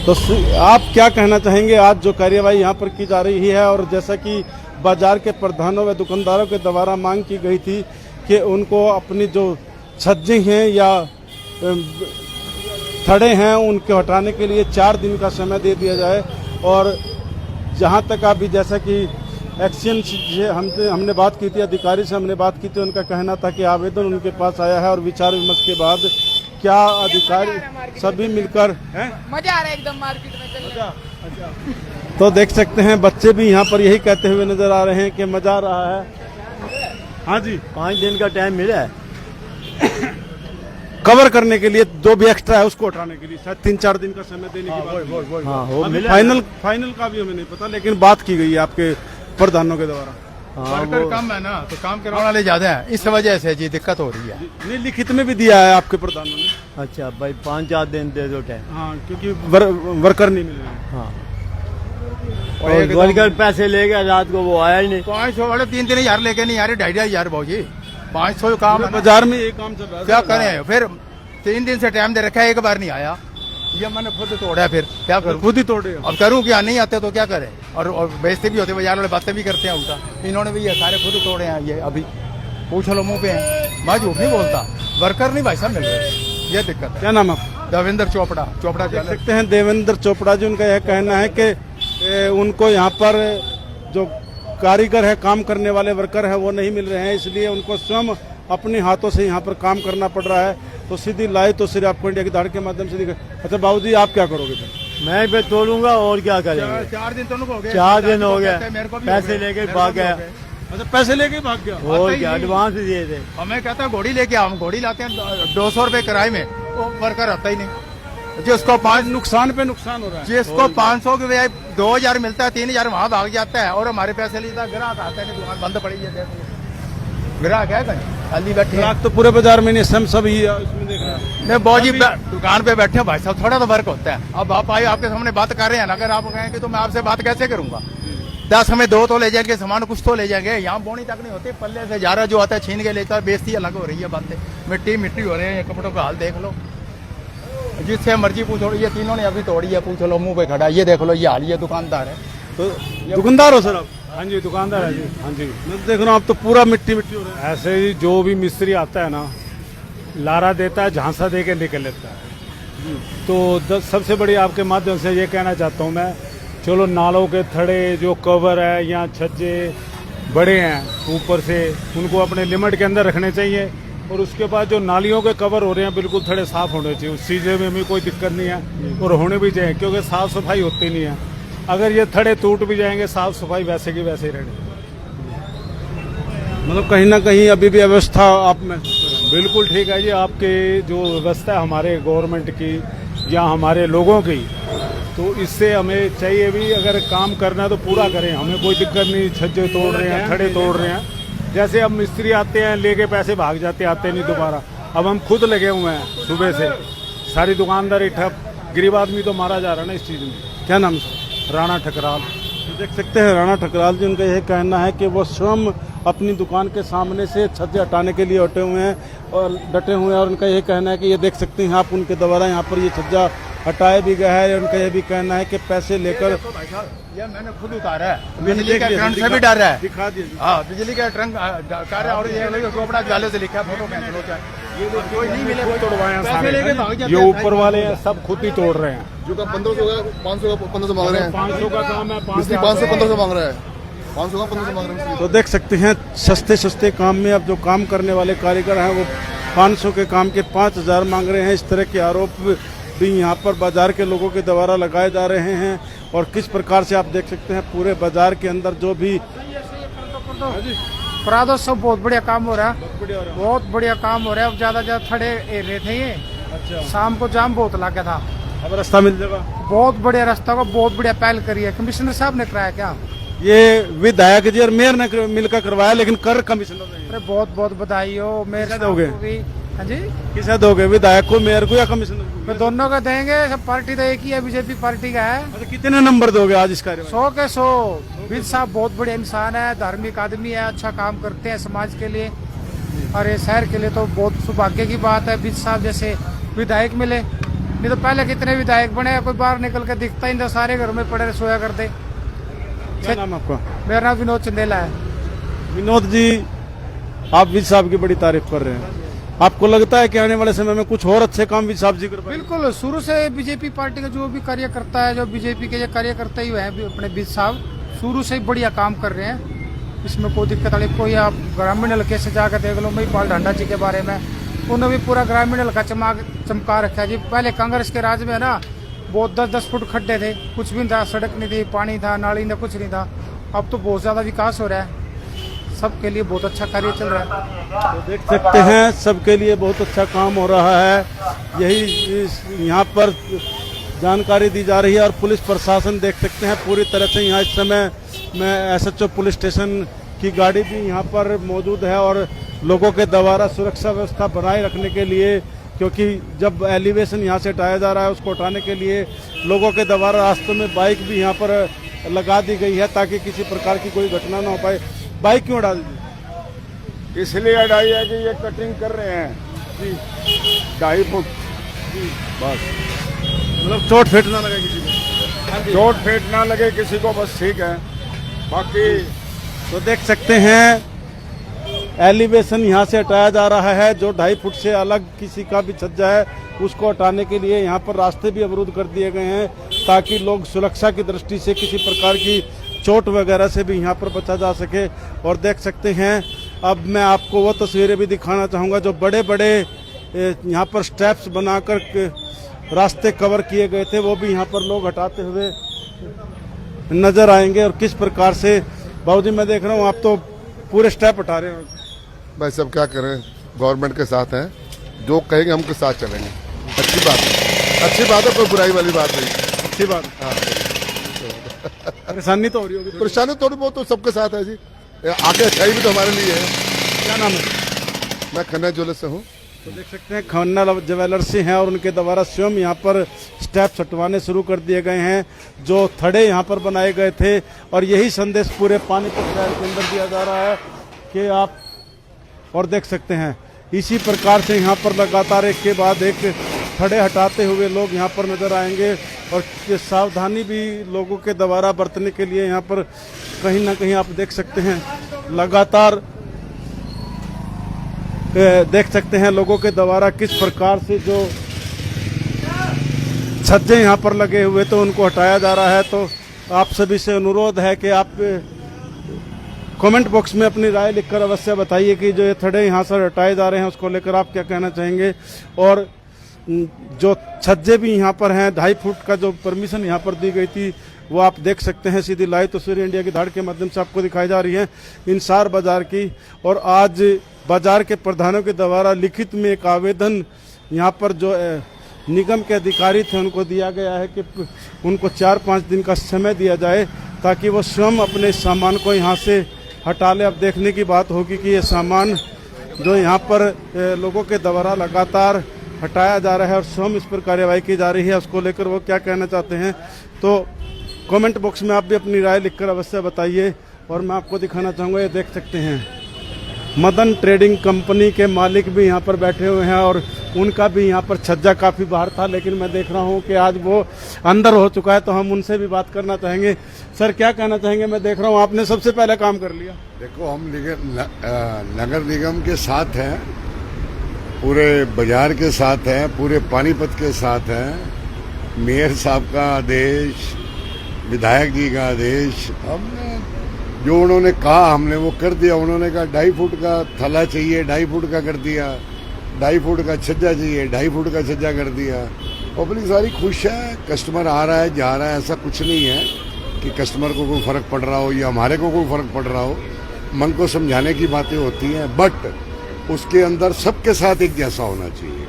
तो आप क्या कहना चाहेंगे आज जो कार्यवाही यहाँ पर की जा रही है? और जैसा कि बाजार के प्रधानों व दुकानदारों के द्वारा मांग की गई थी कि उनको अपनी जो छज्जे हैं या थड़े हैं उनके हटाने के लिए 4 दिन का समय दे दिया जाए। और जहां तक अभी जैसा कि एक्शन से हमने बात की थी, अधिकारी से हमने बात की थी, उनका कहना था कि आवेदन उनके पास आया है और विचार विमर्श के बाद क्या अधिकारी सभी मिलकर मजा आ रहा है एकदम मार्केट में चलने। तो देख सकते हैं बच्चे भी यहाँ पर यही कहते हुए नजर आ रहे हैं कि मजा आ रहा है। हाँ जी, 5 दिन का टाइम मिला है कवर करने के लिए, जो भी एक्स्ट्रा है उसको हटाने के लिए शायद 3-4 दिन का समय देने की बात। हाँ, वो फाइनल का भी हमें नहीं पता, लेकिन बात की गई है आपके प्रधानों के द्वारा। वर्कर कम है ना, तो काम करने वाले ज्यादा हैं, इस वजह से जी दिक्कत हो रही है। नहीं, लिखित में भी दिया है आपके प्रधानों ने। अच्छा भाई, 5-4 दिन दे दो टाइम। हाँ, क्योंकि वर्कर नहीं मिल रहे। हाँ, और वर्कर पैसे ले गया रात को, वो आया ही नहीं। 500 वाले 3-3 हज़ार लेके नहीं आ रहे, 2,500 भाजी 500 काम बाजार में ये काम चल रहा है, क्या करें फिर 3 दिन से टाइम दे रखा है, एक बार नहीं आया। ये मैंने खुद तोड़ा, फिर क्या करूं? खुद ही तोड़े? अब करूं क्या, नहीं आते तो क्या करें? और बेइज्जती भी होते, बाजार वाले बातें भी करते हैं उल्टा। इन्होंने भी ये सारे खुद तोड़े हैं, ये अभी पूछ लो मुंह पे हैं। मैं झूठ नहीं बोलता, वर्कर नहीं भाई साहब मिल रहे, ये दिक्कत है। क्या नाम है? देवेंद्र चोपड़ा। चोपड़ा देख सकते हैं देवेंद्र चोपड़ा जी, उनका यह कहना है कि उनको यहाँ पर जो कारीगर है, काम करने वाले वर्कर है, वो नहीं मिल रहे हैं, इसलिए उनको स्वयं अपने हाथों से यहाँ पर काम करना पड़ रहा है। तो सीधी लाइव तो सिर्फ आपको इंडिया की दहाड़ के माध्यम से दिखा। अच्छा बाबूजी, आप क्या करोगे फिर? मैं भी तोड़ूंगा और क्या करेंगे। 4 दिन तो हो गए, 4 दिन हो गए, पैसे लेके भाग गया। अच्छा पैसे लेके भाग गया? और क्या, एडवांस दिए थे। हमें कहता है घोड़ी लेके आओ, हम घोड़ी लाते हैं 200 रुपए किराए में, वो वर्कर आता ही नहीं। जिसको 5 नुकसान पे नुकसान हो रहा है। जिसको 500 के बजाय 2000 मिलता है, 3000 वहां भाग जाता है और हमारे पैसे लेता है। ग्राहक आता है, दुकान बंद पड़ी है, ग्राहक है कहीं खाली बैठे। ग्राहक तो पूरे बाजार में नहीं, सब ही इसमें देख रहे हैं। नहीं बहुत दुकान पे बैठे भाई साहब, थोड़ा तो वर्क होता है। अब आप आए, आपके सामने बात कर रहे हैं ना, अगर आप कहेंगे तो मैं आपसे बात कैसे करूंगा? 10 हमें 2 तो ले जाएंगे, सामान कुछ तो ले जाएंगे। यहाँ बोनी तक नहीं होती, पल्ले से जा रहा जो आता है छीन के लेता है, बेइज्जती अलग हो रही है बातें। मिट्टी हो रहे हैं, कपड़ों का हाल देख लो, जिससे मर्जी पूछो। ये तीनों ने अभी तोड़ी है, पूछ लो, मुंह पे खड़ा, ये देख लो, ये हाल, ये दुकानदार है। तो दुकानदार हो सर आप? हाँ जी, दुकानदार है जी। हाँ जी, मैं देख रहा हूँ आप तो पूरा मिट्टी हो रहा है। ऐसे ही जो भी मिस्त्री आता है ना, लारा देता है, झांसा दे के निकल लेता है। तो सबसे बड़ी आपके माध्यम से ये कहना चाहता हूँ मैं, चलो नालों के थड़े जो कवर है या छज्जे बड़े हैं ऊपर से, उनको अपने लिमिट के अंदर रखने चाहिए। और उसके बाद जो नालियों के कवर हो रहे हैं, बिल्कुल थड़े साफ होने चाहिए। उस चीज़ में भी कोई दिक्कत नहीं है, और होने भी चाहिए, क्योंकि साफ सफाई होती नहीं है। अगर ये थड़े टूट भी जाएंगे, साफ सफाई वैसे की वैसे ही रहेगी। मतलब कहीं ना कहीं अभी भी व्यवस्था आप में बिल्कुल ठीक है जी। आपके जो व्यवस्था है हमारे गवर्नमेंट की या हमारे लोगों की, तो इससे हमें चाहिए भी, अगर काम करना है तो पूरा करें, हमें कोई दिक्कत नहीं। छज्जे तोड़ रहे हैं, थड़े तोड़ रहे हैं, जैसे अब मिस्त्री आते हैं लेके पैसे भाग जाते, आते नहीं दोबारा। अब हम खुद लगे हुए हैं सुबह से, सारी दुकानदारी ठप, गरीब आदमी तो मारा जा रहा है ना इस चीज़ में। क्या नाम है? राणा ठकराल। तो देख सकते हैं राणा ठकराल जी, उनका यह कहना है कि वो स्वयं अपनी दुकान के सामने से छज्जे हटाने के लिए डटे हुए हैं और उनका यह कहना है कि ये देख सकते हैं आप, उनके द्वारा यहाँ पर ये छज्जा हटाया भी गया है। उनका यह भी कहना है कि पैसे लेकर ये मैंने खुद उतारा है, बिजली का करंट से भी डर रहा है। दिखा दीजिए। हाँ, बिजली का ट्रंक कार है, और ये चोपड़ा जाले से लिखा है, फोटो कैंसिल हो जाए। कोई नहीं मिले, तोड़वाए पैसे लेके भाग जाते ये हैं। ऊपर वाले हैं, सब खुद ही तोड़ रहे हैं। जो का 1500 का 500 का 1500 मांग रहे हैं। 500 का काम है, 500 मांग रहा है, 500 का 1500 मांग रहे हैं। तो देख सकते हैं सस्ते काम में अब जो काम करने वाले कारीगर हैं वो 500 के काम के 5000 मांग रहे हैं। इस तरह के आरोप भी यहाँ पर बाजार के लोगों के द्वारा लगाए जा रहे हैं। और किस प्रकार से आप देख सकते हैं पूरे बाजार के अंदर जो भी प्रादो सब बहुत बढ़िया काम हो रहा है, बहुत बढ़िया काम हो रहा है। अब ज्यादा थड़े रहे थे ये। अच्छा। शाम को जाम बहुत लगा था, अब रास्ता मिल जाएगा। बहुत बढ़िया रास्ता को बहुत बढ़िया पहल करी है। कमिश्नर साहब ने कराया क्या? ये विधायक जी और मेयर ने मिलकर करवाया, लेकिन कर कमिश्नर ने। अरे बहुत बहुत बधाई हो। मेयर दोगे? हाँ जी, किसे दोगे, विधायक को, मेयर को या कमिश्नर को? दोनों का देंगे। सब पार्टी तो एक ही है, बीजेपी पार्टी का है। अच्छा, कितने नंबर दोगे आज इस कार्य में? 100 के 100। विद साहब बहुत बढ़िया इंसान है, धार्मिक आदमी है, अच्छा काम करते हैं समाज के लिए और ये शहर के लिए तो बहुत सौभाग्य की बात है। विद साहब जैसे विधायक मिले, नहीं तो पहले कितने विधायक बने, कोई बाहर निकल के दिखता ही नहीं, सारे घर में पड़े सोया करते। क्या नाम आपका? मेरा नाम विनोद चंदेला है। विनोद जी, आप विज साहब की बड़ी तारीफ कर रहे हैं, आपको लगता है कि आने वाले समय में कुछ और अच्छे काम विज साहब जी कर पाएंगे? बिल्कुल, शुरू से बीजेपी पार्टी का जो भी कार्य करता है, जो बीजेपी के कार्यकर्ता ही हैं अपने विज साहब, शुरू से ही बढ़िया काम कर रहे हैं। इसमें कोई दिक्कत वाली कोई, आप ग्रामीण हल्के से जाकर देख लो, महिपाल ढांडा जी के बारे में, उन्होंने भी पूरा ग्रामीण हल्का चमका रखा है जी। पहले कांग्रेस के राज में ना बहुत 10-10 फुट खड्डे थे, कुछ भी नहीं था, सड़क नहीं थी, पानी था, नाली था, कुछ नहीं था। अब तो बहुत ज्यादा विकास हो रहा है, सबके लिए बहुत अच्छा कार्य चल रहा है। तो देख सकते हैं सबके लिए बहुत अच्छा काम हो रहा है, यही यहाँ पर जानकारी दी जा रही है। और पुलिस प्रशासन देख सकते हैं पूरी तरह से यहाँ इस समय में SHO पुलिस स्टेशन की गाड़ी भी यहाँ पर मौजूद है और लोगों के द्वारा सुरक्षा व्यवस्था बनाए रखने के लिए, क्योंकि जब एलिवेशन यहाँ से हटाया जा रहा है उसको हटाने के लिए लोगों के द्वारा रास्तों में बाइक भी यहाँ पर लगा दी गई है ताकि किसी प्रकार की कोई घटना ना हो पाए। बाइक क्यों हटा दी? इसलिए हटाई है कि ये कटिंग कर रहे हैं, 2.5 फुट बस, मतलब चोट फेट ना लगे किसी को, चोट फेट ना लगे किसी को, बस ठीक है। बाकी तो देख सकते हैं एलिवेशन यहाँ से हटाया जा रहा है। जो 2.5 फुट से अलग किसी का भी छज्जा है उसको हटाने के लिए यहाँ पर रास्ते भी अवरुद्ध कर दिए गए हैं, ताकि लोग सुरक्षा की दृष्टि से किसी प्रकार की चोट वगैरह से भी यहाँ पर बचा जा सके। और देख सकते हैं अब मैं आपको वो तस्वीरें भी दिखाना चाहूँगा जो बड़े बड़े यहाँ पर स्टेप्स बनाकर रास्ते कवर किए गए थे, वो भी यहाँ पर लोग हटाते हुए नजर आएंगे। और किस प्रकार से बाबूजी मैं देख रहा हूँ आप तो पूरे स्टेप हटा रहे हो। भाई सब क्या करें, गवर्नमेंट के साथ हैं, जो कहेंगे हम के साथ चलेंगे। अच्छी बात है, अच्छी बात है, कोई बुराई वाली बात नहीं, अच्छी बात। हाँ परेशानी तो हो रही होगी, परेशानी थोड़ी बहुत तो सबके साथ है जी, आगे अच्छाई भी तो हमारे लिए है। क्या नाम है? मैं खन्ना ज्वेलर्स से हूँ। तो देख सकते हैं खन्ना ज्वेलर्स से हैं और उनके द्वारा स्वयं यहाँ पर स्टेप्स हटवाने शुरू कर दिए गए हैं, जो थड़े यहाँ पर बनाए गए थे। और यही संदेश पूरे पानीपत शहर के अंदर दिया जा रहा है कि आप, और देख सकते हैं इसी प्रकार से यहाँ पर लगातार एक के बाद एक थड़े हटाते हुए लोग यहाँ पर नजर आएंगे। और सावधानी भी लोगों के द्वारा बरतने के लिए यहाँ पर कहीं ना कहीं आप देख सकते हैं लगातार देख सकते हैं लोगों के द्वारा किस प्रकार से जो छज्जे यहाँ पर लगे हुए तो उनको हटाया जा रहा है। तो आप सभी से अनुरोध है कि आप कमेंट बॉक्स में अपनी राय लिखकर अवश्य बताइए कि जो ये थड़े यहाँ से हटाए जा रहे हैं उसको लेकर आप क्या कहना चाहेंगे। और जो छज्जे भी यहाँ पर हैं, 2.5 फुट का जो परमिशन यहाँ पर दी गई थी वो आप देख सकते हैं। सीधी लाइव तस्वीर इंडिया की धाड़ के माध्यम से आपको दिखाई जा रही है इंसार बाजार की। और आज बाजार के प्रधानों के द्वारा लिखित में एक आवेदन यहाँ पर जो निगम के अधिकारी थे उनको दिया गया है कि उनको 4-5 दिन का समय दिया जाए ताकि वो स्वयं अपने सामान को यहाँ से हटा ले। अब देखने की बात होगी कि ये सामान जो यहाँ पर लोगों के द्वारा लगातार हटाया जा रहा है और स्वयं इस पर कार्रवाई की जा रही है, उसको लेकर वो क्या कहना चाहते हैं। तो कमेंट बॉक्स में आप भी अपनी राय लिखकर अवश्य बताइए। और मैं आपको दिखाना चाहूँगा, ये देख सकते हैं मदन ट्रेडिंग कंपनी के मालिक भी यहाँ पर बैठे हुए हैं और उनका भी यहाँ पर छज्जा काफ़ी बाहर था, लेकिन मैं देख रहा हूँ कि आज वो अंदर हो चुका है, तो हम उनसे भी बात करना चाहेंगे। सर क्या कहना चाहेंगे? मैं देख रहा हूँ आपने सबसे पहले काम कर लिया। देखो हम नगर निगम के साथ हैं, पूरे बाजार के साथ हैं, पूरे पानीपत के साथ हैं। मेयर साहब का आदेश, विधायक जी का आदेश, हमने जो उन्होंने कहा हमने वो कर दिया। उन्होंने कहा 2.5 फुट का थला चाहिए, 2.5 फुट का कर दिया। 2.5 फुट का छज्जा चाहिए, 2.5 फुट का छज्जा कर दिया। पब्लिक सारी खुश है, कस्टमर आ रहा है जा रहा है, ऐसा कुछ नहीं है कि कस्टमर को कोई फर्क पड़ रहा हो या हमारे को कोई फर्क पड़ रहा हो। मन को समझाने की बातें होती हैं, बट उसके अंदर सबके साथ एक जैसा होना चाहिए।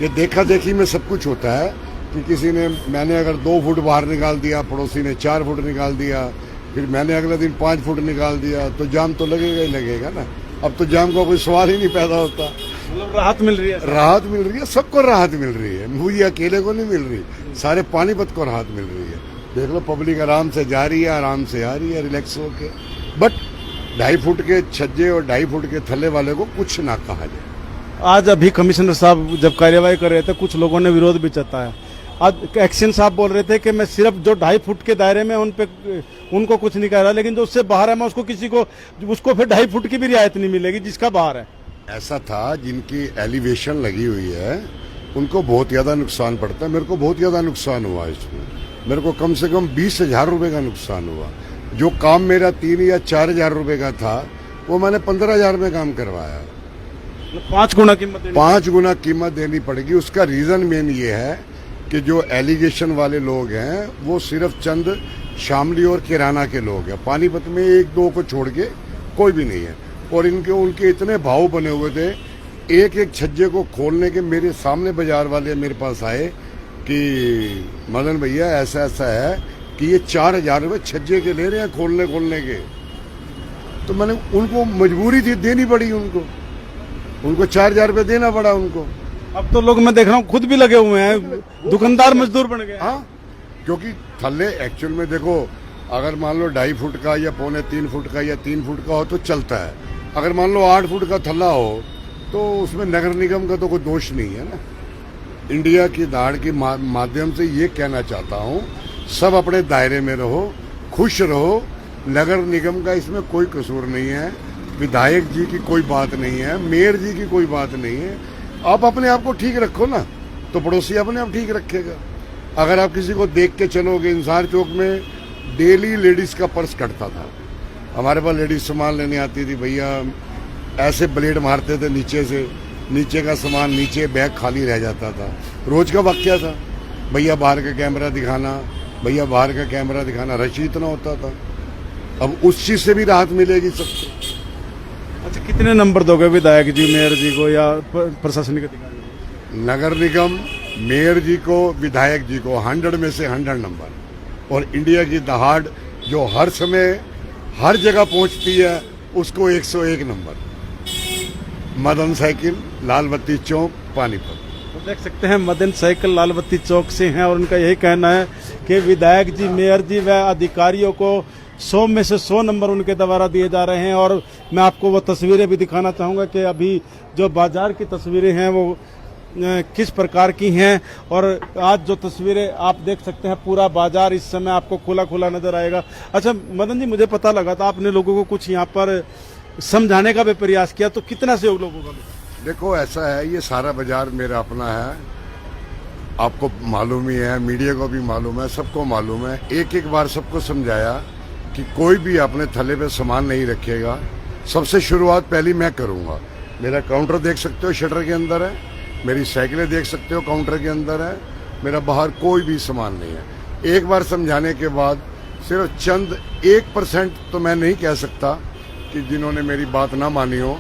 ये देखा देखी में सब कुछ होता है कि किसी ने, मैंने अगर 2 फुट बाहर निकाल दिया, पड़ोसी ने 4 फुट निकाल दिया, फिर मैंने अगले दिन 5 फुट निकाल दिया, तो जाम तो लगेगा ही लगेगा ना। अब तो जाम का कोई सवाल ही नहीं पैदा होता। मतलब राहत मिल रही है, राहत मिल रही है, सबको राहत मिल रही है, मुझे अकेले को नहीं मिल रही, सारे पानीपत को राहत मिल रही है। देख लो पब्लिक आराम से जा रही है, आराम से आ रही है, रिलैक्स होके। बट 2.5 फुट के छज्जे और 2.5 फुट के थल्ले वाले को कुछ ना कहा जाए। आज अभी कमिश्नर साहब जब कार्यवाही कर रहे थे कुछ लोगों ने विरोध भी जताया। आज एक्शन साहब बोल रहे थे कि मैं सिर्फ जो 2.5 फुट के दायरे में उनको कुछ नहीं कह रहा, लेकिन जो उससे बाहर है मैं उसको किसी को उसको फिर 2.5 फुट की भी रियायत नहीं मिलेगी जिसका बाहर है। ऐसा था जिनकी एलिवेशन लगी हुई है उनको बहुत ज्यादा नुकसान पड़ता है। मेरे को बहुत ज्यादा नुकसान हुआ इसमें, मेरे को कम से कम 20,000 रुपए का नुकसान हुआ। जो काम मेरा 3 या 4,000 रुपए का था वो मैंने 15,000 में काम करवाया। 5 गुना कीमत देनी पड़ेगी। उसका रीजन मेन ये है कि जो एलिगेशन वाले लोग हैं वो सिर्फ चंद शामली और किराना के लोग हैं। पानीपत में 1-2 को छोड़ के कोई भी नहीं है। और उनके इतने भाव बने हुए थे, एक एक छज्जे को खोलने के मेरे सामने बाजार वाले मेरे पास आए कि मदन भैया ऐसा ऐसा है कि ये 4,000 रुपये छज्जे के ले रहे हैं खोलने के। तो मैंने उनको मजबूरी थी, देनी पड़ी उनको 4,000 रुपये देना पड़ा उनको। अब तो लोग मैं देख रहा हूँ खुद भी लगे हुए हैं, दुकानदार मजदूर बन गए। हाँ, क्योंकि थल्ले एक्चुअल में देखो, अगर मान लो 2.5 फुट का या 2.25-3 फुट का या 3 फुट का हो तो चलता है। अगर मान लो 8 फुट का थल्ला हो तो उसमें नगर निगम का तो कोई दोष नहीं है ना। इंडिया की दहाड़ के माध्यम से ये कहना चाहता हूँ, सब अपने दायरे में रहो, खुश रहो। नगर निगम का इसमें कोई कसूर नहीं है, विधायक जी की कोई बात नहीं है, मेयर जी की कोई बात नहीं है। आप अपने आप को ठीक रखो ना, तो पड़ोसी अपने आप ठीक रखेगा। अगर आप किसी को देख के चलोगे, इंसार चौक में डेली लेडीज का पर्स कटता था। हमारे पास लेडीज सामान लेने आती थी, भैया ऐसे ब्लेड मारते थे नीचे से, नीचे का सामान नीचे, बैग खाली रह जाता था। रोज का वाकया था, भैया बाहर का कैमरा दिखाना, भैया बाहर का कैमरा दिखाना, रश इतना होता था। अब उस चीज से भी राहत मिलेगी सबको। अच्छा, कितने नंबर दोगे विधायक जी, मेयर जी को या प्रशासनिक अधिकारी को? नगर निगम, मेयर जी को, विधायक जी को 100 में से 100 नंबर। और इंडिया की दहाड़ जो हर समय हर जगह पहुंचती है, उसको 101 नंबर। मदन साइकिल, लाल बत्ती चौक, पानीपत। तो देख सकते हैं मदन साइकिल लाल बत्ती चौक से हैं और उनका यही कहना है कि विधायक जी, मेयर जी व अधिकारियों को 100 में से 100 नंबर उनके द्वारा दिए जा रहे हैं। और मैं आपको वो तस्वीरें भी दिखाना चाहूँगा कि अभी जो बाजार की तस्वीरें हैं वो किस प्रकार की हैं। और आज जो तस्वीरें आप देख सकते हैं, पूरा बाजार इस समय आपको खुला खुला नजर आएगा। अच्छा मदन जी, मुझे पता लगा था आपने लोगों को कुछ यहाँ पर समझाने का भी प्रयास किया, तो कितना सहयोग लोगों का? देखो ऐसा है, ये सारा बाजार मेरा अपना है, आपको मालूम ही है, मीडिया को भी मालूम है, सबको मालूम है। एक एक बार सबको समझाया कि कोई भी अपने थैले पे सामान नहीं रखेगा। सबसे शुरुआत पहली मैं करूंगा। मेरा काउंटर देख सकते हो शटर के अंदर है, मेरी साइकिलें देख सकते हो काउंटर के अंदर है, मेरा बाहर कोई भी सामान नहीं है। एक बार समझाने के बाद सिर्फ चंद 1% तो मैं नहीं कह सकता कि जिन्होंने मेरी बात ना मानी हो,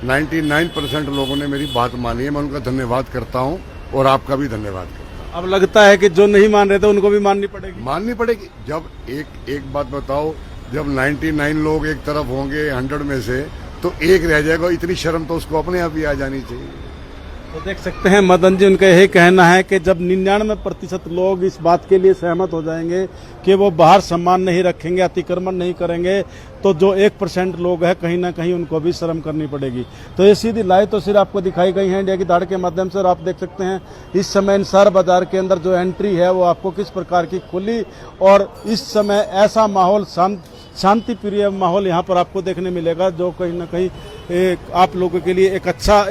99% लोगों ने मेरी बात मानी है। मैं उनका धन्यवाद करता हूं और आपका भी धन्यवाद करता हूं। अब लगता है कि जो नहीं मान रहे थे उनको भी माननी पड़ेगी। माननी पड़ेगी। जब एक बात बताओ, जब 99 लोग एक तरफ होंगे 100 में से, तो एक रह जाएगा, इतनी शर्म तो उसको अपने आप ही आ जानी चाहिए। तो देख सकते हैं मदन जी, उनका यही कहना है कि जब 99% लोग इस बात के लिए सहमत हो जाएंगे कि वो बाहर सामान नहीं रखेंगे, अतिक्रमण नहीं करेंगे, तो जो 1% लोग हैं कहीं ना कहीं उनको भी शर्म करनी पड़ेगी। तो ये सीधी लाइव तस्वीर आपको दिखाई गई है इंडिया की दहाड़ के माध्यम से। और आप देख सकते हैं इस समय इंसार बाजार के अंदर जो एंट्री है वो आपको किस प्रकार की खुली, और इस समय ऐसा माहौल, शांति प्रिय माहौल यहाँ पर आपको देखने मिलेगा, जो कहीं ना कहीं आप लोगों के लिए एक अच्छा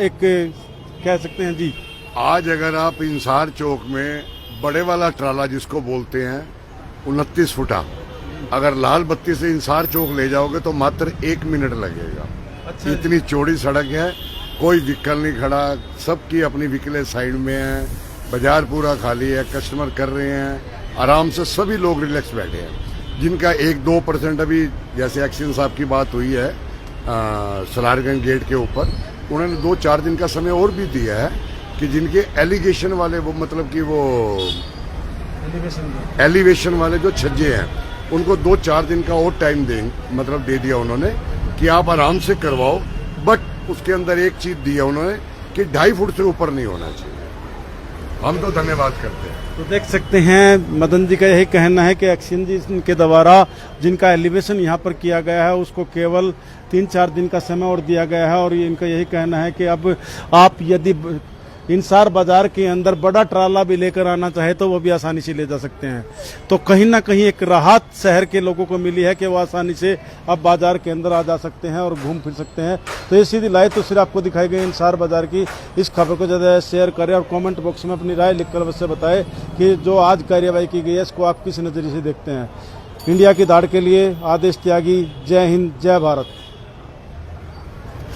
कह सकते हैं जी। आज अगर आप इंसार चौक में बड़े वाला ट्राला जिसको बोलते हैं 29 फुटा, अगर लाल बत्ती से इंसार चौक ले जाओगे तो मात्र 1 मिनट लगेगा। अच्छा, इतनी चौड़ी सड़क है, कोई व्हीकल नहीं खड़ा, सबकी अपनी व्हीकलें साइड में है, बाजार पूरा खाली है, कस्टमर कर रहे हैं आराम से, सभी लोग रिलैक्स बैठे हैं। जिनका 1-2% अभी, जैसे एक्शन साहब की बात हुई है सलारगंज गेट के ऊपर, उन्होंने 2-4 दिन का समय और भी दिया है कि जिनके एलिगेशन वाले, वो मतलब कि वो एलिवेशन वाले जो छज्जे हैं, उनको 2-4 दिन का और टाइम मतलब दे दिया उन्होंने कि आप आराम से करवाओ। बट उसके अंदर एक चीज दी है उन्होंने कि 2.5 फुट से ऊपर नहीं होना चाहिए। हम तो धन्यवाद करते हैं। तो देख सकते हैं मदन जी का यही कहना है कि एक्शन जी के द्वारा जिनका एलिवेशन यहाँ पर किया गया है उसको केवल 3-4 दिन का समय और दिया गया है। और इनका यही कहना है कि अब आप यदि इंसार बाजार के अंदर बड़ा ट्राला भी लेकर आना चाहे तो वो भी आसानी से ले जा सकते हैं। तो कहीं ना कहीं एक राहत शहर के लोगों को मिली है कि वो आसानी से अब बाजार के अंदर आ जा सकते हैं और घूम फिर सकते हैं। तो ये सीधी लाइव तस्वीर आपको दिखाई गई इंसार बाजार की। इस खबर को ज़्यादा शेयर करें और कमेंट बॉक्स में अपनी राय लिखकर अवश्य बताएं कि जो आज कार्यवाही की गई है इसको आप किस नज़रिए से देखते हैं। इंडिया की दहाड़ के लिए आदेश त्यागी, जय हिंद, जय भारत।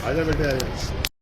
आजा बेटे आजा।